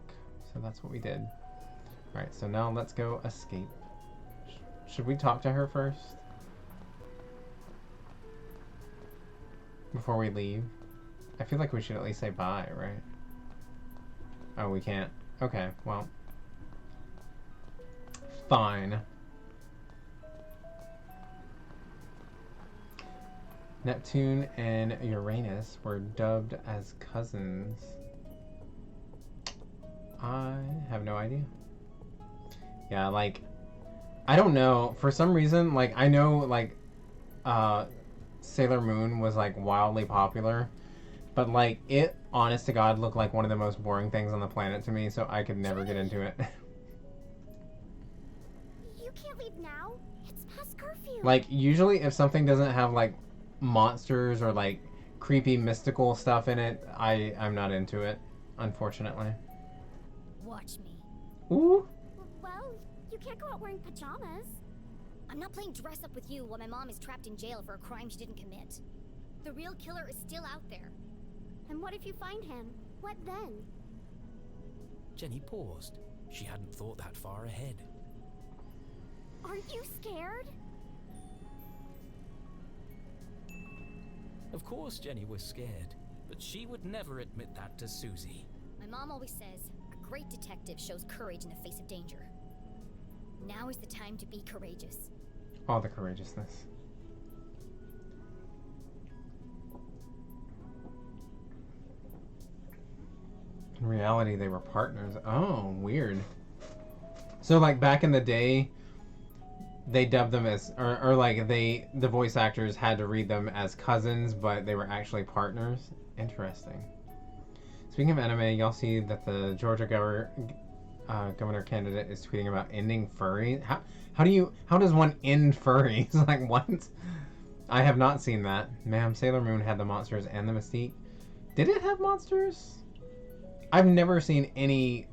So that's what we did. Alright, so now let's go escape. Should we talk to her first? Before we leave? I feel like we should at least say bye, right? Oh, we can't. Okay, well. Fine. Neptune and Uranus were dubbed as cousins. I have no idea. Yeah, like, I don't know. For some reason, like, I know, like, Sailor Moon was, like, wildly popular. But, like, it, honest to God, looked like one of the most boring things on the planet to me, so I could never get into it. You can't leave now. It's past curfew. Like, usually if something doesn't have, like, monsters or, like, creepy mystical stuff in it, I'm not into it, unfortunately. Watch me. Ooh. Well, you can't go out wearing pajamas. I'm not playing dress up with you while my mom is trapped in jail for a crime she didn't commit. The real killer is still out there. And what if you find him? What then? Jenny paused. She hadn't thought that far ahead. Aren't you scared? Of course Jenny was scared, but she would never admit that to Susie. My mom always says, a great detective shows courage in the face of danger. Now is the time to be courageous. All the courageousness. In reality, they were partners. Oh, weird. So, like, back in the day, they dubbed them as, or like, the voice actors had to read them as cousins, but they were actually partners. Interesting. Speaking of anime, y'all see that the Georgia governor candidate is tweeting about ending furry. How does one end furries? Like, what? I have not seen that. Ma'am, Sailor Moon had the monsters and the mystique. Did it have monsters? I've never seen any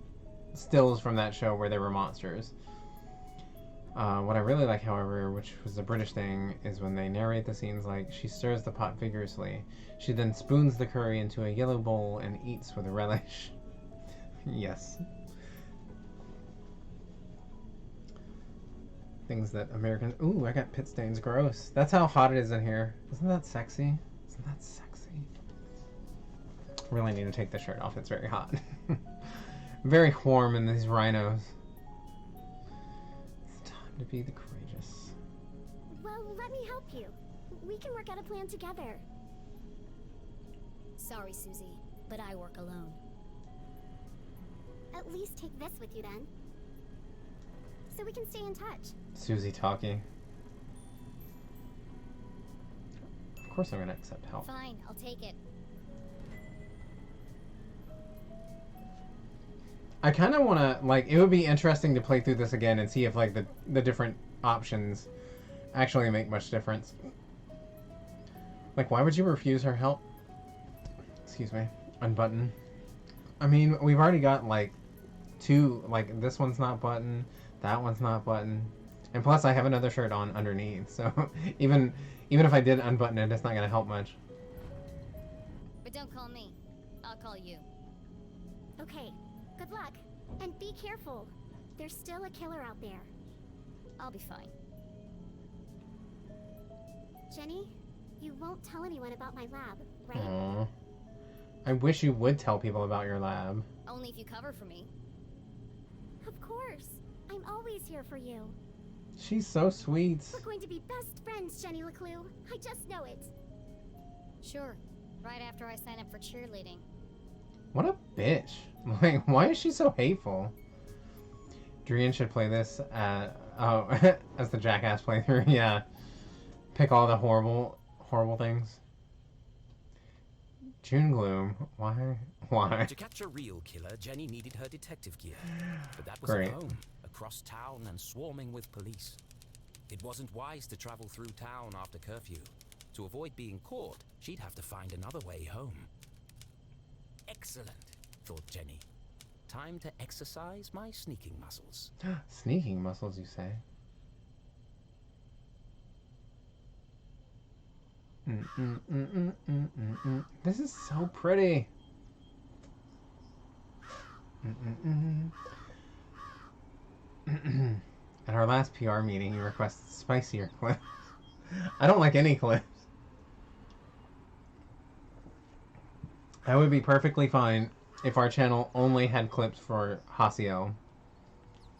stills from that show where there were monsters. What I really like, however, which was a British thing, is when they narrate the scenes like, she stirs the pot vigorously. She then spoons the curry into a yellow bowl and eats with a relish. Yes. Things that Americans... Ooh, I got pit stains. Gross. That's how hot it is in here. Isn't that sexy? Isn't that sexy? Really need to take the shirt off. It's very hot. Very warm in these rhinos. It's time to be the courageous. Well, let me help you. We can work out a plan together. Sorry, Susie, but I work alone. At least take this with you then. So we can stay in touch. Susie talking. Of course I'm gonna accept help. Fine, I'll take it. I kind of want to, like, it would be interesting to play through this again and see if, like, the different options actually make much difference. Like, why would you refuse her help? Excuse me. Unbutton. I mean, we've already got, like, two, like, this one's not button, that one's not button. And plus, I have another shirt on underneath, so even if I did unbutton it, it's not going to help much. don't call me. I'll call you. Okay, good luck. And be careful. There's still a killer out there. I'll be fine. Jenny, you won't tell anyone about my lab, right? Aww. I wish you would tell people about your lab. Only if you cover for me. Of course. I'm always here for you. She's so sweet. We're going to be best friends, Jenny LeClue. I just know it. Sure. Right after I sign up for cheerleading. What a bitch. Like, why is she so hateful? Drian should play this as the Jackass playthrough. Yeah. Pick all the horrible things. June Gloom. Why? Why? To catch a real killer, Jenny needed her detective gear. But that was Great. at home, across town and swarming with police. It wasn't wise to travel through town after curfew. To avoid being caught, she'd have to find another way home. Excellent, thought Jenny. Time to exercise my sneaking muscles. Sneaking muscles, you say? This is so pretty. At our last PR meeting, you requested spicier clips. I don't like any clips. I would be perfectly fine if our channel only had clips for Hasio.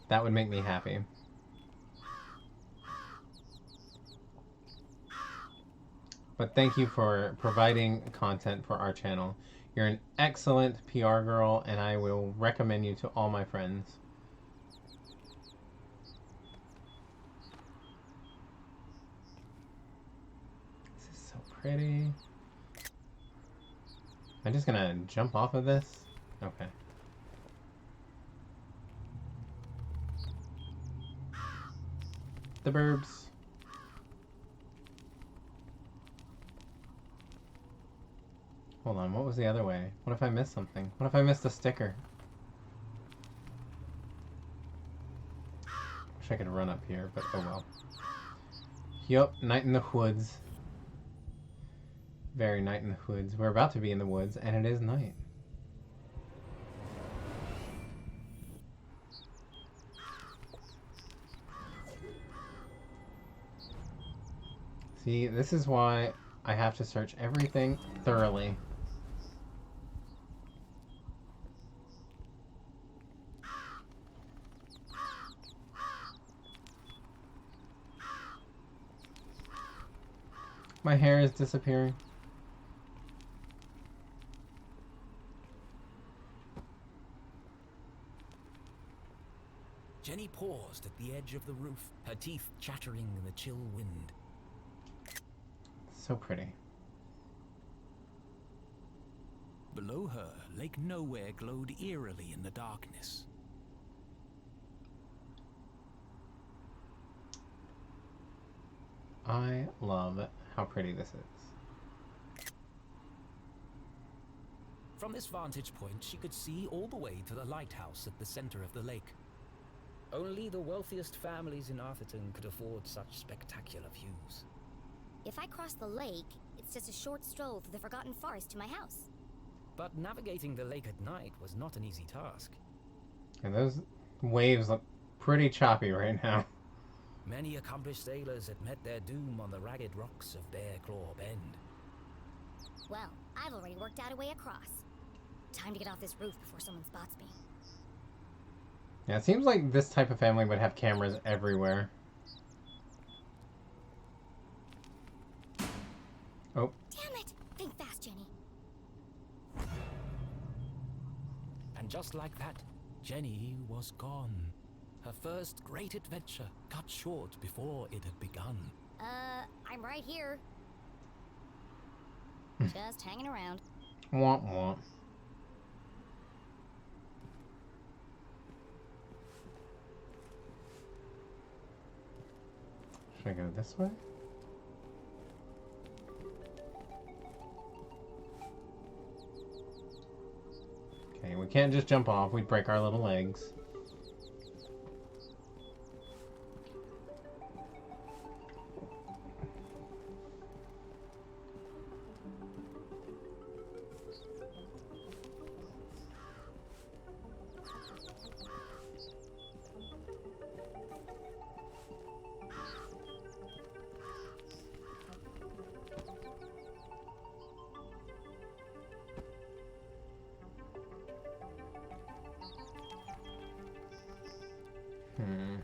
That would make me happy. But thank you for providing content for our channel. You're an excellent PR girl, and I will recommend you to all my friends. This is so pretty. I'm just gonna jump off of this? Okay. The burbs. Hold on, what was the other way? What if I missed something? What if I missed a sticker? Wish I could run up here, but oh well. Yup, night in the woods. Very night in the woods. We're about to be in the woods, and it is night. See, this is why I have to search everything thoroughly. My hair is disappearing. Jenny paused at the edge of the roof, her teeth chattering in the chill wind. So pretty. Below her, Lake Nowhere glowed eerily in the darkness. I love how pretty this is. From this vantage point, she could see all the way to the lighthouse at the center of the lake. Only the wealthiest families in Arthurton could afford such spectacular views. If I cross the lake, it's just a short stroll through the Forgotten Forest to my house. But navigating the lake at night was not an easy task. And those waves look pretty choppy right now. Many accomplished sailors had met their doom on the ragged rocks of Bear Claw Bend. Well, I've already worked out a way across. Time to get off this roof before someone spots me. Yeah, it seems like this type of family would have cameras everywhere. Oh. Damn it! Think fast, Jenny. And just like that, Jenny was gone. Her first great adventure cut short before it had begun. I'm right here. Just hanging around. Womp womp. Should I go this way? Okay, we can't just jump off. We'd break our little legs. Hmm.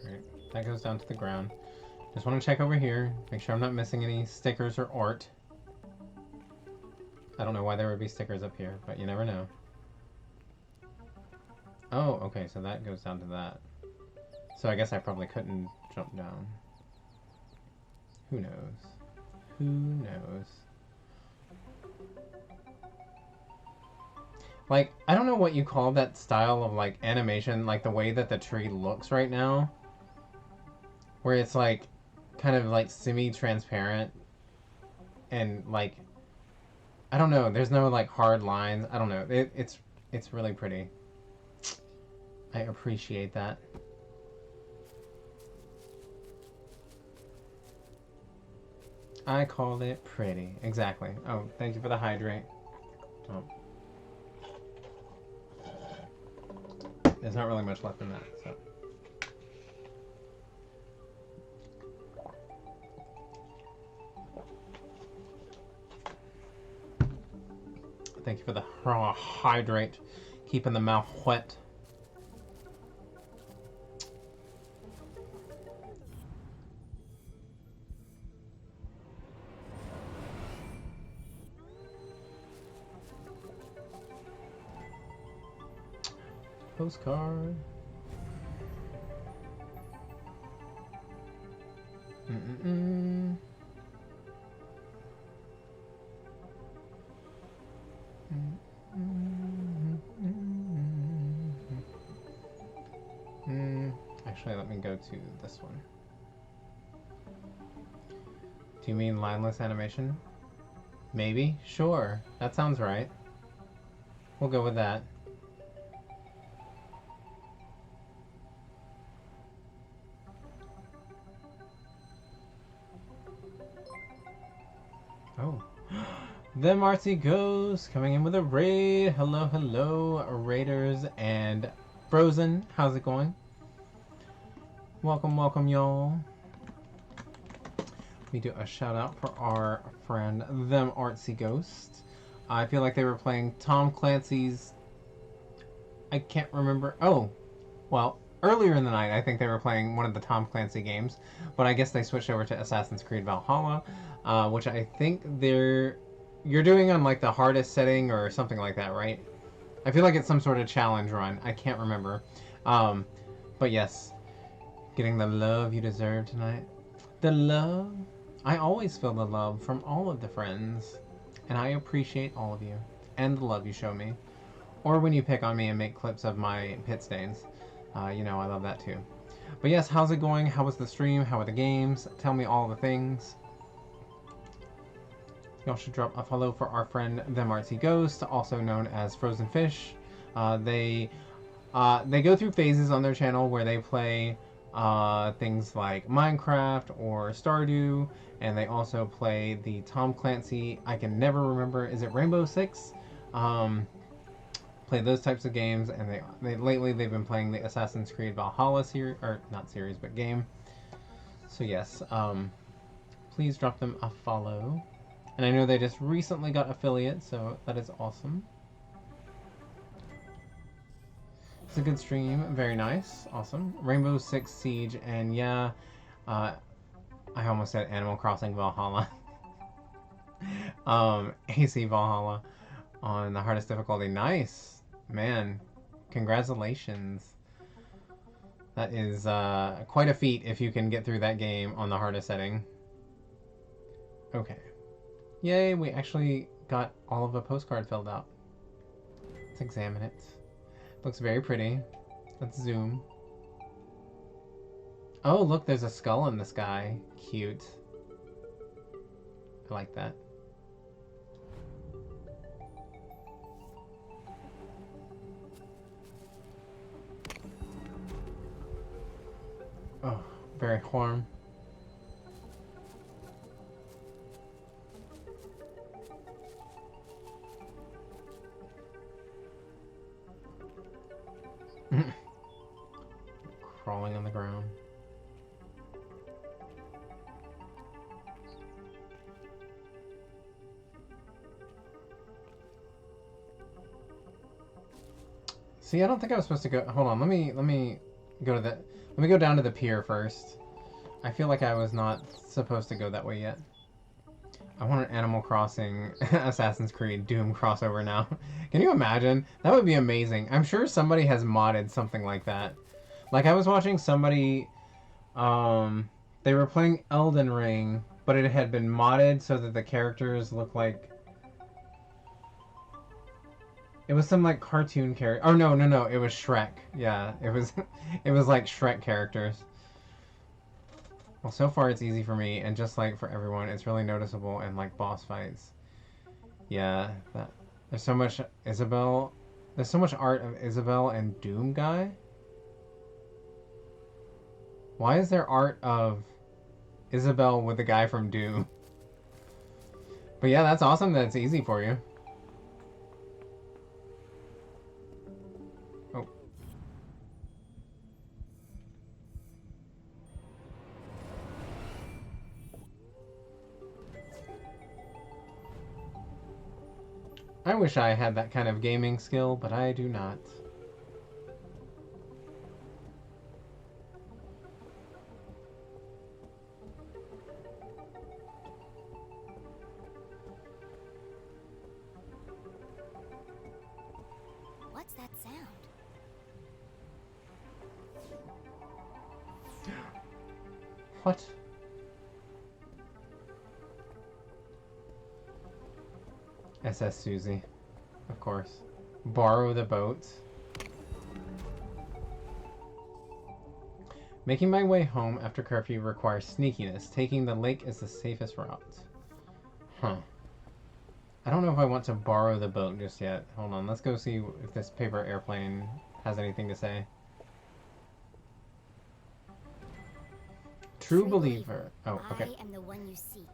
Alright, that goes down to the ground. Just want to check over here, make sure I'm not missing any stickers or art. I don't know why there would be stickers up here, but you never know. Oh, okay, so that goes down to that. So I guess I probably couldn't jump down. Who knows? Who knows? Like, I don't know what you call that style of, like, animation, like the way that the tree looks right now. Where it's, like, kind of, like, semi-transparent. And, like, I don't know, there's no, like, hard lines. I don't know. It's really pretty. I appreciate that. I called it pretty. Exactly. Oh, thank you for the hydrate. Oh. There's not really much left in that, so. Thank you for the raw hydrate. Keeping the mouth wet. Postcard. Mm-mm-mm. Actually, let me go to this one. Do you mean lineless animation? Maybe? Sure. That sounds right. We'll go with that. Oh. Them artsy ghosts coming in with a raid. Hello, hello, raiders and Frozen. How's it going? Welcome, welcome, y'all. We do a shout out for our friend Them Artsy Ghosts. I feel like they were playing Tom Clancy's. I can't remember. Oh, well, earlier in the night, I think they were playing one of the Tom Clancy games, but I guess they switched over to Assassin's Creed Valhalla, which I think you're doing on like the hardest setting or something like that, right? I feel like it's some sort of challenge run. I can't remember. But yes, getting the love you deserve tonight. The love. I always feel the love from all of the friends, and I appreciate all of you and the love you show me. Or when you pick on me and make clips of my pit stains. You know, I love that too. But yes, how's it going? How was the stream? How are the games? Tell me all the things. Y'all should drop a follow for our friend Them Artsy Ghost, also known as Frozen Fish. They go through phases on their channel where they play things like Minecraft or Stardew, and they also play the Tom Clancy, I can never remember, is it Rainbow Six? Play those types of games, and lately they've been playing the Assassin's Creed Valhalla series, or not series, but game. So yes, please drop them a follow. And I know they just recently got affiliate, so that is awesome. It's a good stream, very nice, awesome. Rainbow Six Siege, and yeah, I almost said Animal Crossing Valhalla. AC Valhalla on the hardest difficulty, nice. Man, congratulations. That is quite a feat if you can get through that game on the hardest setting. Okay. Yay, we actually got all of the postcard filled out. Let's examine it. Looks very pretty. Let's zoom. Oh, look, there's a skull in the sky. Cute. I like that. Oh, very warm. Crawling on the ground. See, I don't think I was supposed to go. Hold on, let me go to the. Let me go down to the pier first. I feel like I was not supposed to go that way yet. I want an Animal Crossing Assassin's Creed Doom crossover now. Can you imagine? That would be amazing. I'm sure somebody has modded something like that. Like I was watching somebody, they were playing Elden Ring, but it had been modded so that the characters look like. It was some like cartoon character. Oh no! It was Shrek. Yeah, it was. It was like Shrek characters. Well, so far it's easy for me, and just like for everyone, it's really noticeable in like boss fights. Yeah, that there's so much Isabel. There's so much art of Isabel and Doom guy. Why is there art of Isabel with the guy from Doom? But yeah, that's awesome that it's easy for you. Oh. I wish I had that kind of gaming skill, but I do not. What's that sound? What? SS Susie. Of course. Borrow the boat. Making my way home after curfew requires sneakiness. Taking the lake is the safest route. Huh. I don't know if I want to borrow the boat just yet. Hold on, let's go see if this paper airplane has anything to say. True believer. Oh, okay. I am the one you seek.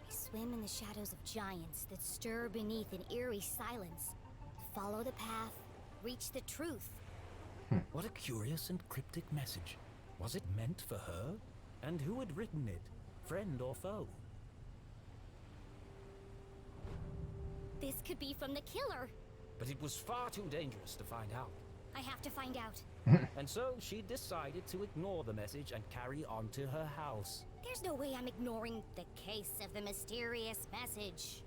I swim in the shadows of giants that stir beneath an eerie silence. Follow the path, reach the truth. What a curious and cryptic message. Was it meant for her? And who had written it? Friend or foe? This could be from the killer. But it was far too dangerous to find out. I have to find out. And so she decided to ignore the message and carry on to her house. There's no way I'm ignoring the case of the mysterious message.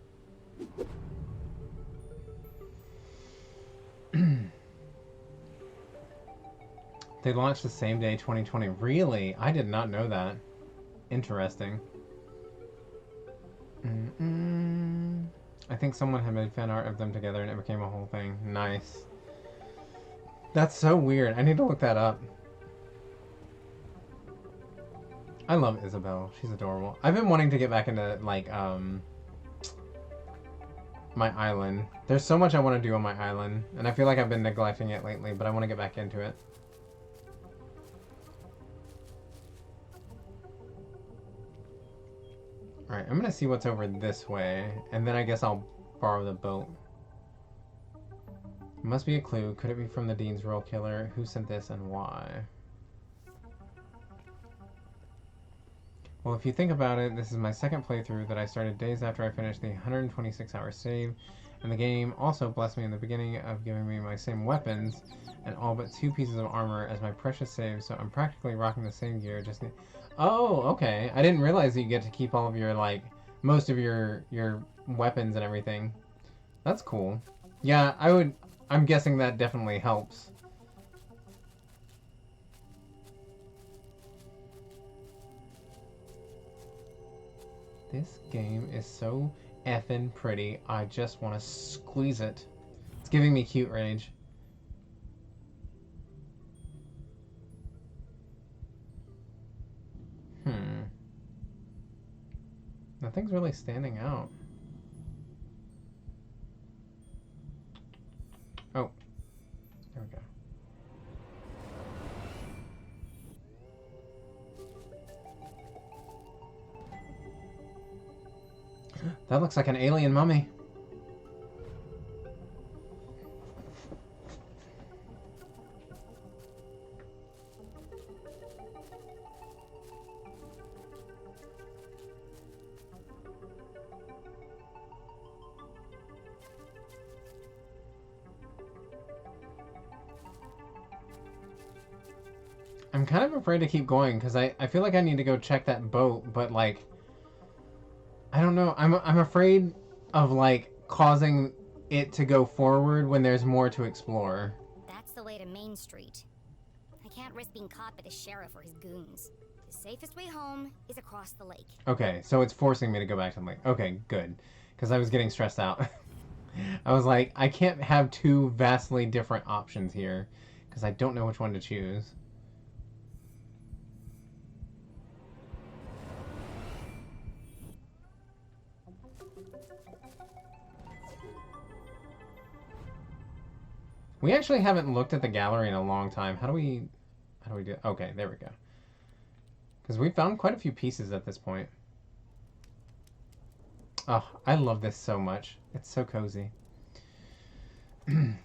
They launched the same day, 2020. Really? I did not know that. Interesting. I think someone had made fan art of them together and it became a whole thing. Nice. That's so weird. I need to look that up. I love Isabel. She's adorable. I've been wanting to get back into, like, my island. There's so much I want to do on my island, and I feel like I've been neglecting it lately, but I want to get back into it. Alright, I'm gonna see what's over this way, and then I guess I'll borrow the boat. It must be a clue. Could it be from the Dean's Royal Killer? Who sent this and why? Well, if you think about it, this is my second playthrough that I started days after I finished the 126-hour save, and the game also blessed me in the beginning of giving me my same weapons and all but 2 pieces of armor as my precious save, so I'm practically rocking the same gear, just... Oh, okay. I didn't realize that you get to keep all of your, like, most of your weapons and everything. That's cool. Yeah, I'm guessing that definitely helps. This game is so effing pretty. I just want to squeeze it. It's giving me cute rage. Nothing's really standing out. Oh. There we go. That looks like an alien mummy. I'm kind of afraid to keep going because I feel like I need to go check that boat, but like I don't know. I'm afraid of like causing it to go forward when there's more to explore. That's the way to Main Street. I can't risk being caught by the sheriff or his goons. The safest way home is across the lake. Okay, so it's forcing me to go back to the lake. Okay, good. Because I was getting stressed out. I was like, I can't have two vastly different options here because I don't know which one to choose. We actually haven't looked at the gallery in a long time. How do we do it? Okay, there we go. Because we found quite a few pieces at this point. Oh, I love this so much. It's so cozy.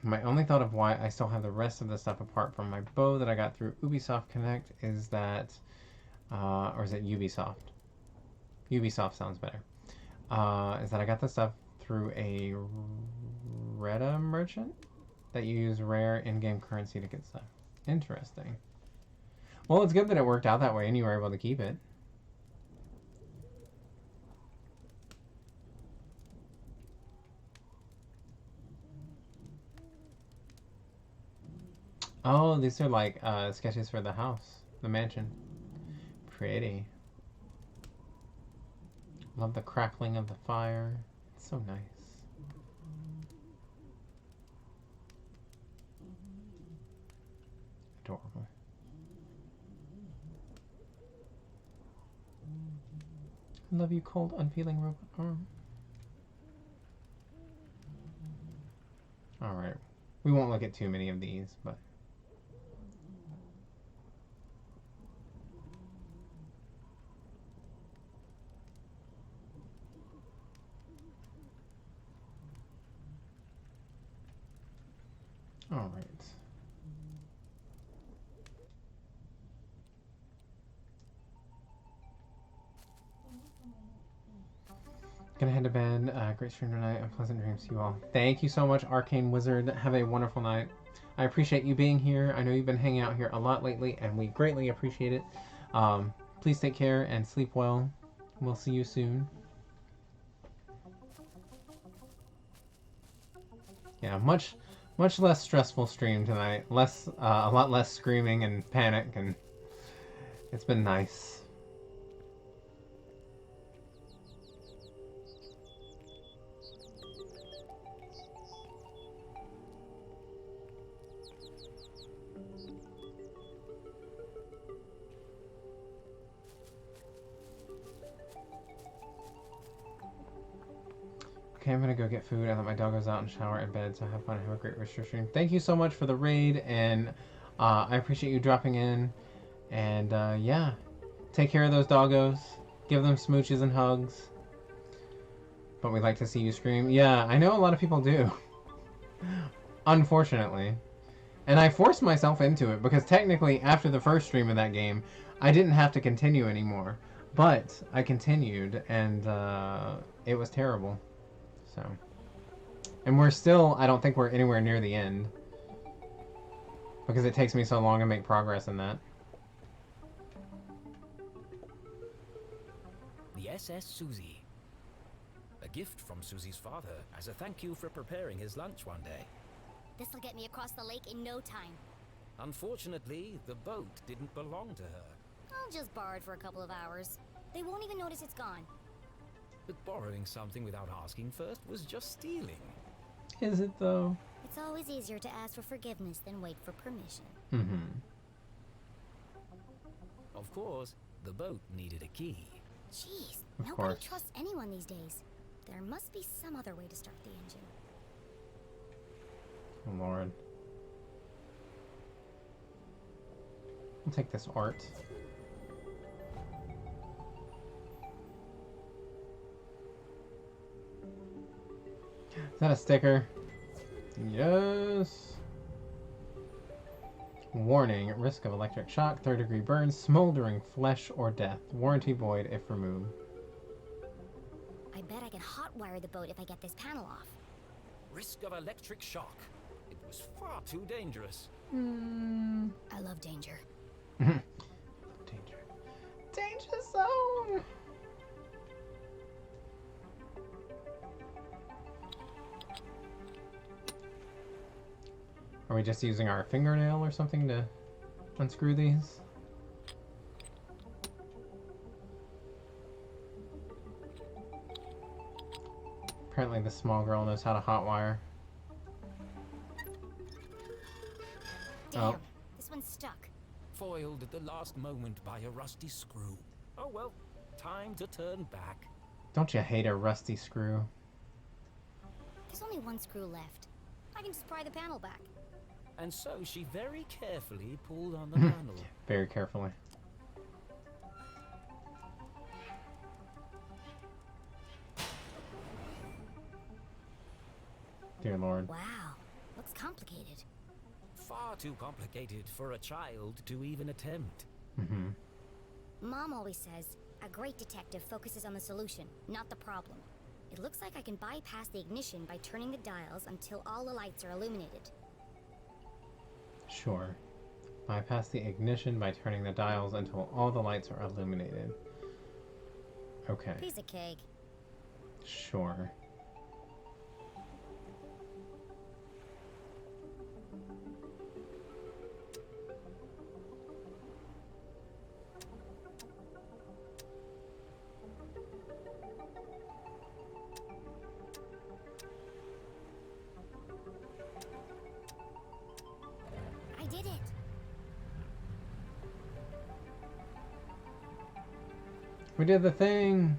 My only thought of why I still have the rest of the stuff apart from my bow that I got through Ubisoft Connect is that, or is it Ubisoft? Ubisoft sounds better. Is that I got the stuff through a Retta merchant that you use rare in-game currency to get stuff. Interesting. Well, it's good that it worked out that way and you were able to keep it. Oh, these are like sketches for the house, the mansion. Pretty. Love the crackling of the fire. It's so nice. Adorable. I love you, cold, unfeeling robot arm. Alright. We won't look at too many of these, but... Alright. Gonna head to bed. Great stream tonight and pleasant dreams to you all. Thank you so much, Arcane Wizard. Have a wonderful night. I appreciate you being here. I know you've been hanging out here a lot lately, and we greatly appreciate it. Please take care and sleep well. We'll see you soon. Yeah, much less stressful stream tonight. A lot less screaming and panic, and it's been nice. Okay, I'm gonna go get food. I let my dog goes out and shower and bed, so have fun and have a great rest of your stream. Thank you so much for the raid, and I appreciate you dropping in. And yeah, take care of those doggos. Give them smooches and hugs. But we'd like to see you scream. Yeah, I know a lot of people do. Unfortunately. And I forced myself into it, because technically after the first stream of that game, I didn't have to continue anymore. But I continued, and it was terrible. So, and we're still, I don't think we're anywhere near the end. Because it takes me so long to make progress in that. The SS Susie. A gift from Susie's father as a thank you for preparing his lunch one day. This'll get me across the lake in no time. Unfortunately, the boat didn't belong to her. I'll just borrow it for a couple of hours. They won't even notice it's gone. But borrowing something without asking first was just stealing. Is it though? It's always easier to ask for forgiveness than wait for permission. Mm-hmm. Of course, the boat needed a key. Jeez, Of nobody course. trusts anyone these days. There must be some other way to start the engine. Oh, Lord. I'll take this art. Is that a sticker? Yes. Warning, risk of electric shock, 3rd-degree burns, smoldering flesh, or death. Warranty void if removed. I bet I can hotwire the boat if I get this panel off. Risk of electric shock. It was far too dangerous. I love danger. Are we just using our fingernail or something to unscrew these? Apparently the small girl knows how to hotwire. Damn, this one's stuck. Foiled at the last moment by a rusty screw. Oh well, time to turn back. Don't you hate a rusty screw? There's only one screw left. I can just pry the panel back. And so she very carefully pulled on the panel. Very carefully. Dear Lord. Wow, looks complicated. Far too complicated for a child to even attempt. Mm-hmm. Mom always says, a great detective focuses on the solution, not the problem. It looks like I can bypass the ignition by turning the dials until all the lights are illuminated. Sure. Bypass the ignition by turning the dials until all the lights are illuminated. Okay. Piece of cake. Sure. I did it! We did the thing!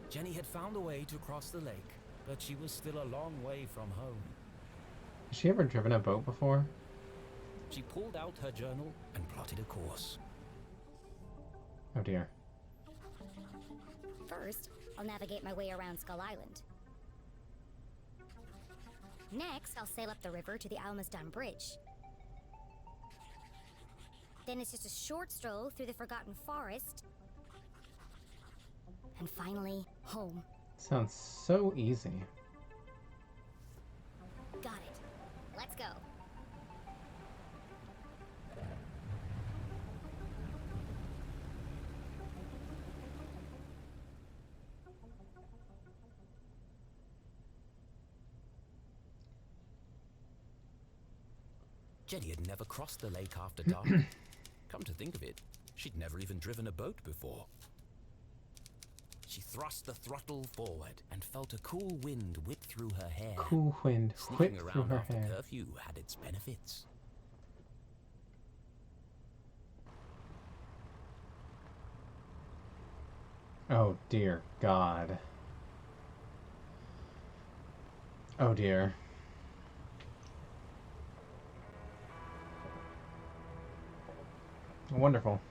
Jenny had found a way to cross the lake, but she was still a long way from home. Has she ever driven a boat before? She pulled out her journal and plotted a course. Oh dear. First, I'll navigate my way around Skull Island. Next, I'll sail up the river to the Alma's Dam Bridge. Then it's just a short stroll through the Forgotten Forest. And finally, home. Sounds so easy. Got it. Let's go. Jenny had never crossed the lake after dark. Come to think of it, she'd never even driven a boat before. She thrust the throttle forward and felt a cool wind whip through her hair. Cool wind whip Sneaking through around her after hair. curfew had its benefits. Oh dear God. Oh dear. Wonderful.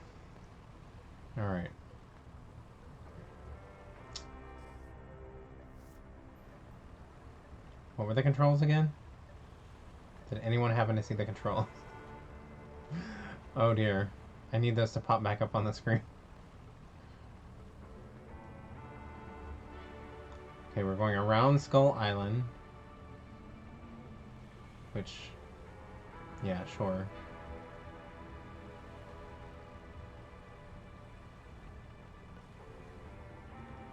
Alright. What were the controls again? Did anyone happen to see the controls? Oh dear. I need those to pop back up on the screen. Okay, we're going around Skull Island. Which... yeah, sure.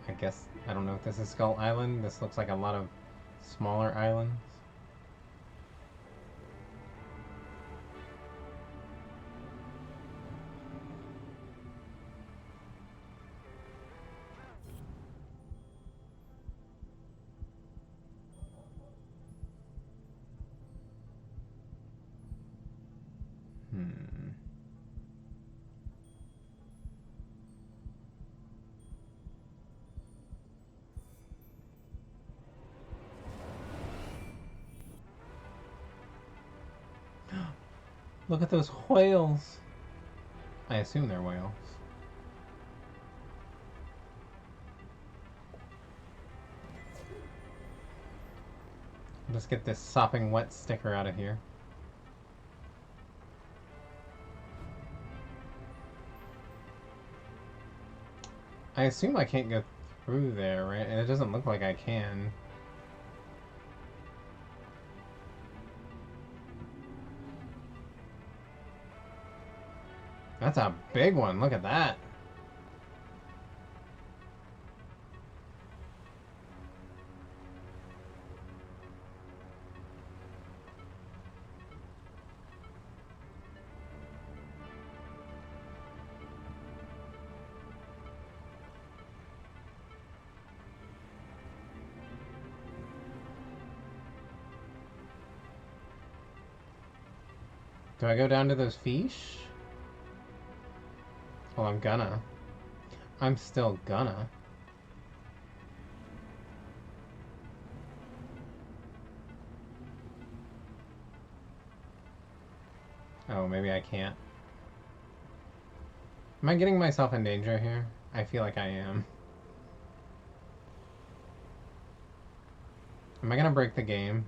I guess, I don't know if this is Skull Island. This looks like a lot of smaller islands. Look at those whales! I assume they're whales. Let's get this sopping wet sticker out of here. I assume I can't go through there, right? It doesn't look like I can. That's a big one. Look at that. Do I go down to those fish? Well, I'm gonna. I'm still gonna. Oh, maybe I can't. Am I getting myself in danger here? I feel like I am. Am I gonna break the game?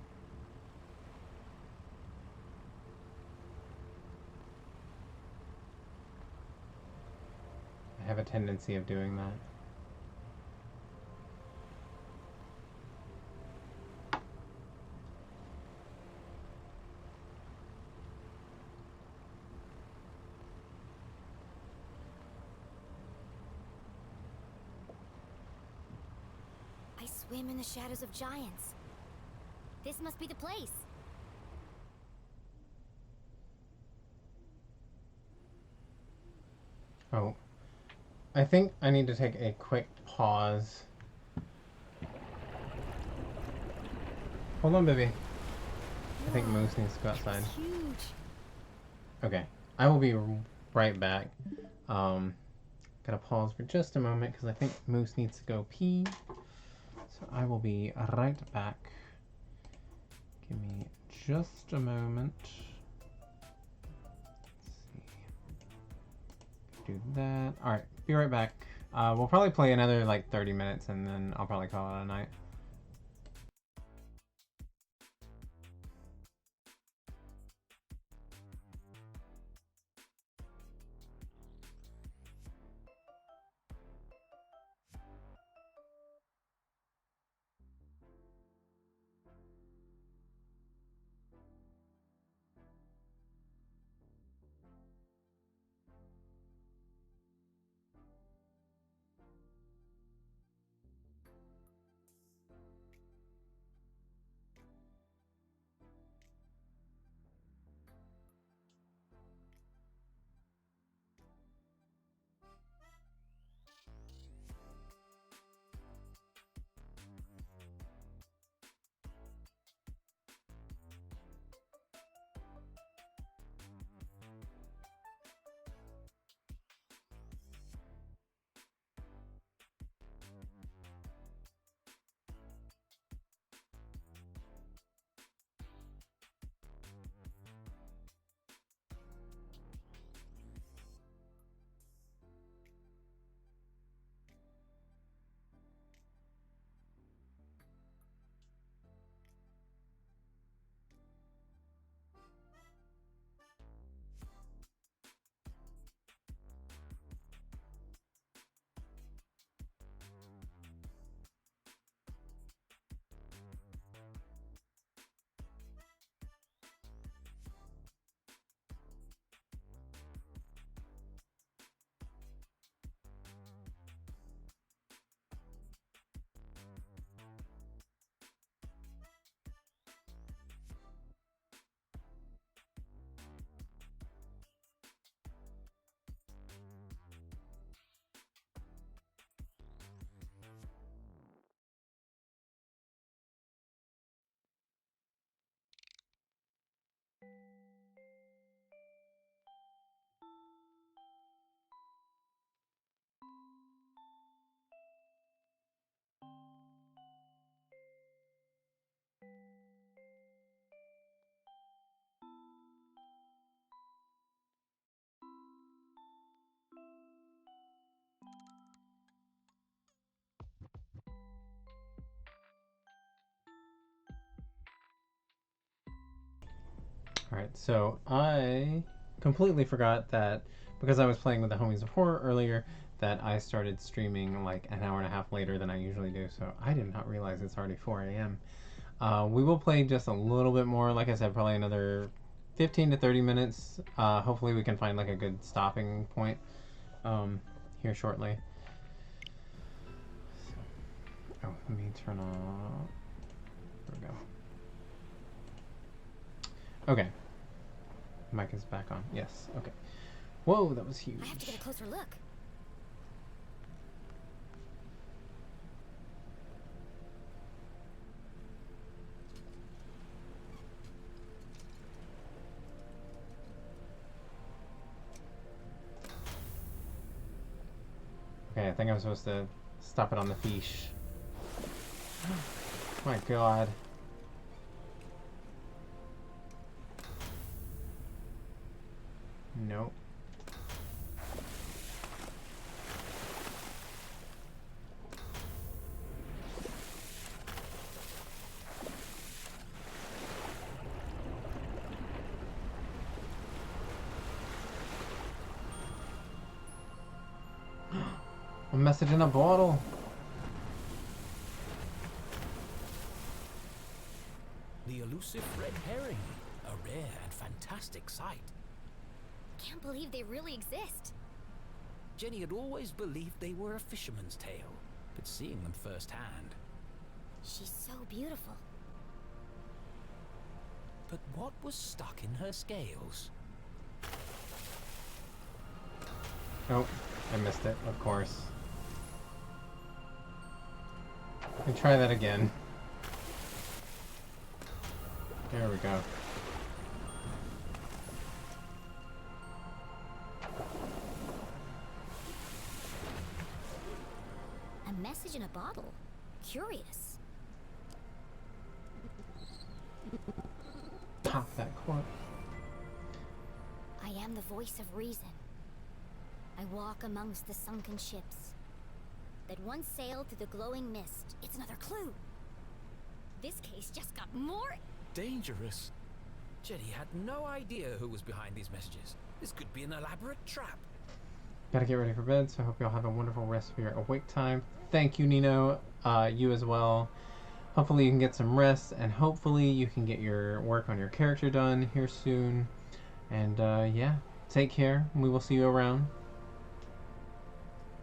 I have a tendency of doing that. I swim in the shadows of giants. This must be the place. Oh. I think I need to take a quick pause. Hold on, baby. I think Moose needs to go outside. It's huge. Okay. I will be right back. Gotta pause for just a moment because I think Moose needs to go pee. So I will be right back. Give me just a moment. Let's see. Do that. Alright, be right back. We'll probably play another like 30 minutes and then I'll probably call it a night. Alright, so I completely forgot that because I was playing with the Homies of Horror earlier, that I started streaming like an hour and a half later than I usually do, so I did not realize it's already 4 a.m. We will play just a little bit more, like I said, probably another 15 to 30 minutes. Hopefully we can find like a good stopping point here shortly. So, oh, let me turn off. There we go. Okay. Mic is back on. Yes. Okay. Whoa, that was huge. I have to get a closer look. Okay, I think I'm supposed to stop it on the fish. My god. Nope. A message in a bottle. The elusive red herring, a rare and fantastic sight. Can't believe they really exist. Jenny had always believed they were a fisherman's tale, but seeing them firsthand. She's so beautiful. But what was stuck in her scales? Oh, I missed it, of course. Let me try that again. There we go. A message in a bottle. Curious. Pop that quote. I am the voice of reason. I walk amongst the sunken ships that once sailed through the glowing mist. It's another clue. This case just got more Dangerous. Jenny had no idea who was behind these messages. This could be an elaborate trap. Gotta get ready for bed, so I hope y'all have a wonderful rest of your awake time. Thank you, Nino. You as well. Hopefully you can get some rest, and hopefully you can get your work on your character done here soon. And yeah, take care. We will see you around.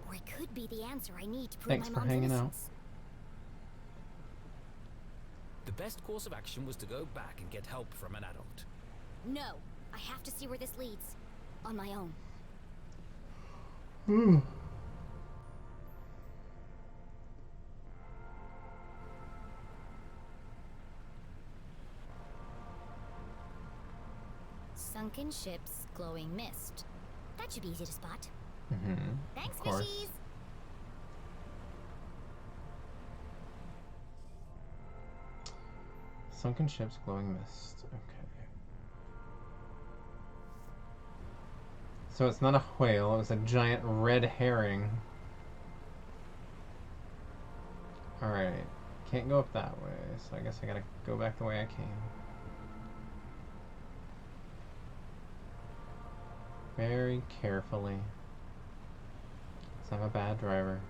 Or it could be the answer I need to prove Thanks my for mom's hanging out. innocence. The best course of action was to go back and get help from an adult. No, I have to see where this leads. On my own. Sunken ships, glowing mist. That should be easy to spot. Thanks, Of course. fishies! Sunken ships, glowing mist. Okay. So it's not a whale, it was a giant red herring. Alright. Can't go up that way, so I guess I gotta go back the way I came. Very carefully. 'Cause I'm a bad driver.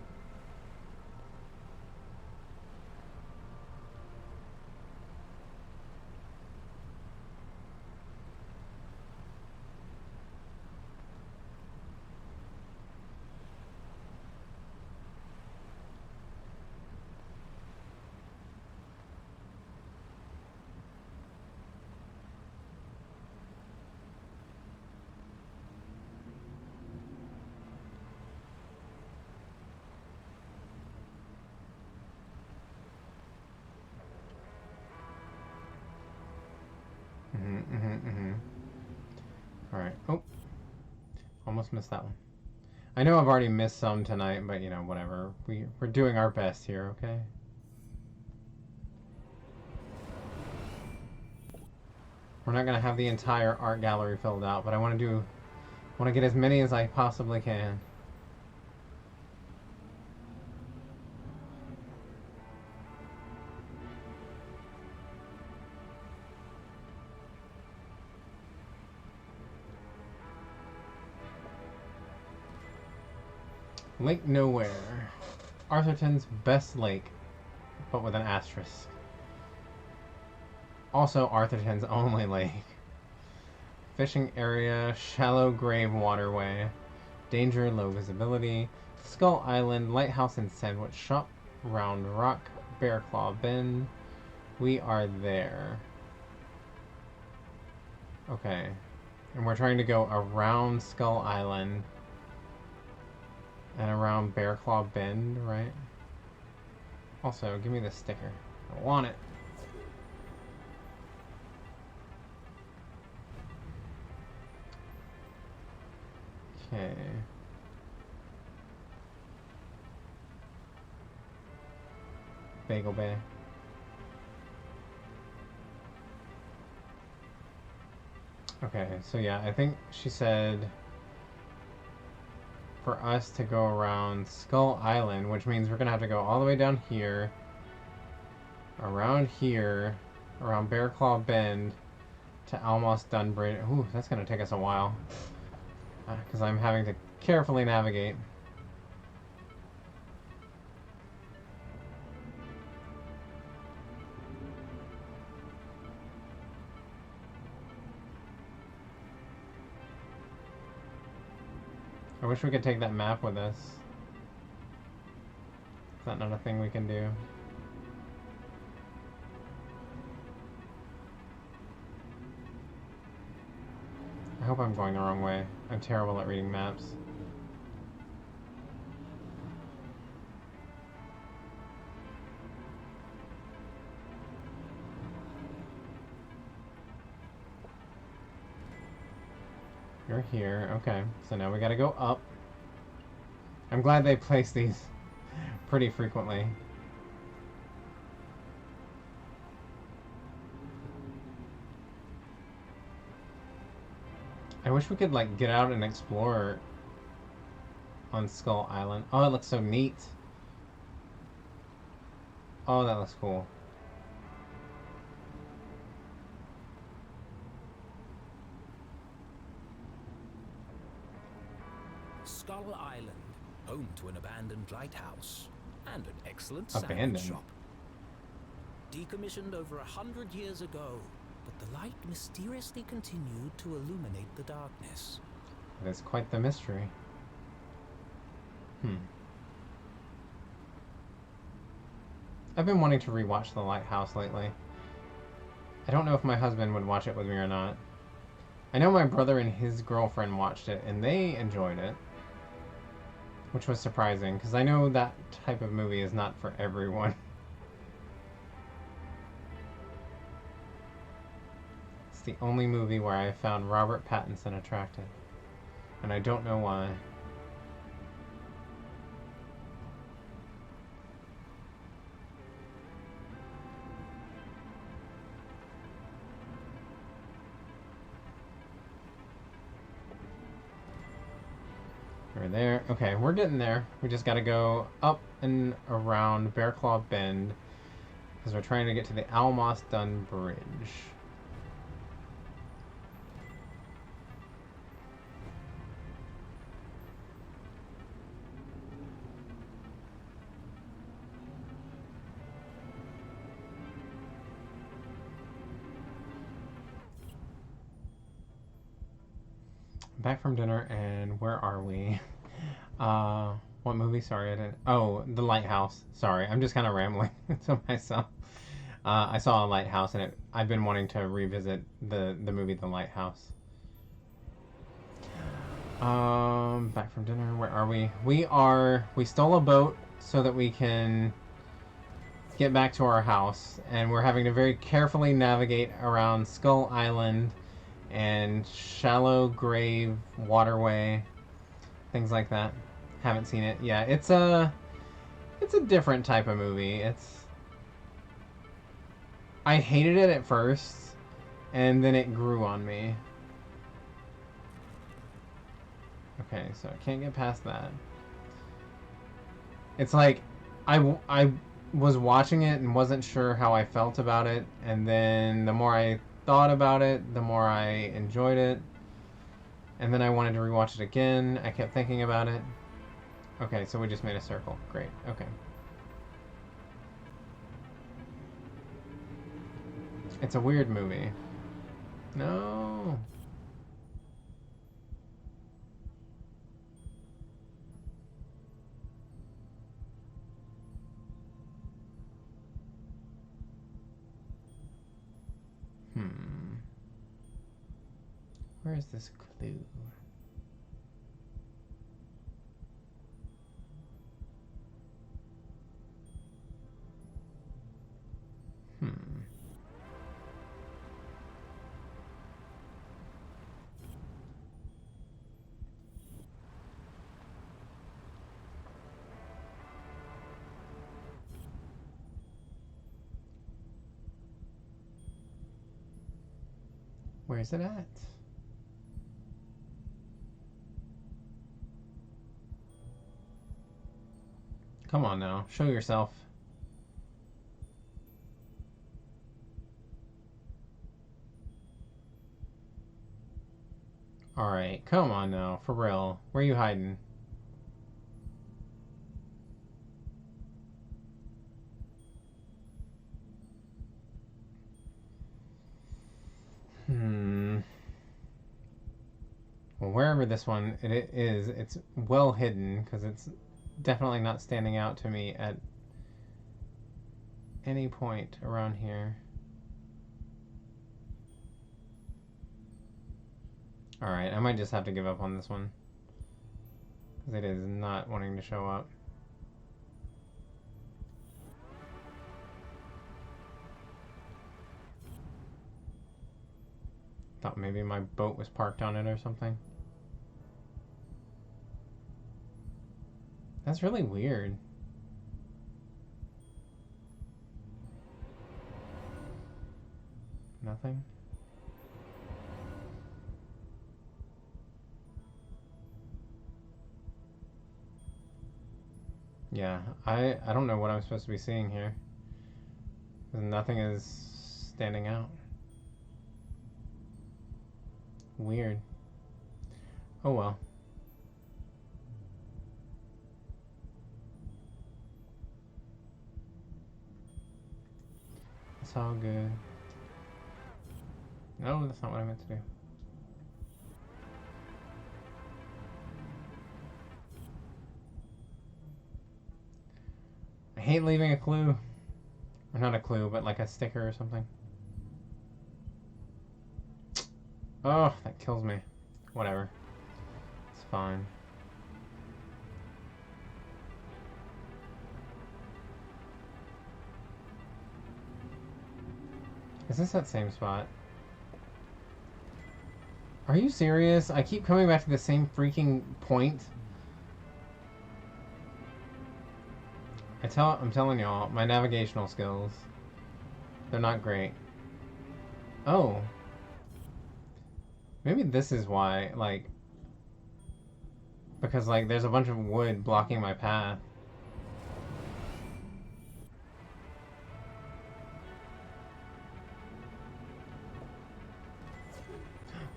Alright. Oh. Almost missed that one. I know I've already missed some tonight, but you know, whatever. We're doing our best here, okay? We're not gonna have the entire art gallery filled out, but I want to get as many as I possibly can. Lake Nowhere. Arthurton's best lake, but with an asterisk. Also Arthurton's only lake. Fishing area, shallow grave waterway. Danger, low visibility. Skull Island, lighthouse and sandwich shop. Round Rock, Bear Claw Bend. We are there. Okay. And we're trying to go around Skull Island. And around Bear Claw Bend, right? Also, give me this sticker. I want it. Okay. Bagel Bay. Okay, so yeah, I think she said for us to go around Skull Island, which means we're gonna have to go all the way down here, around here, around Bear Claw Bend, to Almost Done Bridge. Ooh, that's gonna take us a while. Because I'm having to carefully navigate. I wish we could take that map with us. Is that not a thing we can do? I hope I'm going the wrong way. I'm terrible at reading maps. You're here. Okay, so now we gotta go up. I'm glad they place these pretty frequently. I wish we could, like, get out and explore on Skull Island. Oh, it looks so neat. Oh, that looks cool. Skull Island, home to an abandoned lighthouse and an excellent Abandoned? sandwich shop. Decommissioned over 100 years ago, but the light mysteriously continued to illuminate the darkness. It is quite the mystery. I've been wanting to rewatch The Lighthouse lately. I don't know if my husband would watch it with me or not. I know my brother and his girlfriend watched it, and they enjoyed it. Which was surprising, because I know that type of movie is not for everyone. It's the only movie where I found Robert Pattinson attractive. And I don't know why. We're there. Okay, we're getting there. We just gotta go up and around Bear Claw Bend, because we're trying to get to the Almost Done Bridge. Back from dinner, and where are we? What movie? Sorry, I didn't. Oh, The Lighthouse. Sorry, I'm just kind of rambling to myself. I saw a lighthouse, and I've been wanting to revisit the movie The Lighthouse. Back from dinner. Where are we? We stole a boat so that we can get back to our house, and we're having to very carefully navigate around Skull Island and Shallow Grave Waterway, things like that. Haven't seen it. Yeah, it's a different type of movie. I hated it at first, and then it grew on me. Okay, so I can't get past that. It's like I was watching it and wasn't sure how I felt about it, and then the more I thought about it, the more I enjoyed it. And then I wanted to rewatch it again. I kept thinking about it. Okay, so we just made a circle. Great. Okay. It's a weird movie. No. Where is this clue? Where's it at? Come on now, show yourself. Alright, come on now, for real. Where are you hiding? Well, wherever this one it is, it's well hidden, because it's definitely not standing out to me at any point around here. Alright, I might just have to give up on this one, because it is not wanting to show up. Thought maybe my boat was parked on it or something. That's really weird. Nothing? Yeah, I don't know what I'm supposed to be seeing here. Nothing is standing out. Weird. Oh well. It's all good. No, that's not what I meant to do. I hate leaving a clue. Or not a clue, but like a sticker or something. Oh, that kills me. Whatever. It's fine. Is this that same spot? Are you serious? I keep coming back to the same freaking point. I'm telling y'all, my navigational skills, they're not great. Oh. Maybe this is why, like, because, like, there's a bunch of wood blocking my path.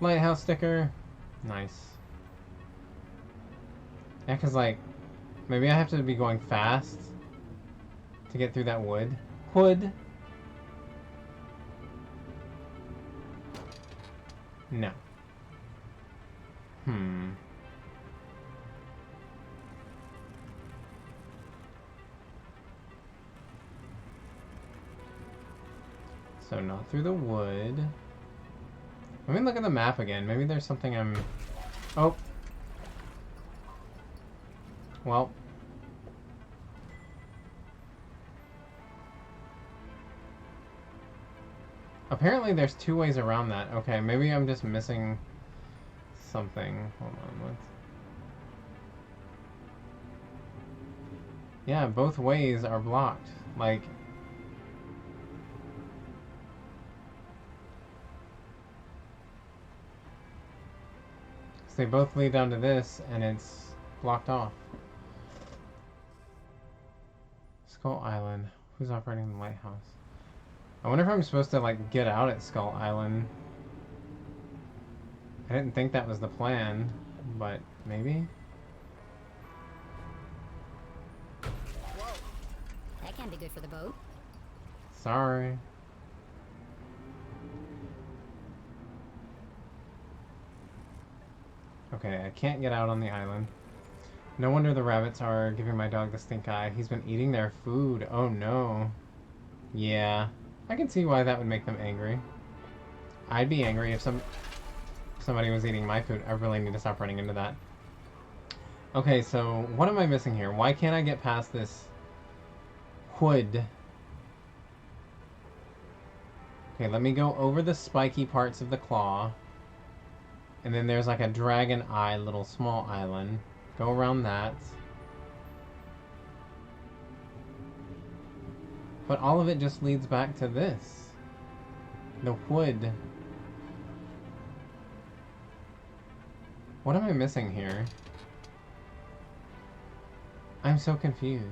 Lighthouse sticker. Nice. Yeah, because, like, maybe I have to be going fast to get through that wood. Wood. No. So not through the wood. Let me look at the map again. Maybe there's something I'm... Oh. Well. Apparently there's two ways around that. Okay, maybe I'm just missing something. Hold on, let's... Yeah, both ways are blocked. Like... they both lead down to this, and it's blocked off. Skull Island. Who's operating the lighthouse? I wonder if I'm supposed to, like, get out at Skull Island. I didn't think that was the plan, but maybe? Whoa. That can't be good for the boat. Sorry. Okay, I can't get out on the island. No wonder the rabbits are giving my dog the stink eye. He's been eating their food. Oh no. Yeah, I can see why that would make them angry. I'd be angry if somebody was eating my food. I really need to stop running into that. Okay, so what am I missing here? Why can't I get past this wood? Okay, let me go over the spiky parts of the claw. And then there's like a dragon eye, little small island. Go around that. But all of it just leads back to this. The wood. What am I missing here? I'm so confused.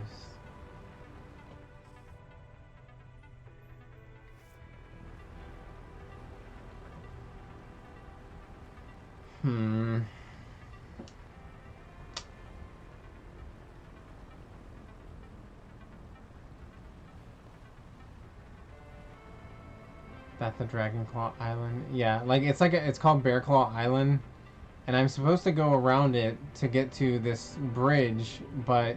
That's the Dragonclaw Island. Yeah, like it's called Bear Claw Island, and I'm supposed to go around it to get to this bridge, but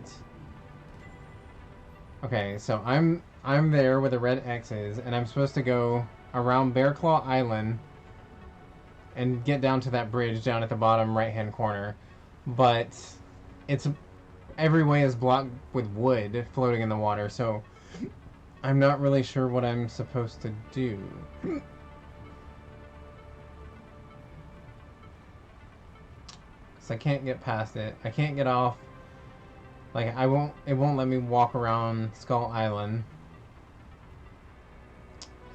okay, so I'm there where the red X is, and I'm supposed to go around Bear Claw Island and get down to that bridge down at the bottom right-hand corner, but it's every way is blocked with wood floating in the water, so I'm not really sure what I'm supposed to do. So I can't get past it. I can't get off. Like it won't let me walk around Skull Island.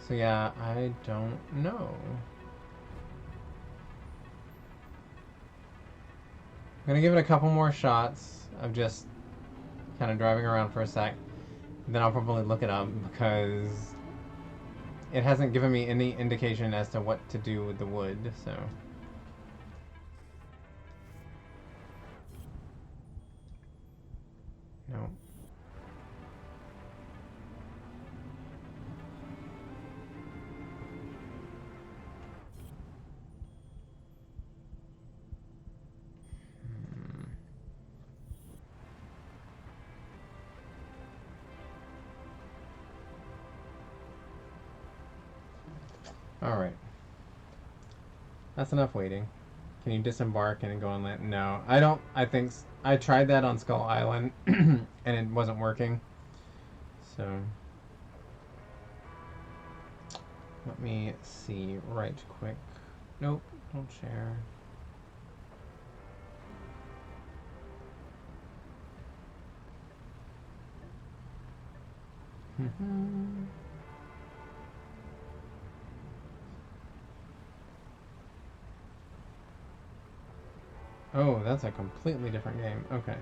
So yeah, I don't know. I'm gonna give it a couple more shots of just kind of driving around for a sec. Then I'll probably look it up because it hasn't given me any indication as to what to do with the wood, so. No. Alright. That's enough waiting. Can you disembark and go on land? No, I don't. I tried that on Skull Island and it wasn't working. So let me see right quick. Nope, don't share. Oh, that's a completely different game. Okay.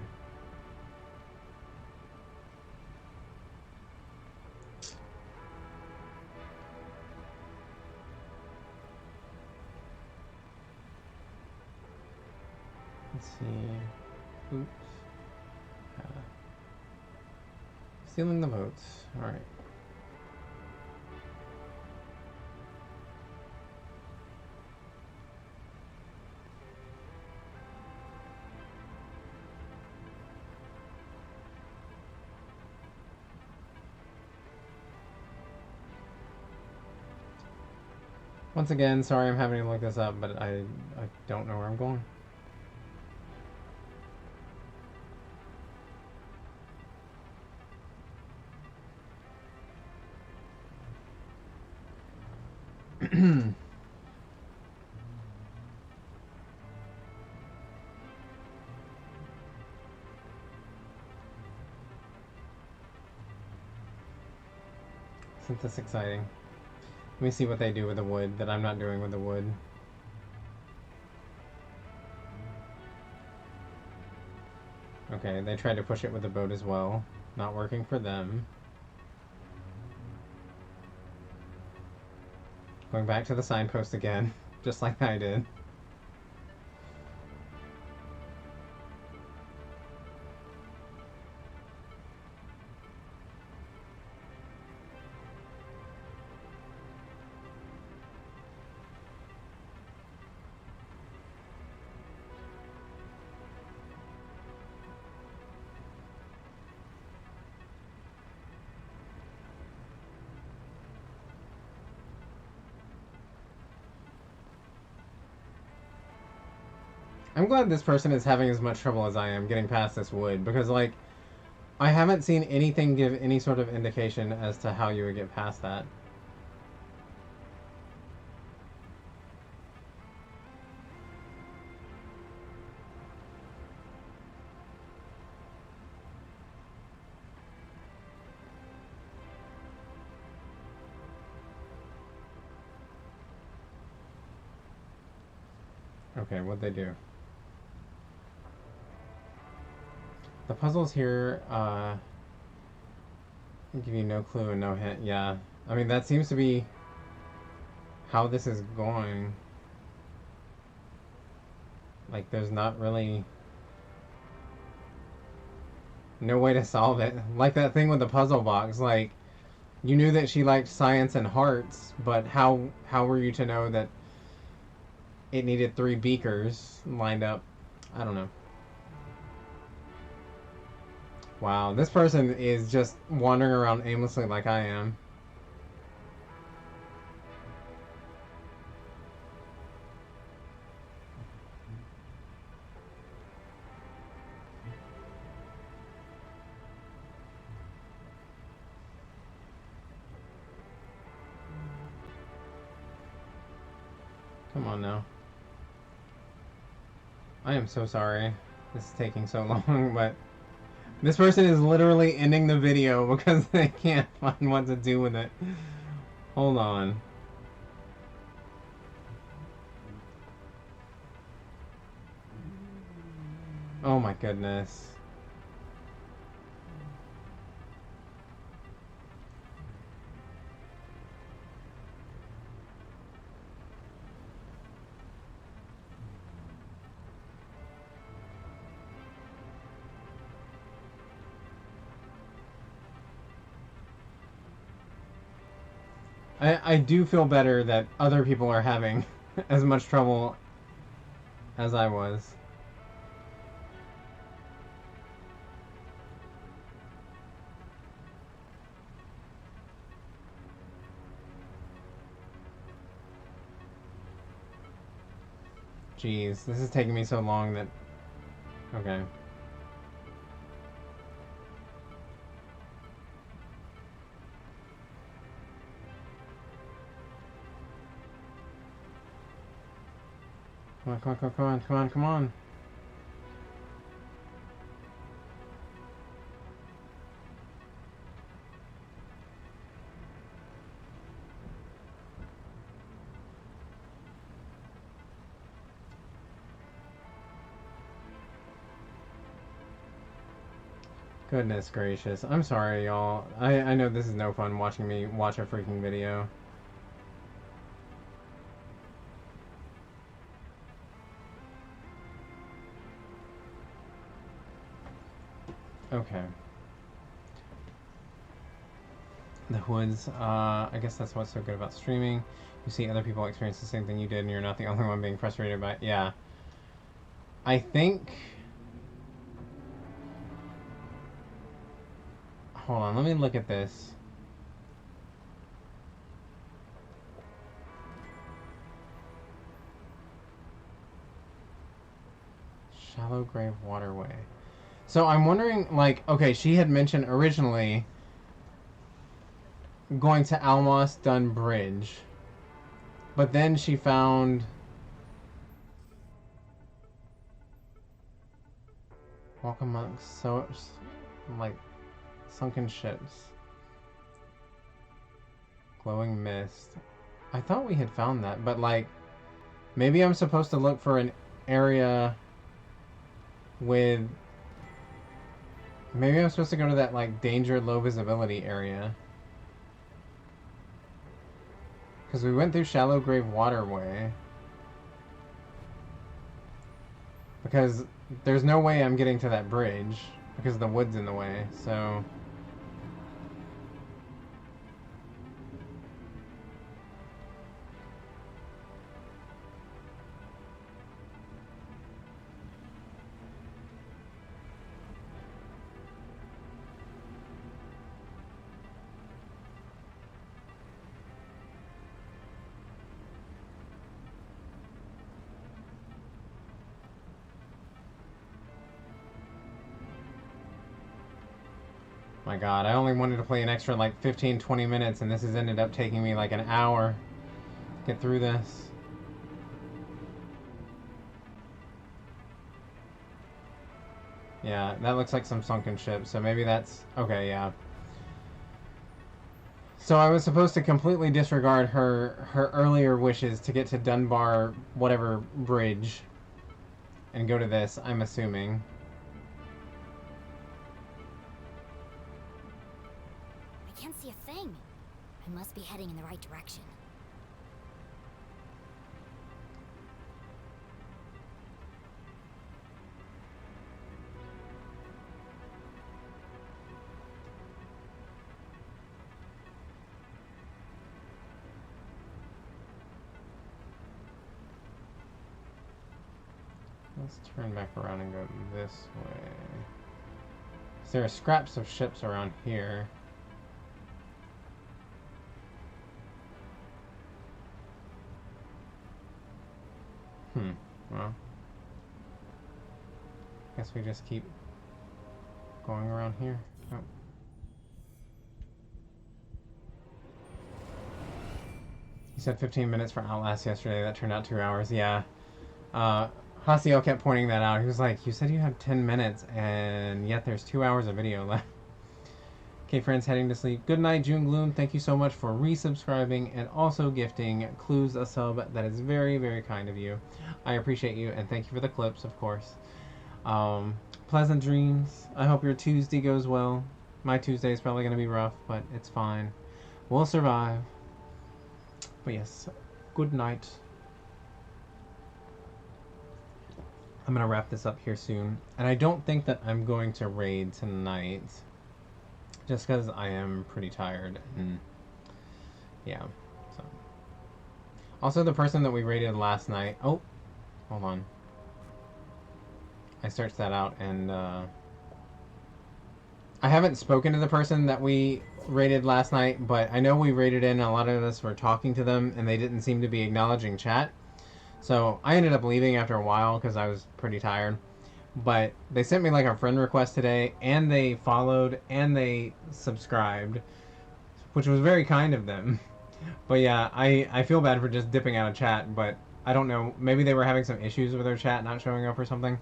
Let's see. Oops. Stealing the votes. Alright. Once again, sorry I'm having to look this up, but I don't know where I'm going. Isn't this exciting? Let me see what they do with the wood that I'm not doing with the wood. Okay, they tried to push it with the boat as well. Not working for them. Going back to the signpost again, just like I did. I'm glad this person is having as much trouble as I am getting past this wood, because, like, I haven't seen anything give any sort of indication as to how you would get past that. Okay, what'd they do? The puzzles here give you no clue and no hint. Yeah. I mean, that seems to be how this is going. Like, there's not really no way to solve it. Like that thing with the puzzle box. Like, you knew that she liked science and hearts, but how were you to know that it needed 3 beakers lined up? I don't know. Wow, this person is just wandering around aimlessly like I am. Come on now. I am so sorry this is taking so long, but this person is literally ending the video because they can't find what to do with it. Hold on. Oh my goodness. I do feel better that other people are having as much trouble as I was. Jeez, this is taking me so long that... Okay. Come on, come on, come on, come on, come on. Goodness gracious. I'm sorry, y'all. I know this is no fun watching me watch a freaking video. Okay. The hoods, I guess that's what's so good about streaming. You see other people experience the same thing you did and you're not the only one being frustrated by it. Yeah. I think... Hold on, let me look at this. Shallow Grave Waterway. So I'm wondering, like, okay, she had mentioned originally going to Almos Dun Bridge. But then she found... Walk amongst like, sunken ships. Glowing mist. I thought we had found that, but, like, maybe I'm supposed to look for an area with... Maybe I'm supposed to go to that, like, danger, low visibility area. Because we went through Shallow Grave Waterway. Because there's no way I'm getting to that bridge. Because the wood's in the way, so... My god, I only wanted to play an extra like 15-20 minutes and this has ended up taking me like an hour to get through this. Yeah, that looks like some sunken ship, so maybe that's... Okay, yeah. So I was supposed to completely disregard her earlier wishes to get to Dunbar whatever bridge and go to this, I'm assuming. I must be heading in the right direction. Let's turn back around and go this way. There are scraps of ships around here. Well, guess we just keep going around here. Oh. You said 15 minutes for Outlast yesterday. That turned out 2 hours. Yeah. Hasio kept pointing that out. He was like, you said you have 10 minutes, and yet there's 2 hours of video left. Okay, friends, heading to sleep. Good night, June Gloom. Thank you so much for resubscribing and also gifting Clues a sub. That is very, very kind of you. I appreciate you, and thank you for the clips, of course. Pleasant dreams. I hope your Tuesday goes well. My Tuesday is probably going to be rough, but it's fine. We'll survive. But yes, good night. I'm going to wrap this up here soon. And I don't think that I'm going to raid tonight. Just because I am pretty tired. And yeah. So. Also, the person that we raided last night... Oh, hold on. I searched that out and... I haven't spoken to the person that we raided last night, but I know we raided in, and a lot of us were talking to them, and they didn't seem to be acknowledging chat. So I ended up leaving after a while because I was pretty tired. But they sent me like a friend request today, and they followed, and they subscribed, which was very kind of them. But yeah, I feel bad for just dipping out of chat, but I don't know. Maybe they were having some issues with their chat not showing up or something.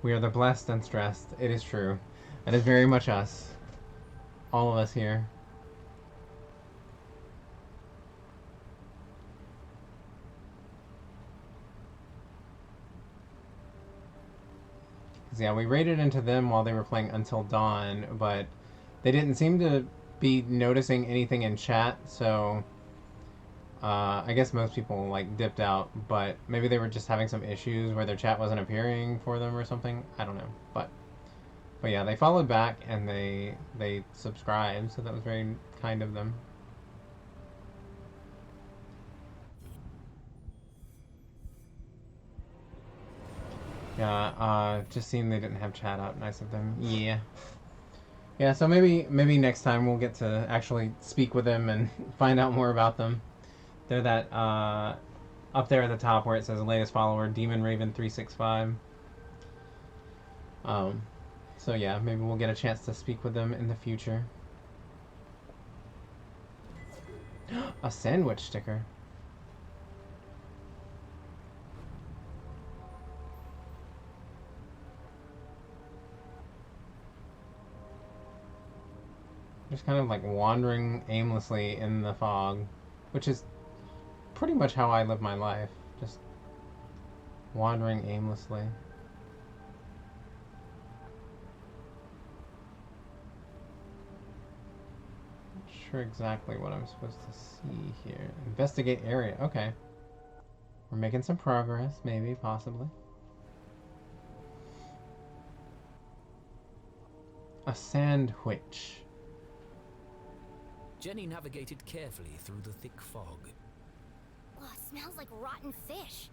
We are the blessed and stressed. It is true. That is very much us. All of us here. Yeah, we raided into them while they were playing Until Dawn, but they didn't seem to be noticing anything in chat, so I guess most people like dipped out, but maybe they were just having some issues where their chat wasn't appearing for them or something. I don't know, but yeah, they followed back and they subscribed, so that was very kind of them. Yeah, just seeing they didn't have chat up. Nice of them. Yeah. Yeah, so maybe next time we'll get to actually speak with them and find out more about them. They're that, up there at the top where it says latest follower, Demon Raven 365. So yeah, maybe we'll get a chance to speak with them in the future. A sandwich sticker. Just kind of like wandering aimlessly in the fog, which is pretty much how I live my life. Just wandering aimlessly. Not sure exactly what I'm supposed to see here. Investigate area. Okay. We're making some progress, maybe, possibly. A sandwich. Jenny navigated carefully through the thick fog. Oh, it smells like rotten fish.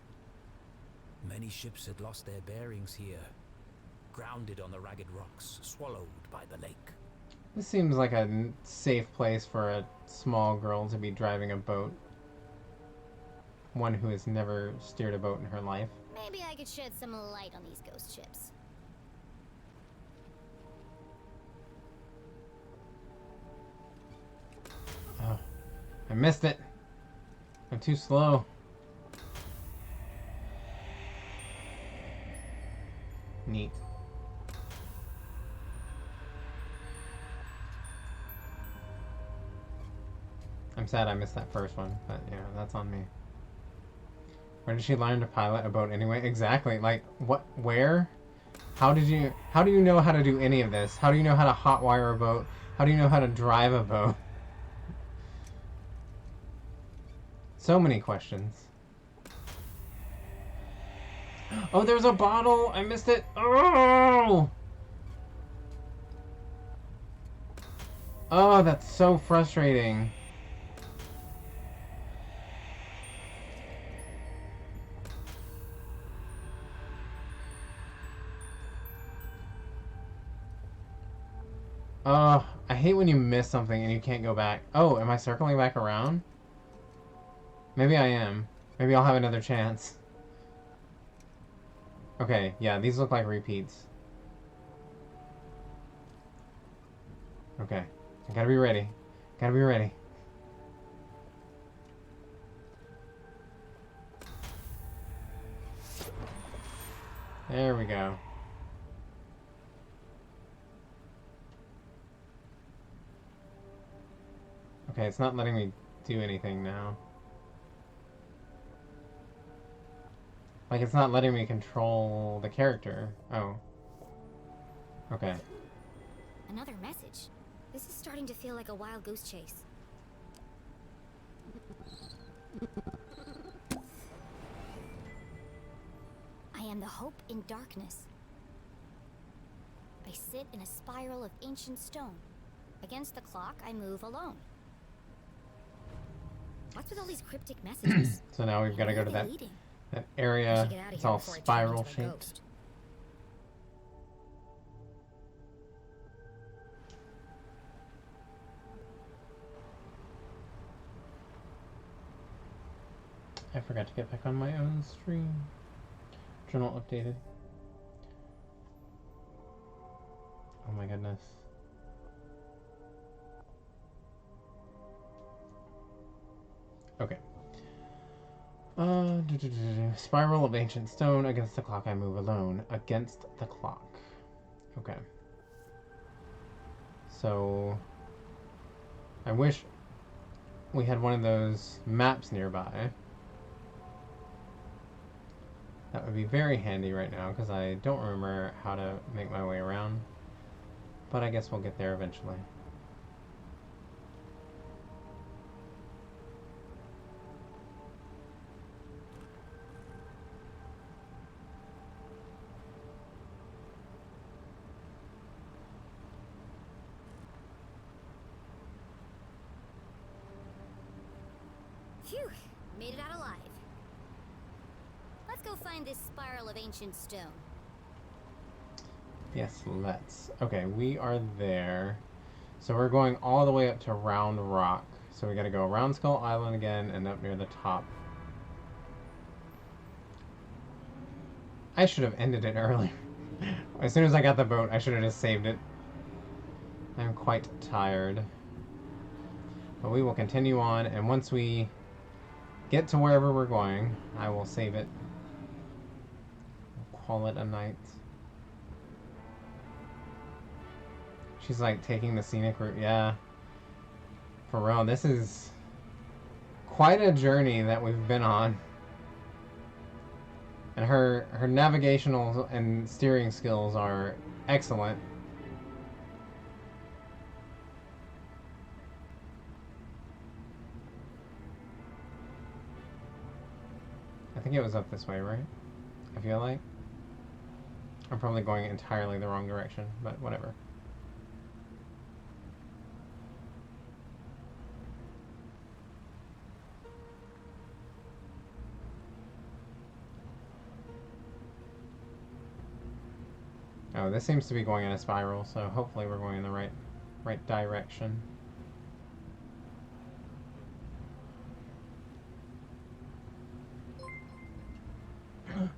Many ships had lost their bearings here, grounded on the ragged rocks, swallowed by the lake. This seems like a safe place for a small girl to be driving a boat. One who has never steered a boat in her life. Maybe I could shed some light on these ghost ships. Oh, I missed it. I'm too slow. Neat. I'm sad I missed that first one, but yeah, that's on me. Where did she learn to pilot a boat anyway? Exactly. Like, what? Where? How do you know how to do any of this? How do you know how to hotwire a boat? How do you know how to drive a boat? So many questions. Oh, there's a bottle! I missed it! Oh! Oh, that's so frustrating. Oh, I hate when you miss something and you can't go back. Oh, am I circling back around? Maybe I am. Maybe I'll have another chance. Okay, yeah, these look like repeats. Okay, I gotta be ready. Gotta be ready. There we go. Okay, it's not letting me do anything now. Like, it's not letting me control the character. Oh. Okay. Another message. This is starting to feel like a wild goose chase. I am the hope in darkness. I sit in a spiral of ancient stone. Against the clock, I move alone. What's with all these cryptic messages? So now we've got to go to that area. It's all spiral shaped. I forgot to get back on my own stream. Journal updated. Oh my goodness. Okay. Spiral of ancient stone. Against the clock I move alone. Against the clock. Okay. So I wish we had one of those maps nearby. That would be very handy right now because I don't remember how to make my way around. But I guess we'll get there eventually. Phew, made it out alive. Let's go find this spiral of ancient stone. Yes, let's. Okay, we are there. So we're going all the way up to Round Rock. So we gotta go around Skull Island again and up near the top. I should have ended it earlier. As soon as I got the boat, I should have just saved it. I'm quite tired. But we will continue on, and once we get to wherever we're going, I will save it. We'll call it a night. She's like taking the scenic route. Yeah. For real, this is quite a journey that we've been on. And her navigational and steering skills are excellent. I think it was up this way, right? I feel like. I'm probably going entirely the wrong direction, but whatever. Oh, this seems to be going in a spiral, so hopefully we're going in the right direction.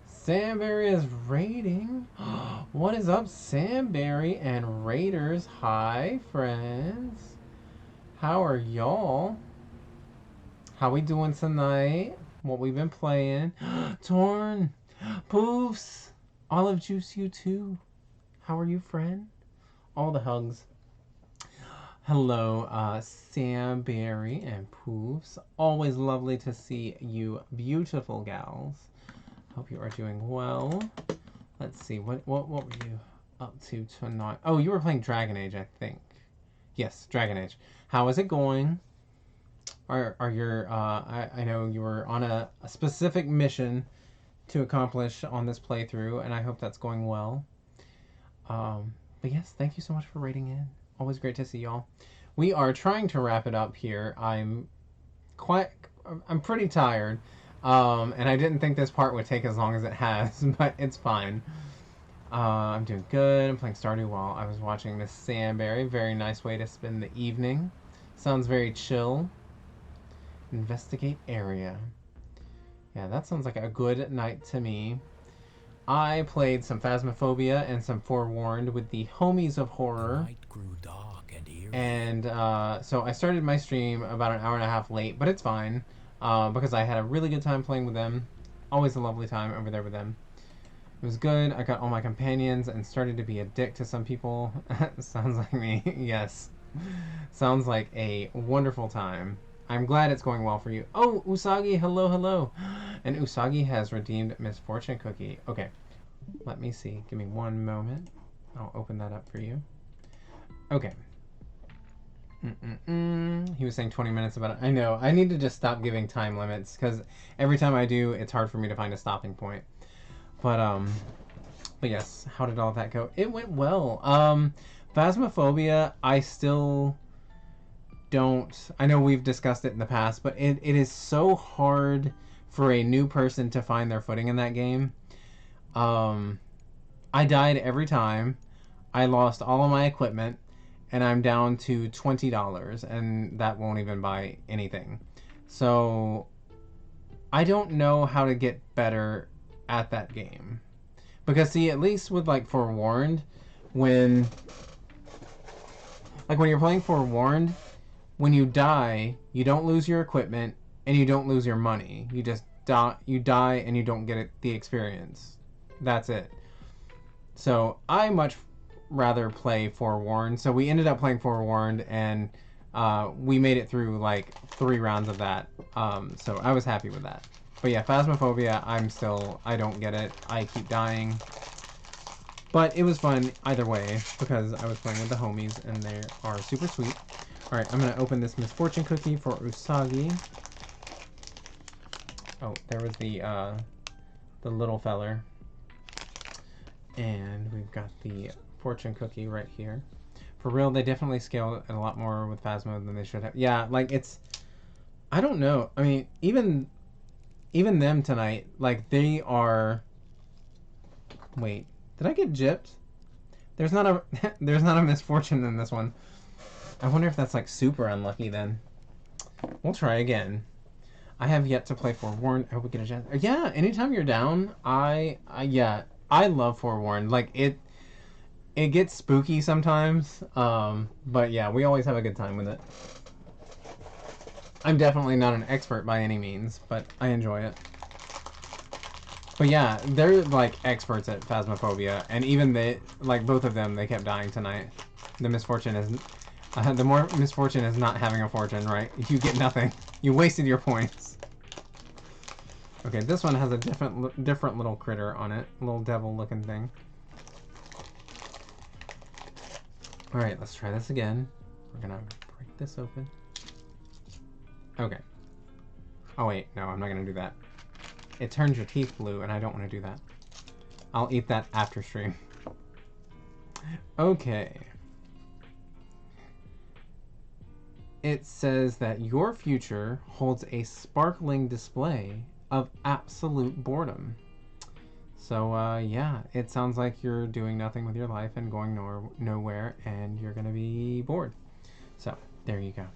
Samberry is raiding. What is up, Samberry and raiders? Hi, friends. How are y'all? How we doing tonight? What we've been playing? Torn. Poofs. Olive Juice, you too. How are you, friend? All the hugs. Hello, Samberry and Poofs. Always lovely to see you beautiful gals. Hope you are doing well. Let's see, what were you up to tonight? Oh, you were playing Dragon Age, I think. Yes, Dragon Age. How is it going? are your I know you were on a specific mission to accomplish on this playthrough, and I hope that's going well. But yes, thank you so much for writing in. Always great to see y'all. We are trying to wrap it up here. I'm pretty tired, and I didn't think this part would take as long as it has, but it's fine. I'm doing good. I'm playing Stardew while I was watching Miss Samberry. Very nice way to spend the evening. Sounds very chill. Investigate area. Yeah, that sounds like a good night to me. I played some Phasmophobia and some Forewarned with the Homies of Horror. The night grew dark and eerie. And so I started my stream about an hour and a half late, but it's fine because I had a really good time playing with them. Always a lovely time over there with them. It was good. I got all my companions and started to be a dick to some people. Sounds like me. Yes. Sounds like a wonderful time. I'm glad it's going well for you. Oh, Usagi, hello, hello. And Usagi has redeemed Miss Fortune Cookie. Okay. Let me see. Give me one moment. I'll open that up for you. Okay. He was saying 20 minutes about it. I know. I need to just stop giving time limits because every time I do, it's hard for me to find a stopping point. But yes, how did all that go? It went well. Phasmophobia, I still don't... I know we've discussed it in the past, but it is so hard for a new person to find their footing in that game. I died every time. I lost all of my equipment, and I'm down to $20, and that won't even buy anything. So, I don't know how to get better at that game. Because see, at least with like Forewarned, when you're playing Forewarned, when you die, you don't lose your equipment and you don't lose your money. You just die and you don't get the experience. That's it. So I much rather play Forewarned. So we ended up playing Forewarned and we made it through like 3 rounds of that. So I was happy with that. But yeah, Phasmophobia, I don't get it. I keep dying. But it was fun either way, because I was playing with the homies, and they are super sweet. Alright, I'm going to open this Misfortune Cookie for Usagi. Oh, there was the little feller. And we've got the Fortune Cookie right here. For real, they definitely scaled it a lot more with Phasmo than they should have. Yeah, like, it's... I don't know. I mean, even them tonight, like, they are... Wait, did I get gypped? There's not a misfortune in this one. I wonder if that's, like, super unlucky then. We'll try again. I have yet to play Forewarned. I hope we get a chance. Yeah, anytime you're down, I love Forewarned. Like, it gets spooky sometimes, but yeah, we always have a good time with it. I'm definitely not an expert by any means, but I enjoy it. But yeah, they're like experts at Phasmophobia, and even they, like both of them, they kept dying tonight. The misfortune is, the more misfortune is not having a fortune, right? You get nothing. You wasted your points. Okay, this one has a different little critter on it, a little devil-looking thing. All right, let's try this again. We're gonna break this open. Okay. Oh wait, no, I'm not gonna do that. It turns your teeth blue, and I don't want to do that. I'll eat that after stream. Okay. It says that your future holds a sparkling display of absolute boredom. So, yeah, it sounds like you're doing nothing with your life and going nowhere, and you're gonna be bored. So, there you go.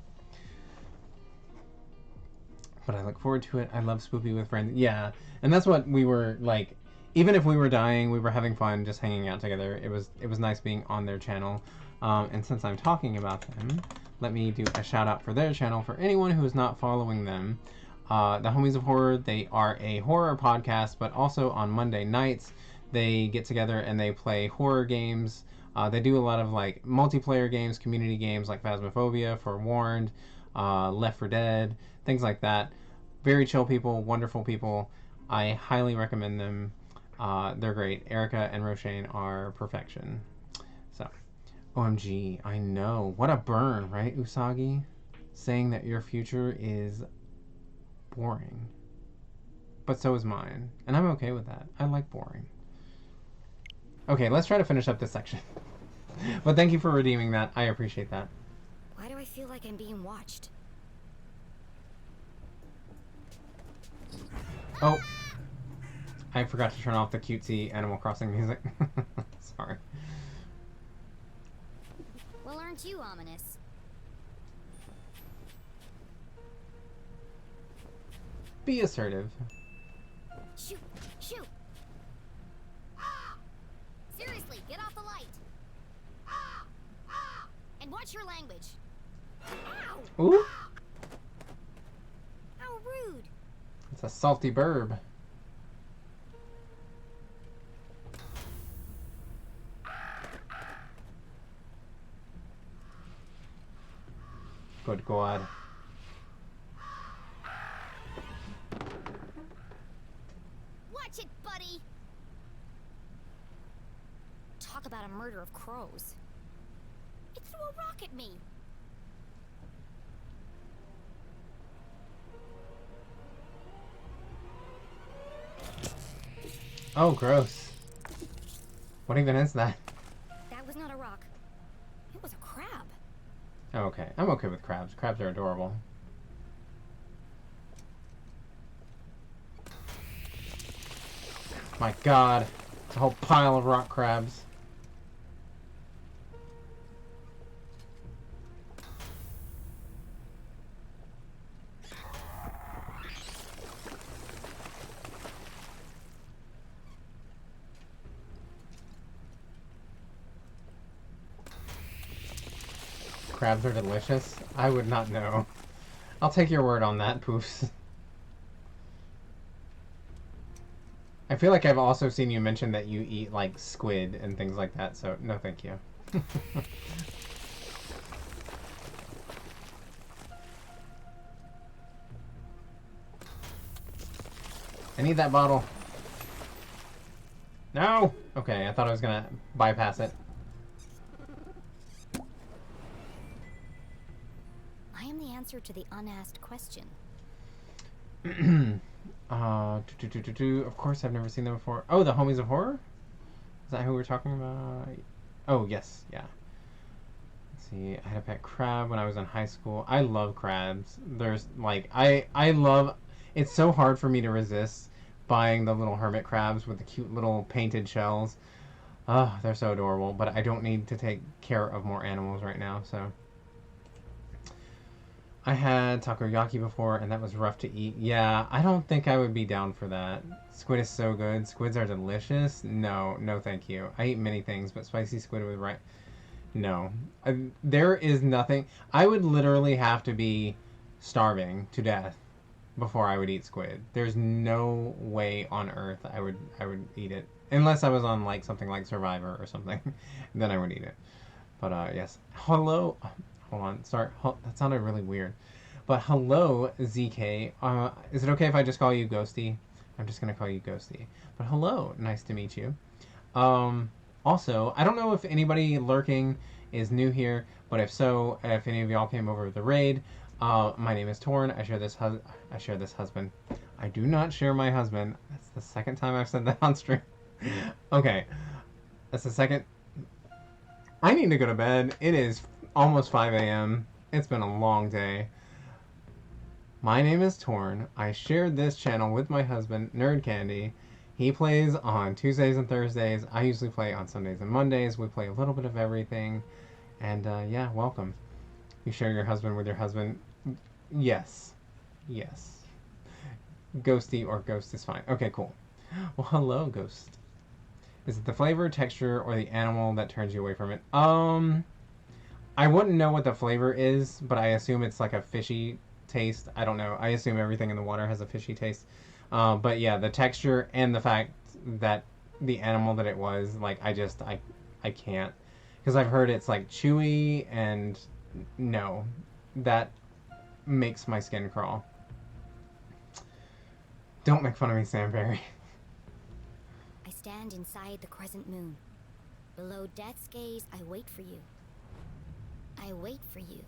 But I look forward to it. I love Spoopy with friends. Yeah, and that's what we were like. Even if we were dying, we were having fun, just hanging out together. It was nice being on their channel. And since I'm talking about them, let me do a shout out for their channel for anyone who is not following them. The Homies of Horror, they are a horror podcast, but also on Monday nights they get together and they play horror games. They do a lot of like multiplayer games, community games like Phasmophobia, Forewarned, Left 4 Dead, things like that. Very chill people, wonderful people. I highly recommend them. They're great. Erica and Roshane are perfection. So, OMG, I know. What a burn, right, Usagi? saying that your future is boring. But so is mine. And I'm okay with that. I like boring. Okay, let's try to finish up this section. But thank you for redeeming that. I appreciate that. Why do I feel like I'm being watched? Oh. I forgot to turn off the cutesy Animal Crossing music. Sorry. Well, aren't you ominous? Be assertive. Shoot! Shoot! Seriously, get off the light! And watch your language! Ow! Ooh. How rude! It's a salty burb. Good God. Watch it, buddy! Talk about a murder of crows. It threw a rock at me! Oh, gross. What even is that? That was not a rock. It was a crab. Oh, okay. I'm okay with crabs. Crabs are adorable. My God. It's a whole pile of rock crabs. Crabs are delicious? I would not know. I'll take your word on that, Poofs. I feel like I've also seen you mention that you eat, like, squid and things like that, so no thank you. I need that bottle. No! Okay, I thought I was gonna bypass it. I am the answer to the unasked question. Of course, I've never seen them before. Oh, the Homies of Horror? Is that who we're talking about? Oh, yes, yeah. Let's see, I had a pet crab when I was in high school. I love crabs. There's, like, I love... It's so hard for me to resist buying the little hermit crabs with the cute little painted shells. Oh, they're so adorable, but I don't need to take care of more animals right now, so... I had takoyaki before, and that was rough to eat. Yeah, I don't think I would be down for that. Squid is so good. Squids are delicious. No, no thank you. I eat many things, but spicy squid with rice... No. There is nothing... I would literally have to be starving to death before I would eat squid. There's no way on earth I would eat it. Unless I was on, like, something like Survivor or something. Then I would eat it. But, yes. Hello... Hold on, sorry, that sounded really weird. But hello, ZK. Is it okay if I just call you Ghosty? I'm just gonna call you Ghosty. But hello, nice to meet you. Also, I don't know if anybody lurking is new here, but if so, if any of y'all came over the raid, my name is Torn. I share this husband. I do not share my husband. That's the second time I've said that on stream. Okay, that's the second. I need to go to bed. It is almost 5 a.m. It's been a long day. My name is Torn. I shared this channel with my husband, Nerd Candy. He plays on Tuesdays and Thursdays. I usually play on Sundays and Mondays. We play a little bit of everything. And, yeah, welcome. You share your husband with your husband? Yes. Yes. Ghosty or Ghost is fine. Okay, cool. Well, hello, Ghost. Is it the flavor, texture, or the animal that turns you away from it? I wouldn't know what the flavor is, but I assume it's like a fishy taste. I don't know. I assume everything in the water has a fishy taste. But yeah, the texture and the fact that the animal that it was, like, I can't. Because I've heard it's like chewy, and no. That makes my skin crawl. Don't make fun of me, Sam Berry. I stand inside the crescent moon. Below death's gaze, I wait for you. I wait for you.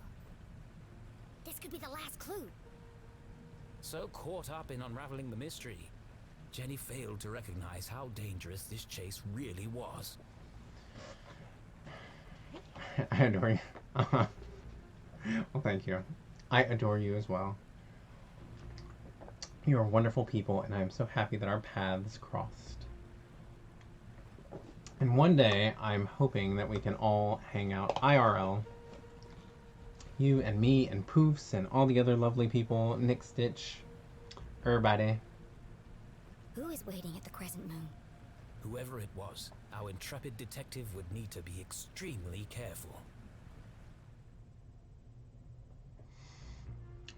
This could be the last clue. So caught up in unraveling the mystery, Jenny failed to recognize how dangerous this chase really was. I adore you. Well, thank you. I adore you as well. You are wonderful people, and I am so happy that our paths crossed. And one day, I'm hoping that we can all hang out IRL. You and me and Poofs and all the other lovely people, Nick Stitch, everybody. Who is waiting at the Crescent Moon? Whoever it was, our intrepid detective would need to be extremely careful.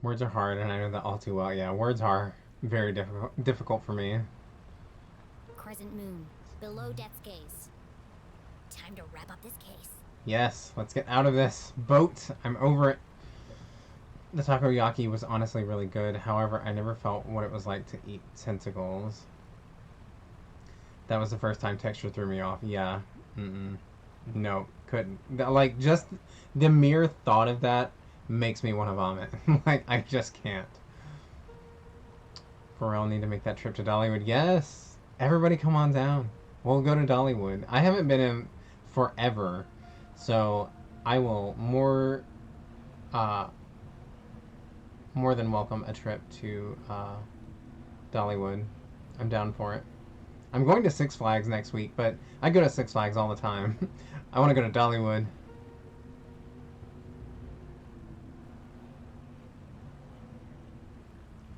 Words are hard, and I know that all too well. Yeah, words are very difficult for me. Crescent Moon, below Death's Gaze. Time to wrap up this case. Yes, let's get out of this boat. I'm over it. The takoyaki was honestly really good. However, I never felt what it was like to eat tentacles. That was the first time texture threw me off. Yeah. No, couldn't. Like, just the mere thought of that makes me want to vomit. Like, I just can't. For real, need to make that trip to Dollywood. Yes! Everybody come on down. We'll go to Dollywood. I haven't been in forever, so I will more than welcome a trip to Dollywood. I'm down for it. I'm going to Six Flags next week, but I go to Six Flags all the time. I want to go to Dollywood.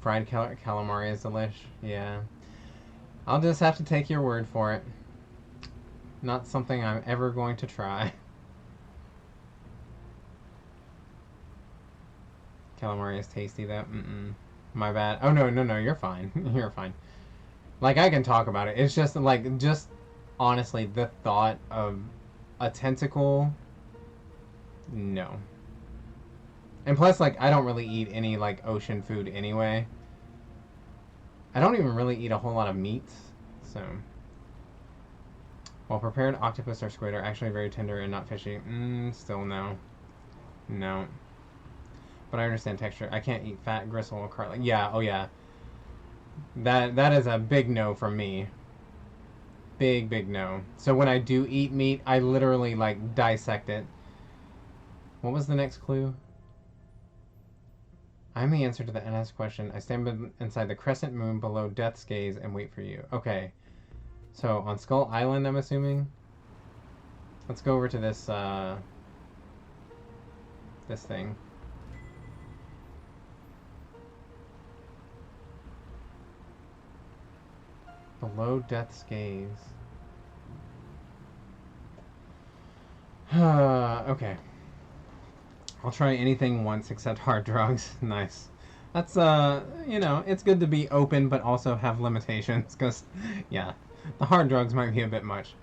Fried calamari is delish. Yeah. I'll just have to take your word for it. Not something I'm ever going to try. Calamari is tasty, though. My bad. Oh, no, you're fine. You're fine. Like, I can talk about it. It's just, like, honestly, the thought of a tentacle, no. And plus, like, I don't really eat any, like, ocean food anyway. I don't even really eat a whole lot of meat, so. While prepared octopus or squid are actually very tender and not fishy. Still no. No. But I understand texture. I can't eat fat, gristle, or cartilage. Yeah, oh yeah. That is a big no from me. Big no. So when I do eat meat, I literally, like, dissect it. What was the next clue? I'm the answer to the NS question. I stand inside the crescent moon below Death's Gaze and wait for you. Okay. So, on Skull Island, I'm assuming? Let's go over to this, this thing. Below Death's Gaze. Okay. I'll try anything once except hard drugs. Nice. That's, you know, it's good to be open but also have limitations, because, yeah, the hard drugs might be a bit much.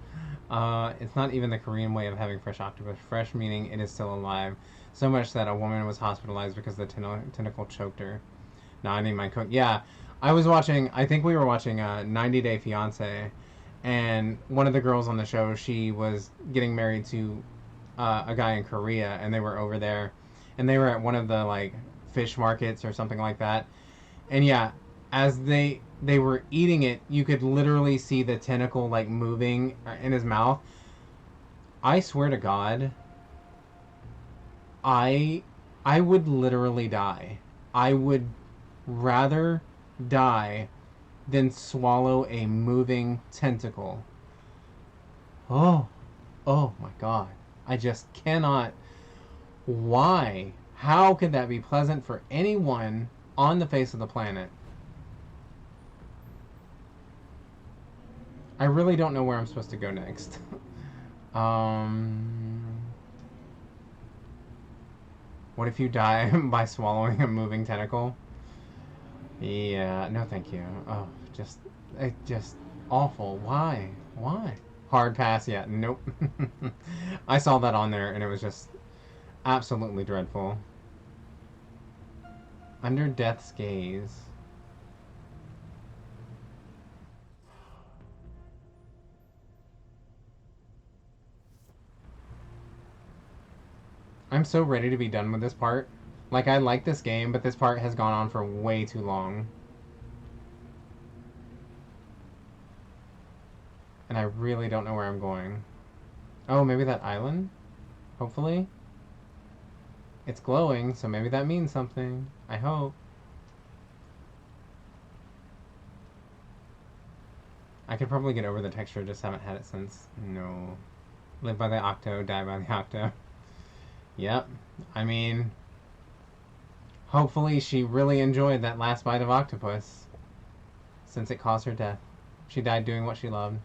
It's not even the Korean way of having fresh octopus. Fresh meaning it is still alive. So much that a woman was hospitalized because the tentacle choked her. No, I need my cook. Yeah, I was watching, I think we were watching 90 Day Fiancé, and one of the girls on the show, she was getting married to a guy in Korea, and they were over there, and they were at one of the, like, fish markets or something like that. And yeah, as they were eating it, you could literally see the tentacle, like, moving in his mouth. I swear to God, I would literally die. I would rather die than swallow a moving tentacle. Oh my God. I just cannot. Why? How could that be pleasant for anyone on the face of the planet? I really don't know where I'm supposed to go next. What if you die by swallowing a moving tentacle? Yeah, no thank you. Oh, just awful. Why? Hard pass, yeah, nope. I saw that on there and it was just absolutely dreadful. Under Death's Gaze. I'm so ready to be done with this part. Like, I like this game, but this part has gone on for way too long. And I really don't know where I'm going. Oh, maybe that island? Hopefully? It's glowing, so maybe that means something. I hope. I could probably get over the texture, just haven't had it since. No. Live by the octo, die by the octo. Yep. I mean, hopefully she really enjoyed that last bite of octopus, since it caused her death. She died doing what she loved.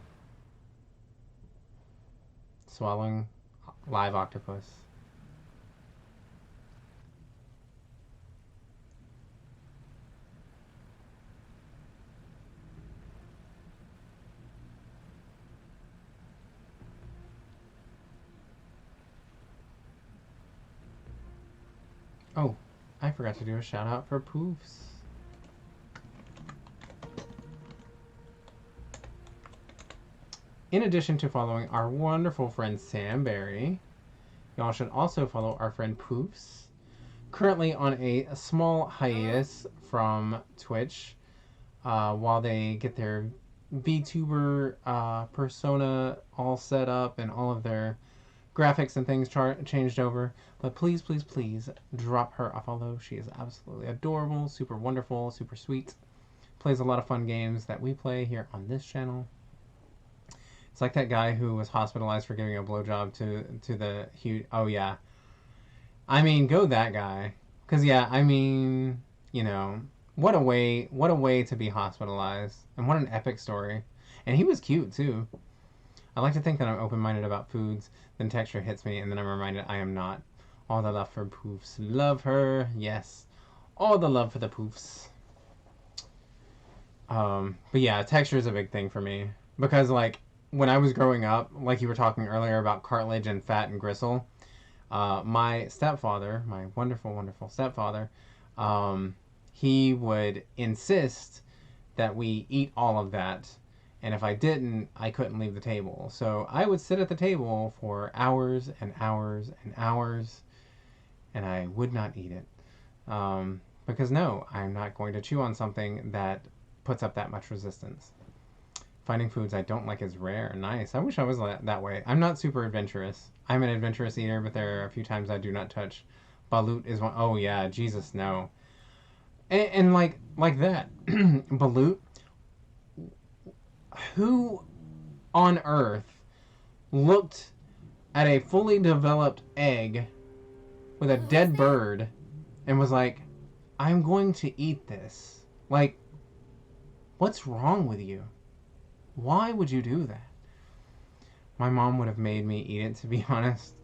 Swallowing live octopus. Oh, I forgot to do a shout out for Poofs. In addition to following our wonderful friend Sam Berry, y'all should also follow our friend Poofs, currently on a small hiatus from Twitch while they get their VTuber persona all set up and all of their graphics and things changed over. But please, please, please drop her a follow. She is absolutely adorable, super wonderful, super sweet. Plays a lot of fun games that we play here on this channel. It's like that guy who was hospitalized for giving a blowjob to the huge... Oh, yeah. I mean, go that guy. Because, yeah, I mean, you know, what a way to be hospitalized. And what an epic story. And he was cute, too. I like to think that I'm open-minded about foods. Then texture hits me, and then I'm reminded I am not. All the love for Poofs. Love her. Yes. All the love for the Poofs. But yeah, texture is a big thing for me. Because, like, when I was growing up, like you were talking earlier about cartilage and fat and gristle, my stepfather, my wonderful, wonderful stepfather, he would insist that we eat all of that. And if I didn't, I couldn't leave the table. So I would sit at the table for hours and hours and hours, and I would not eat it. Because no, I'm not going to chew on something that puts up that much resistance. Finding foods I don't like is rare. Nice. I wish I was that way. I'm not super adventurous. I'm an adventurous eater, but there are a few times I do not touch. Balut is one. Oh yeah, Jesus, no. And like that. Balut. Who on earth looked at a fully developed egg with a dead bird and was like, I'm going to eat this? Like, what's wrong with you? Why would you do that? My mom would have made me eat it, to be honest.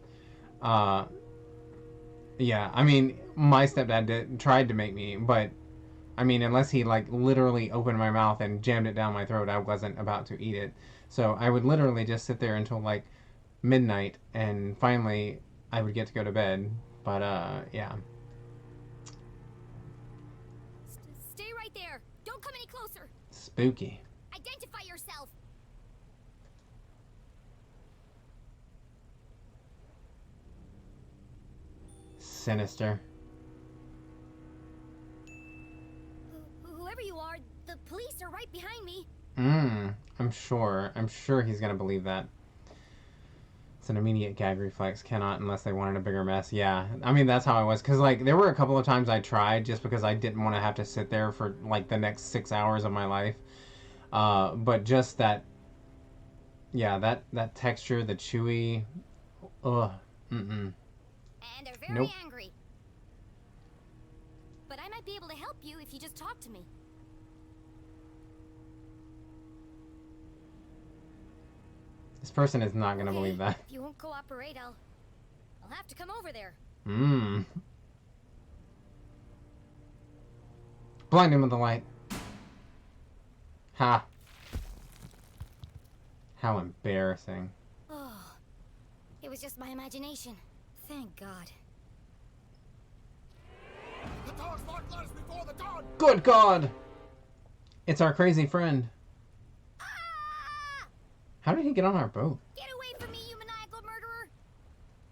Yeah, I mean, my stepdad tried to make me, but I mean, unless he like literally opened my mouth and jammed it down my throat, I wasn't about to eat it. So I would literally just sit there until like midnight, and finally I would get to go to bed. But yeah. Stay right there. Don't come any closer. Spooky. Identify yourself. Sinister. Whoever you are, the police are right behind me. I'm sure he's gonna believe that. It's an immediate gag reflex. Cannot unless they wanted a bigger mess. Yeah, I mean, that's how I was. Because, like, there were a couple of times I tried just because I didn't want to have to sit there for, like, the next 6 hours of my life. But just that, yeah, that texture, the chewy, ugh, And they're very angry. But I might be able to help you if you just talk to me. This person is not gonna believe that. If you won't cooperate, I'll have to come over there. Blind him with the light. Ha. How embarrassing. Oh, it was just my imagination. Thank God. The dogs won't let us before the dawn! Good God! It's our crazy friend. How did he get on our boat? Get away from me, you maniacal murderer!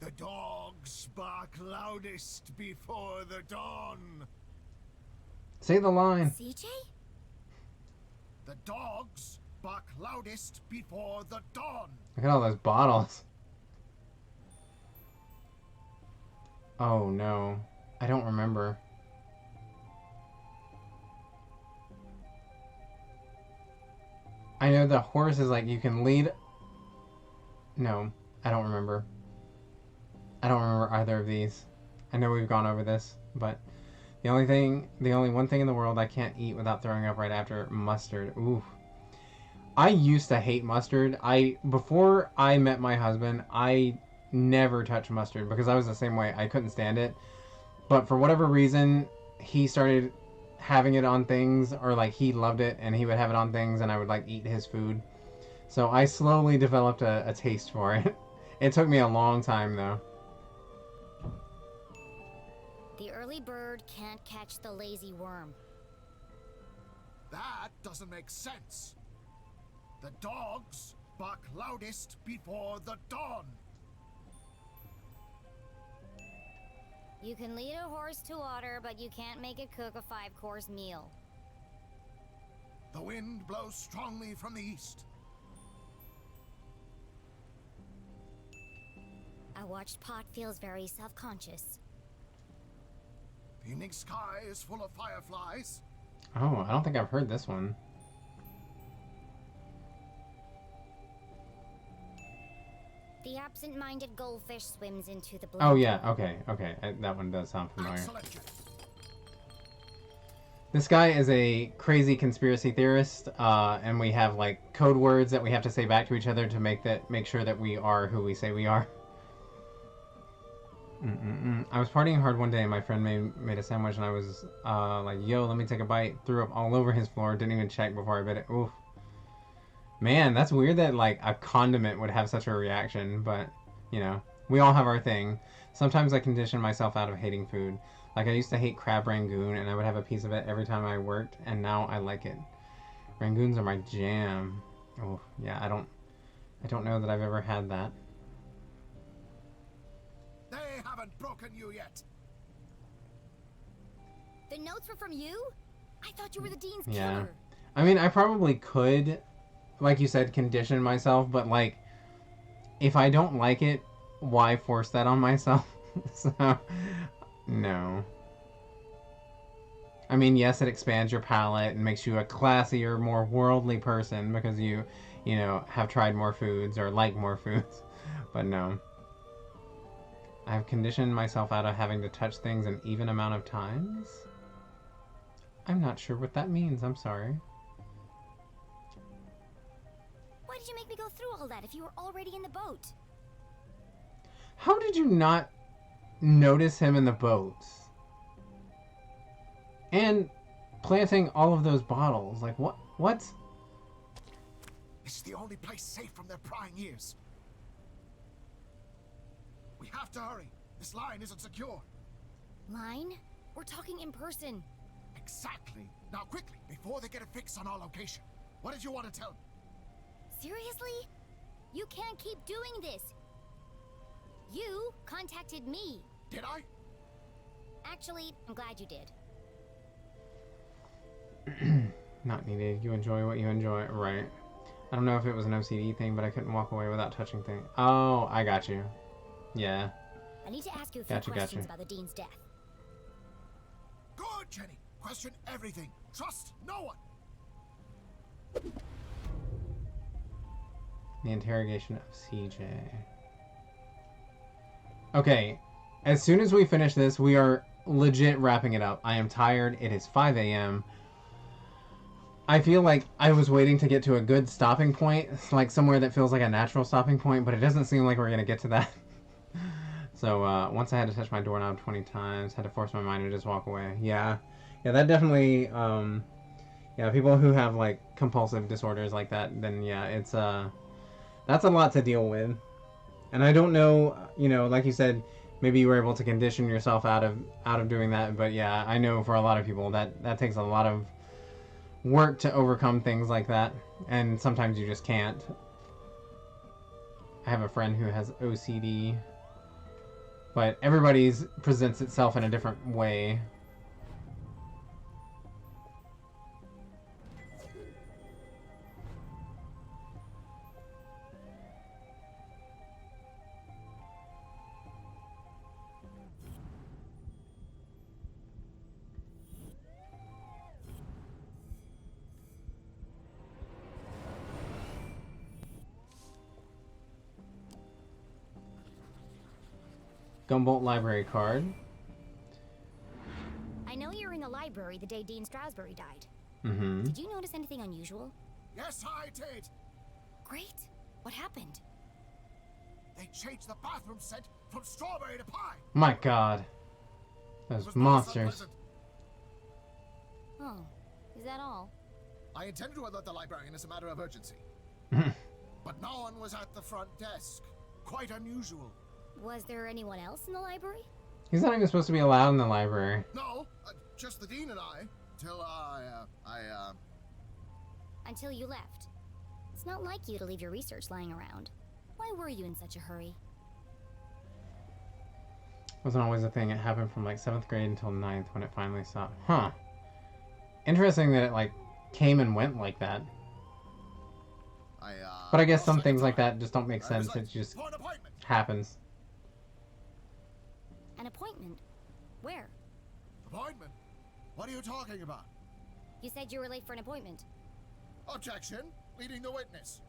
The dogs bark loudest before the dawn. Say the line. CJ? The dogs bark loudest before the dawn. Look at all those bottles. Oh no. I don't remember. I know the horse is like you can lead. No, I don't remember. I don't remember either of these. I know we've gone over this, but the only one thing in the world I can't eat without throwing up right after, mustard. Ooh. I used to hate mustard. Before I met my husband, I never touched mustard because I was the same way. I couldn't stand it. But for whatever reason, he started having it on things, or like he loved it and he would have it on things and I would like eat his food. So I slowly developed a taste for it. It took me a long time though. The early bird can't catch the lazy worm. That doesn't make sense. The dogs bark loudest before the dawn. You can lead a horse to water, but you can't make it cook a 5-course meal. The wind blows strongly from the east. I watched Pot feels very self-conscious. The evening sky is full of fireflies. Oh, I don't think I've heard this one. The absent-minded goldfish swims into the blue. Oh yeah, okay. That one does sound familiar. Excellent. This guy is a crazy conspiracy theorist, and we have like code words that we have to say back to each other to make sure that we are who we say we are. I was partying hard one day and my friend made a sandwich and I was like, yo, let me take a bite. Threw up all over his floor, didn't even check before I bit it. Oof. Man, that's weird that like a condiment would have such a reaction, but you know, we all have our thing. Sometimes I condition myself out of hating food. Like I used to hate crab rangoon and I would have a piece of it every time I worked, and now I like it. Rangoons are my jam. Oh, yeah, I don't know that I've ever had that. They haven't broken you yet. The notes were from you? I thought you were the Dean's Yeah. killer. I mean, I probably could, like you said, condition myself, but like, if I don't like it, why force that on myself? So, no. I mean, yes, it expands your palate and makes you a classier, more worldly person because you know, have tried more foods or like more foods, but no. I've conditioned myself out of having to touch things an even amount of times? I'm not sure what that means, I'm sorry. Why did you make me go through all that if you were already in the boat? How did you not notice him in the boat? And planting all of those bottles, like what? This is the only place safe from their prying ears. We have to hurry. This line isn't secure. Line? We're talking in person. Exactly. Now quickly, before they get a fix on our location. What did you want to tell me? Seriously? You can't keep doing this. You contacted me. Did I? Actually, I'm glad you did. Not needed. You enjoy what you enjoy, right? I don't know if it was an OCD thing, but I couldn't walk away without touching things. Oh, I got you. Yeah. I need to ask you a few questions about the Dean's death. Good, Jenny. Question everything. Trust no one. The interrogation of CJ. Okay, as soon as we finish this, we are legit wrapping it up. I am tired. It is 5 a.m. I feel like I was waiting to get to a good stopping point, like somewhere that feels like a natural stopping point, but it doesn't seem like we're going to get to that. So once I had to touch my doorknob 20 times, had to force my mind to just walk away. Yeah, that definitely, yeah, people who have like compulsive disorders like that, then yeah, it's, that's a lot to deal with. And I don't know, you know, like you said, maybe you were able to condition yourself out of doing that, but yeah, I know for a lot of people that takes a lot of work to overcome things like that, and sometimes you just can't. I have a friend who has OCD. But everybody's presents itself in a different way. Gumboldt library card. I know you were in the library the day Dean Strasberry died. Mm-hmm. Did you notice anything unusual? Yes, I did. Great. What happened? They changed the bathroom scent from strawberry to pie. My God. It Those was most monsters. unpleasant. Oh, is that all? I intended to alert the librarian as a matter of urgency. But no one was at the front desk. Quite unusual. Was there anyone else in the library? He's not even supposed to be allowed in the library. No, just the dean and I. Till Until you left. It's not like you to leave your research lying around. Why were you in such a hurry? Wasn't always a thing. It happened from like 7th grade until 9th when it finally stopped. Huh. Interesting that it like came and went like that. But I guess some things like that just don't make sense. It just for an appointment. happens. An appointment? Where? Appointment? What are you talking about? You said you were late for an appointment. Objection. Leading the witness.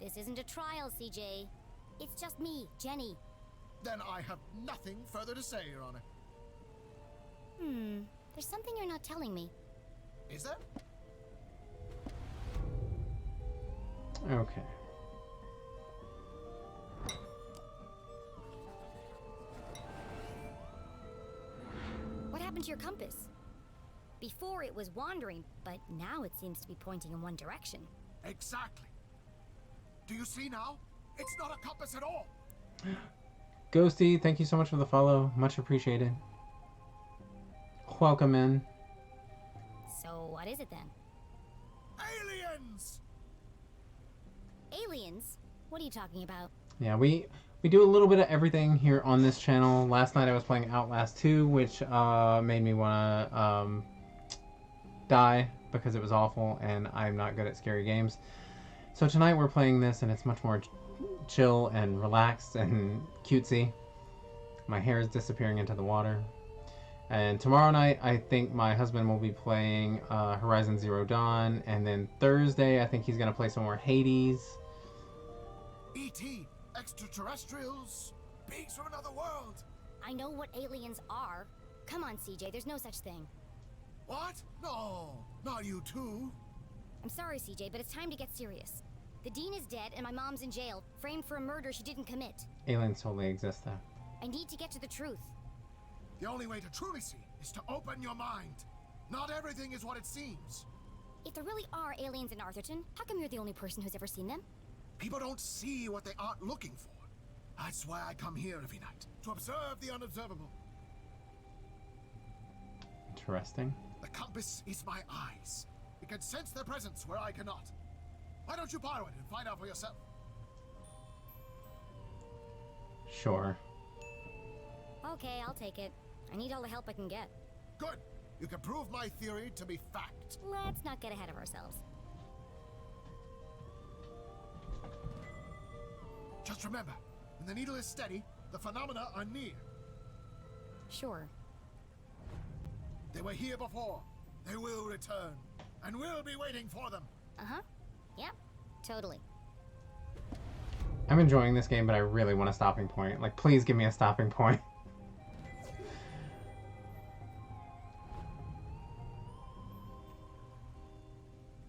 This isn't a trial, CJ. It's just me, Jenny. Then I have nothing further to say, Your Honor. There's something you're not telling me. Is there? Okay. What happened to your compass? Before it was wandering, but now it seems to be pointing in one direction. Exactly. Do you see now? It's not a compass at all. Ghosty, thank you so much for the follow. Much appreciated. Welcome in. So what is it then? Aliens! Aliens? What are you talking about? Yeah, we do a little bit of everything here on this channel. Last night I was playing Outlast 2, which made me want to die because it was awful and I'm not good at scary games. So tonight we're playing this and it's much more chill and relaxed and cutesy. My hair is disappearing into the water. And tomorrow night I think my husband will be playing Horizon Zero Dawn, and then Thursday I think he's going to play some more Hades. E.T. Extraterrestrials? Beings from another world? I know what aliens are. Come on, CJ, there's no such thing. What? No, not you too. I'm sorry, CJ, but it's time to get serious. The Dean is dead and my mom's in jail, framed for a murder she didn't commit. Aliens totally exist though. I need to get to the truth. The only way to truly see is to open your mind. Not everything is what it seems. If there really are aliens in Arthurton, how come you're the only person who's ever seen them? People don't see what they aren't looking for. That's why I come here every night, to observe the unobservable. Interesting. The compass is my eyes. It can sense their presence where I cannot. Why don't you borrow it and find out for yourself? Sure. Okay, I'll take it. I need all the help I can get. Good. You can prove my theory to be fact. Let's not get ahead of ourselves. Just remember, when the needle is steady, the phenomena are near. Sure. They were here before. They will return. And we'll be waiting for them. Uh-huh. Yep, totally. I'm enjoying this game, but I really want a stopping point. Like, please give me a stopping point.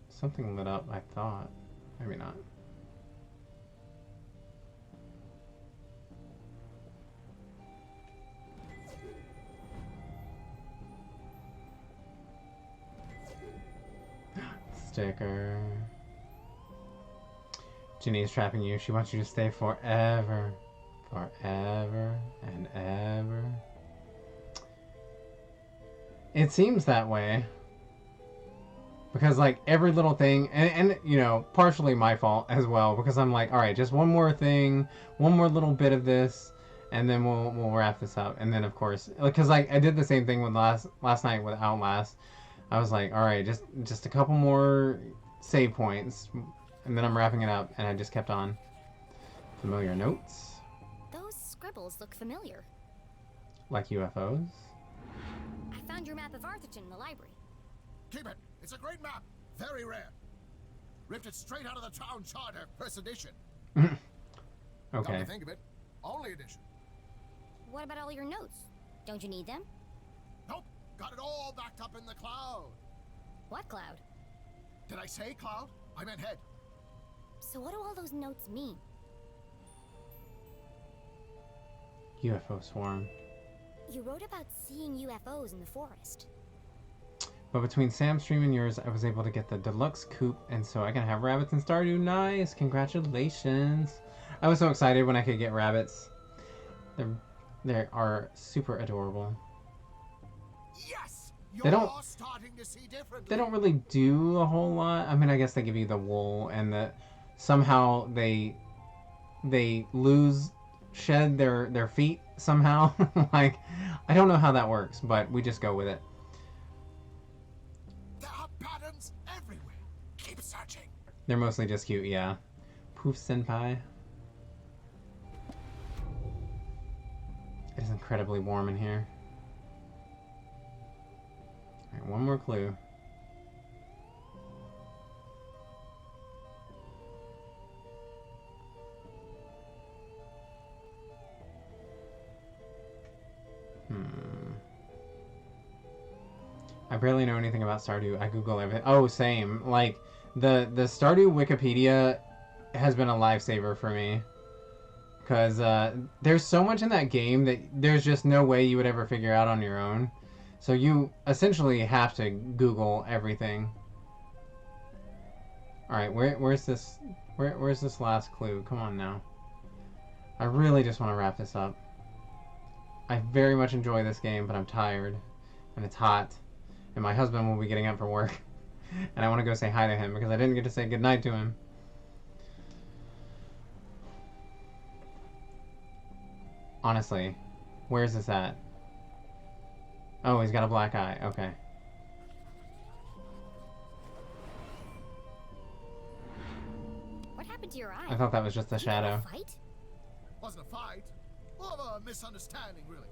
Something lit up, I thought. Maybe not. Sticker. Ginny is trapping you. She wants you to stay forever. Forever and ever. It seems that way. Because, like, every little thing, and you know, partially my fault as well, because I'm like, alright, just one more thing, one more little bit of this, and then we'll wrap this up. And then of course, because like I did the same thing with last night with Outlast. I was like, all right, just a couple more save points, and then I'm wrapping it up. And I just kept on. Familiar notes. Those scribbles look familiar. Like UFOs. I found your map of Arthurton in the library. Keep it. It's a great map. Very rare. Ripped it straight out of the town charter, first edition. Come Okay. to think of it, only edition. What about all your notes? Don't you need them? Nope. Got it all backed up in the cloud. What cloud? Did I say cloud? I meant head. So what do all those notes mean? UFO swarm. You wrote about seeing UFOs in the forest. But between Sam's stream and yours, I was able to get the deluxe coupe, and so I can have rabbits in Stardew. Nice! Congratulations! I was so excited when I could get rabbits. They are super adorable. Yes! They don't- You're starting to see differently. They don't really do a whole lot. I mean, I guess they give you the wool, and somehow they shed their feet somehow. Like, I don't know how that works, but we just go with it. There are patterns everywhere. Keep searching. They're mostly just cute, yeah. Poof senpai. It is incredibly warm in here. Alright, one more clue. I barely know anything about Stardew. I Google everything. Oh, same. Like, the Stardew Wikipedia has been a lifesaver for me. Because there's so much in that game that there's just no way you would ever figure out on your own. So you essentially have to Google everything. Alright, where's this last clue? Come on now. I really just want to wrap this up. I very much enjoy this game, but I'm tired. And it's hot. And my husband will be getting up for work. And I want to go say hi to him because I didn't get to say goodnight to him. Honestly, where's this at? Oh, he's got a black eye. Okay. What happened to your eye? I thought that was just a Did you have shadow. a fight? Wasn't a fight. More of a misunderstanding, really.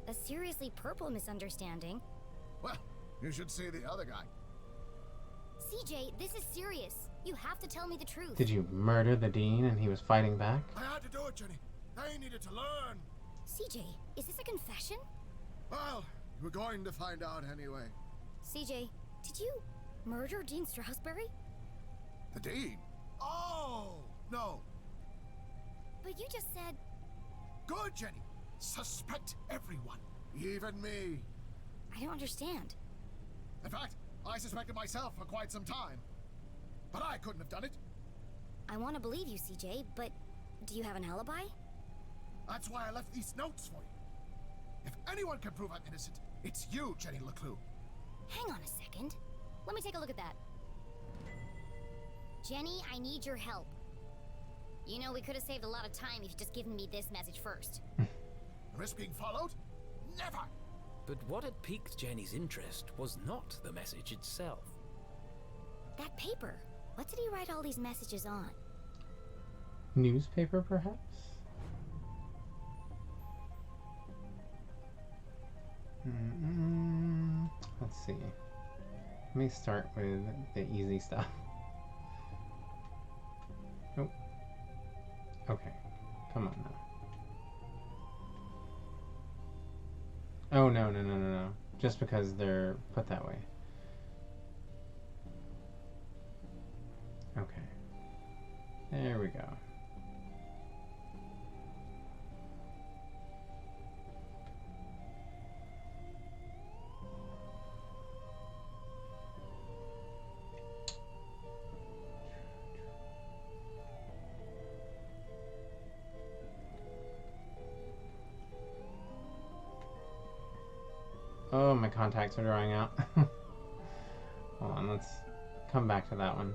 A seriously purple misunderstanding. Well, you should see the other guy. CJ, this is serious. You have to tell me the truth. Did you murder the dean and he was fighting back? I had to do it, Jenny. I needed to learn. CJ, is this a confession? Well, we're going to find out anyway. CJ, did you murder Dean Strasberry? The dean? Oh, no. But you just said... Good, Jenny. Suspect everyone, even me. I don't understand. In fact, I suspected myself for quite some time. But I couldn't have done it. I want to believe you, CJ, but do you have an alibi? That's why I left these notes for you. If anyone can prove I'm innocent, it's you, Jenny LeClue. Hang on a second. Let me take a look at that. Jenny, I need your help. You know, we could have saved a lot of time if you'd just given me this message first. Risk being followed? Never! But what had piqued Jenny's interest was not the message itself. That paper. What did he write all these messages on? Newspaper, perhaps? Let's see. Let me start with the easy stuff. Nope. Okay. Come on now. Oh, no. Just because they're put that way. Okay. There we go. Oh, my contacts are drying out. Hold on, let's come back to that one.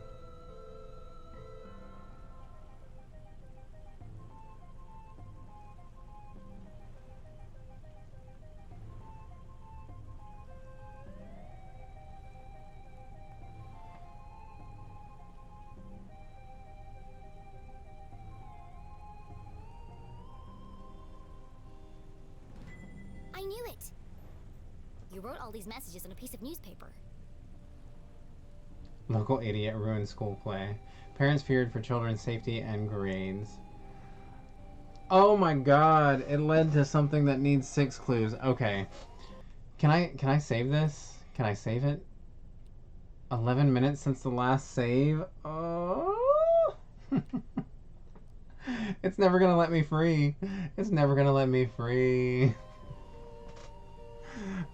knew it. You wrote all these messages on a piece of newspaper. Local idiot ruined school play. Parents feared for children's safety and grades. Oh my god, it led to something that needs 6 clues. Okay. Can I save this? Can I save it? 11 minutes since the last save? Oh. It's never gonna let me free. It's never gonna let me free.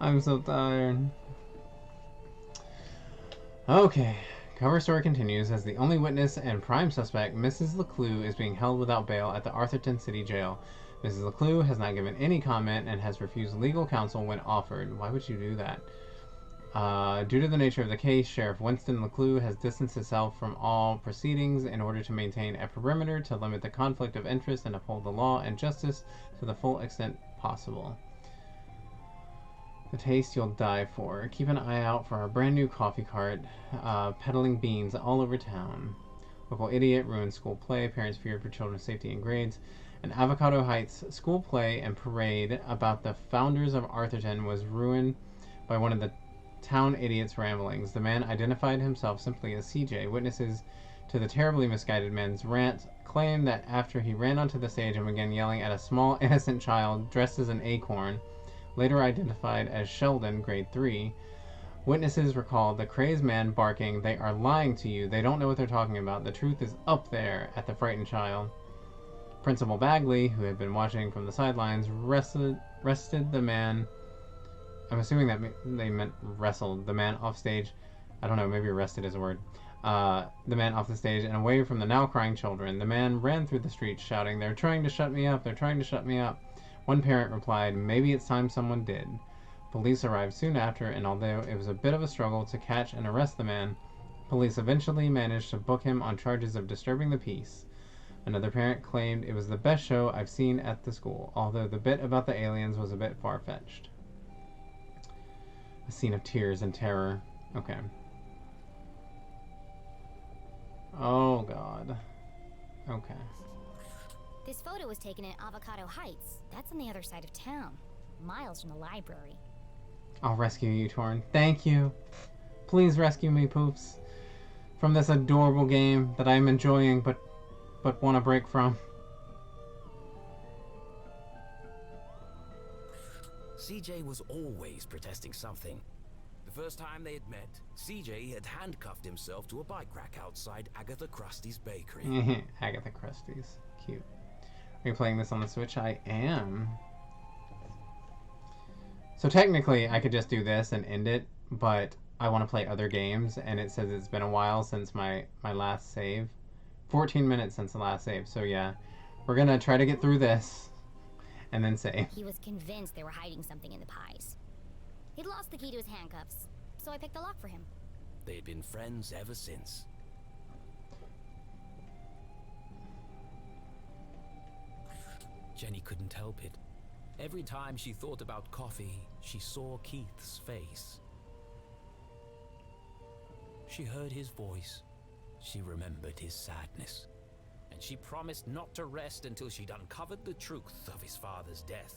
I'm so tired. Okay. Cover story continues as the only witness and prime suspect, Mrs. LeClue, is being held without bail at the Arthurton City Jail. Mrs. LeClue has not given any comment and has refused legal counsel when offered. Why would you do that? Due to the nature of the case, Sheriff Winston LeClue has distanced himself from all proceedings in order to maintain a perimeter to limit the conflict of interest and uphold the law and justice to the full extent possible. The taste you'll die for. Keep an eye out for our brand new coffee cart, peddling beans all over town. Local idiot ruined school play. Parents feared for children's safety and grades. An Avocado Heights school play and parade about the founders of Arthurton was ruined by one of the town idiot's ramblings. The man identified himself simply as CJ. Witnesses to the terribly misguided man's rant claim that after he ran onto the stage and began yelling at a small innocent child dressed as an acorn, later identified as Sheldon, grade 3. Witnesses recalled the crazed man barking, "They are lying to you. They don't know what they're talking about. The truth is up there," at the frightened child. Principal Bagley, who had been watching from the sidelines, wrested the man. I'm assuming that they meant wrestled the man off stage. I don't know, maybe arrested is a word. The man off the stage and away from the now crying children. The man ran through the streets shouting, "They're trying to shut me up. They're trying to shut me up." One parent replied, "Maybe it's time someone did." Police arrived soon after, and although it was a bit of a struggle to catch and arrest the man, police eventually managed to book him on charges of disturbing the peace. Another parent claimed it was the best show I've seen at the school, although the bit about the aliens was a bit far-fetched. A scene of tears and terror. Okay. Oh, God. Okay. This photo was taken in Avocado Heights. That's on the other side of town, miles from the library. I'll rescue you, Torn. Thank you. Please rescue me, Poops, from this adorable game that I'm enjoying but want to break from. CJ was always protesting something. The first time they had met, CJ had handcuffed himself to a bike rack outside Agatha Krusty's bakery. Agatha Krusty's. Cute. Are you playing this on the Switch? I am. So technically, I could just do this and end it, but I want to play other games, and it says it's been a while since my last save. 14 minutes since the last save, so yeah. We're gonna try to get through this, and then save. He was convinced they were hiding something in the pies. He'd lost the key to his handcuffs, so I picked the lock for him. They'd been friends ever since. Jenny couldn't help it. Every time she thought about coffee, she saw Keith's face. She heard his voice. She remembered his sadness. And she promised not to rest until she'd uncovered the truth of his father's death.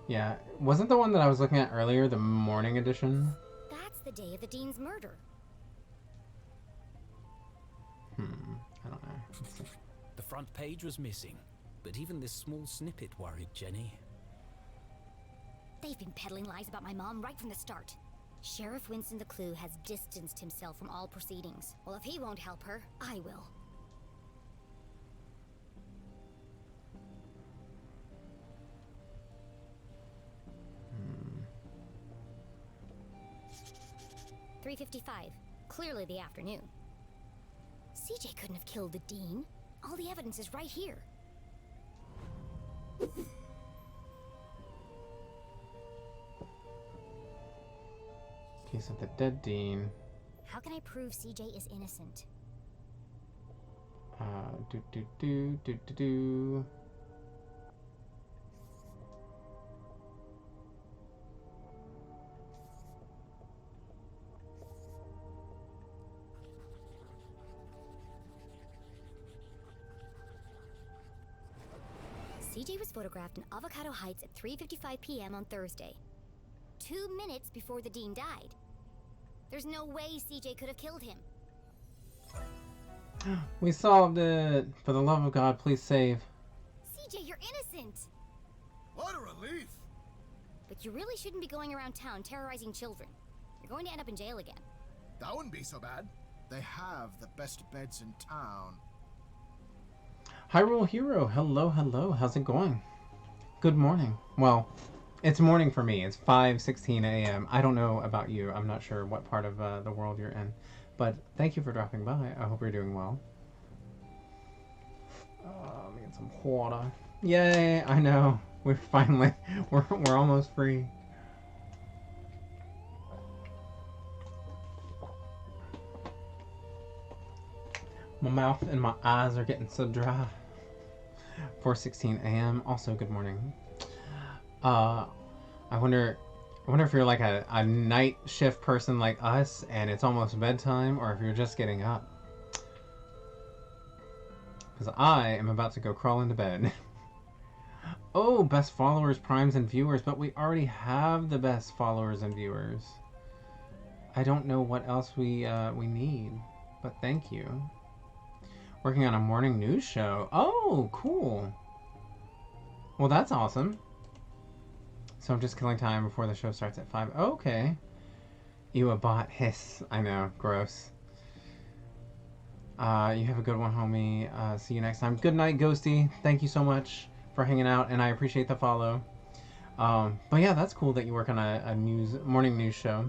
Yeah, wasn't the one that I was looking at earlier the morning edition? That's the day of the dean's murder. I don't know. Let's see. The front page was missing, but even this small snippet worried Jenny. They've been peddling lies about my mom right from the start. Sheriff Winston LeClue has distanced himself from all proceedings. Well, if he won't help her, I will. Hmm. 3:55. Clearly the afternoon. CJ couldn't have killed the dean. All the evidence is right here. Case of the dead dean. How can I prove CJ is innocent? Do. CJ was photographed in Avocado Heights at 3:55 p.m. on Thursday. 2 minutes before the dean died. There's no way CJ could have killed him. We solved it! For the love of God, please save. CJ, you're innocent! What a relief! But you really shouldn't be going around town terrorizing children. You're going to end up in jail again. That wouldn't be so bad. They have the best beds in town. Hyrule Hero, hello, hello. How's it going? Good morning. Well, it's morning for me. It's 5:16 a.m. I don't know about you. I'm not sure what part of the world you're in. But thank you for dropping by. I hope you're doing well. Let me get some water. Yay! I know. We're finally... We're almost free. My mouth and my eyes are getting so dry. 4:16 a.m. Also, good morning. I wonder if you're like a night shift person like us and it's almost bedtime, or if you're just getting up. Because I am about to go crawl into bed. Oh, best followers, primes, and viewers, but we already have the best followers and viewers. I don't know what else we need, but thank you. Working on a morning news show. Oh, cool. Well, that's awesome. So I'm just killing time before the show starts at 5. Okay. You a bot. Hiss. I know. Gross. You have a good one, homie. See you next time. Good night, Ghosty. Thank you so much for hanging out, and I appreciate the follow. But yeah, that's cool that you work on a morning news show.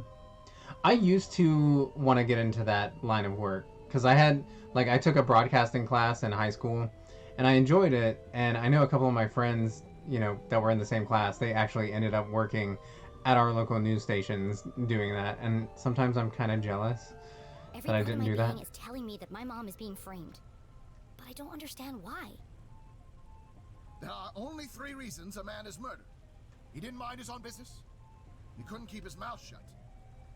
I used to want to get into that line of work because I took a broadcasting class in high school, and I enjoyed it. And I know a couple of my friends, that were in the same class, they actually ended up working at our local news stations doing that. And sometimes I'm kind of jealous that I didn't do that. Every part of my being is telling me that my mom is being framed, but I don't understand why. There are only 3 reasons a man is murdered. He didn't mind his own business, he couldn't keep his mouth shut,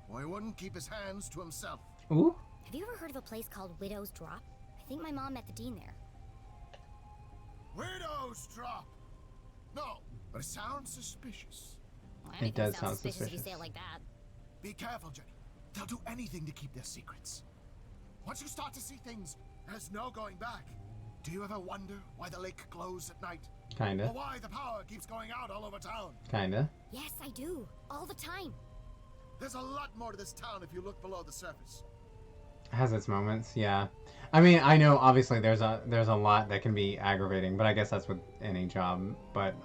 or he wouldn't keep his hands to himself. Ooh. Have you ever heard of a place called Widow's Drop? I think my mom met the dean there. Widow's Drop! No, but it sounds suspicious. Well, It does sound if you suspicious. say it like that. Be careful, Jenny. They'll do anything to keep their secrets. Once you start to see things, there's no going back. Do you ever wonder why the lake glows at night? Or Kinda. why the power keeps going out all over town? Kinda. Yes, I do. All the time. There's a lot more to this town if you look below the surface. Has its moments, yeah. I mean, I know obviously there's a lot that can be aggravating, but I guess that's with any job. But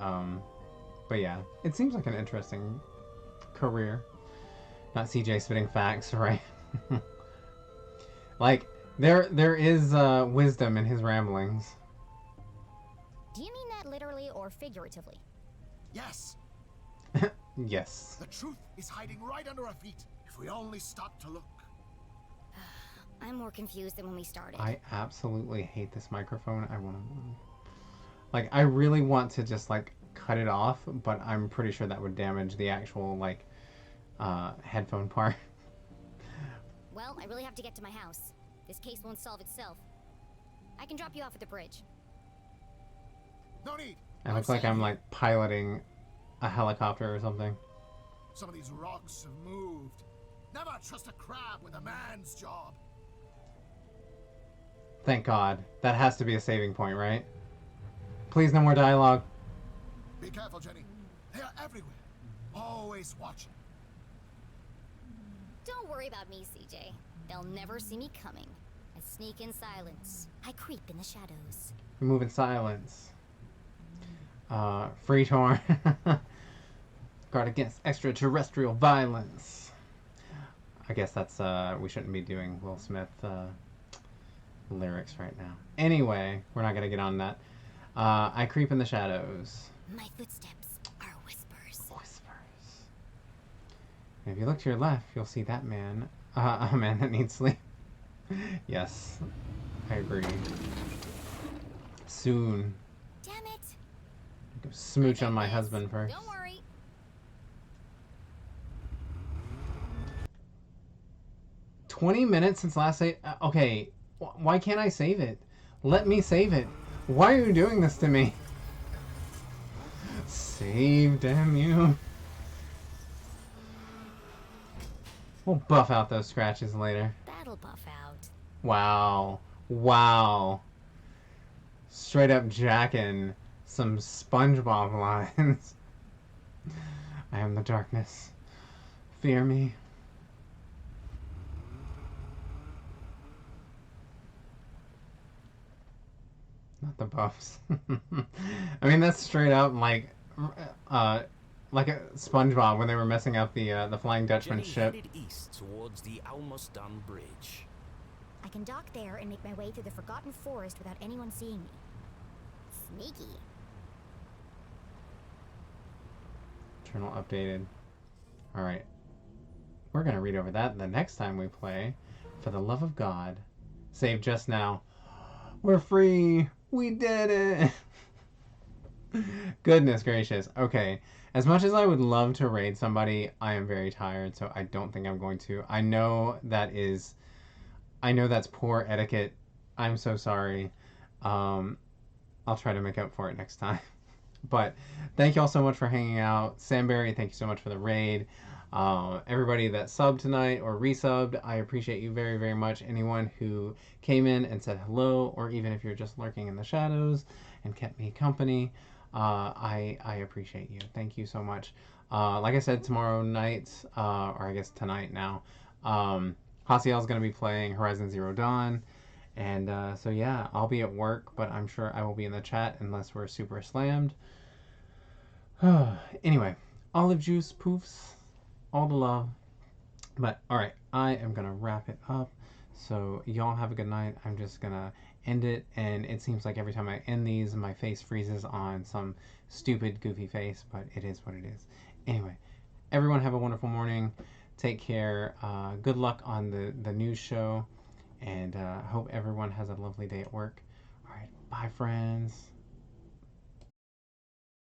yeah, it seems like an interesting career. Not CJ spitting facts, right? Like there is wisdom in his ramblings. Do you mean that literally or figuratively? Yes, Yes. the truth is hiding right under our feet if we only stop to look. I'm more confused than when we started. I absolutely hate this microphone. I really want to just cut it off, but I'm pretty sure that would damage the actual headphone part. Well, I really have to get to my house. This case won't solve itself. I can drop you off at the bridge. No need. I look like I'm piloting a helicopter or something. Some of these rocks have moved. Never trust a crab with a man's job. Thank God. That has to be a saving point, right? Please, no more dialogue. Be careful, Jenny. They are everywhere. Always watching. Don't worry about me, CJ. They'll never see me coming. I sneak in silence. I creep in the shadows. We move in silence. Free torn. Guard against extraterrestrial violence. I guess that's, we shouldn't be doing Will Smith, lyrics right now. Anyway, we're not gonna get on that. I creep in the shadows. My footsteps are whispers. Whispers. And if you look to your left, you'll see that man. A man that needs sleep. Yes, I agree. Soon. Damn it! Go smooch on my husband first. Don't worry. "20 minutes since last save." Okay, why can't I save it? Let me save it. Why are you doing this to me? save, damn you. We'll buff out those scratches later. That'll buff out. Wow. Wow. Straight up jacking some SpongeBob lines. I am the darkness. Fear me. Not the buffs. I mean, that's straight up like a SpongeBob when they were messing up the Flying Dutchman Jenny ship. headed east towards the almost done bridge. I can dock there and make my way through the Forgotten Forest without anyone seeing me. Sneaky. Journal updated. Alright. We're going to read over that the next time we play. For the love of God. Save just now. We're free! We did it! Goodness gracious. Okay. As much as I would love to raid somebody, I am very tired, so I don't think I'm going to. I know that's poor etiquette. I'm so sorry. I'll try to make up for it next time. But thank you all so much for hanging out. Samberry, thank you so much for the raid. Everybody that subbed tonight or resubbed, I appreciate you very, very much. Anyone who came in and said hello, or even if you're just lurking in the shadows and kept me company, I appreciate you. Thank you so much. Like I said, tomorrow night, or I guess tonight now, Hasiel's going to be playing Horizon Zero Dawn. And so yeah, I'll be at work, but I'm sure I will be in the chat unless we're super slammed. Anyway, olive juice poofs, all the love. But alright, I am gonna wrap it up. So y'all have a good night. I'm just gonna end it, and it seems like every time I end these, my face freezes on some stupid goofy face, but it is what it is. Anyway, everyone have a wonderful morning. Take care. Good luck on the news show. And hope everyone has a lovely day at work. All right. Bye, friends.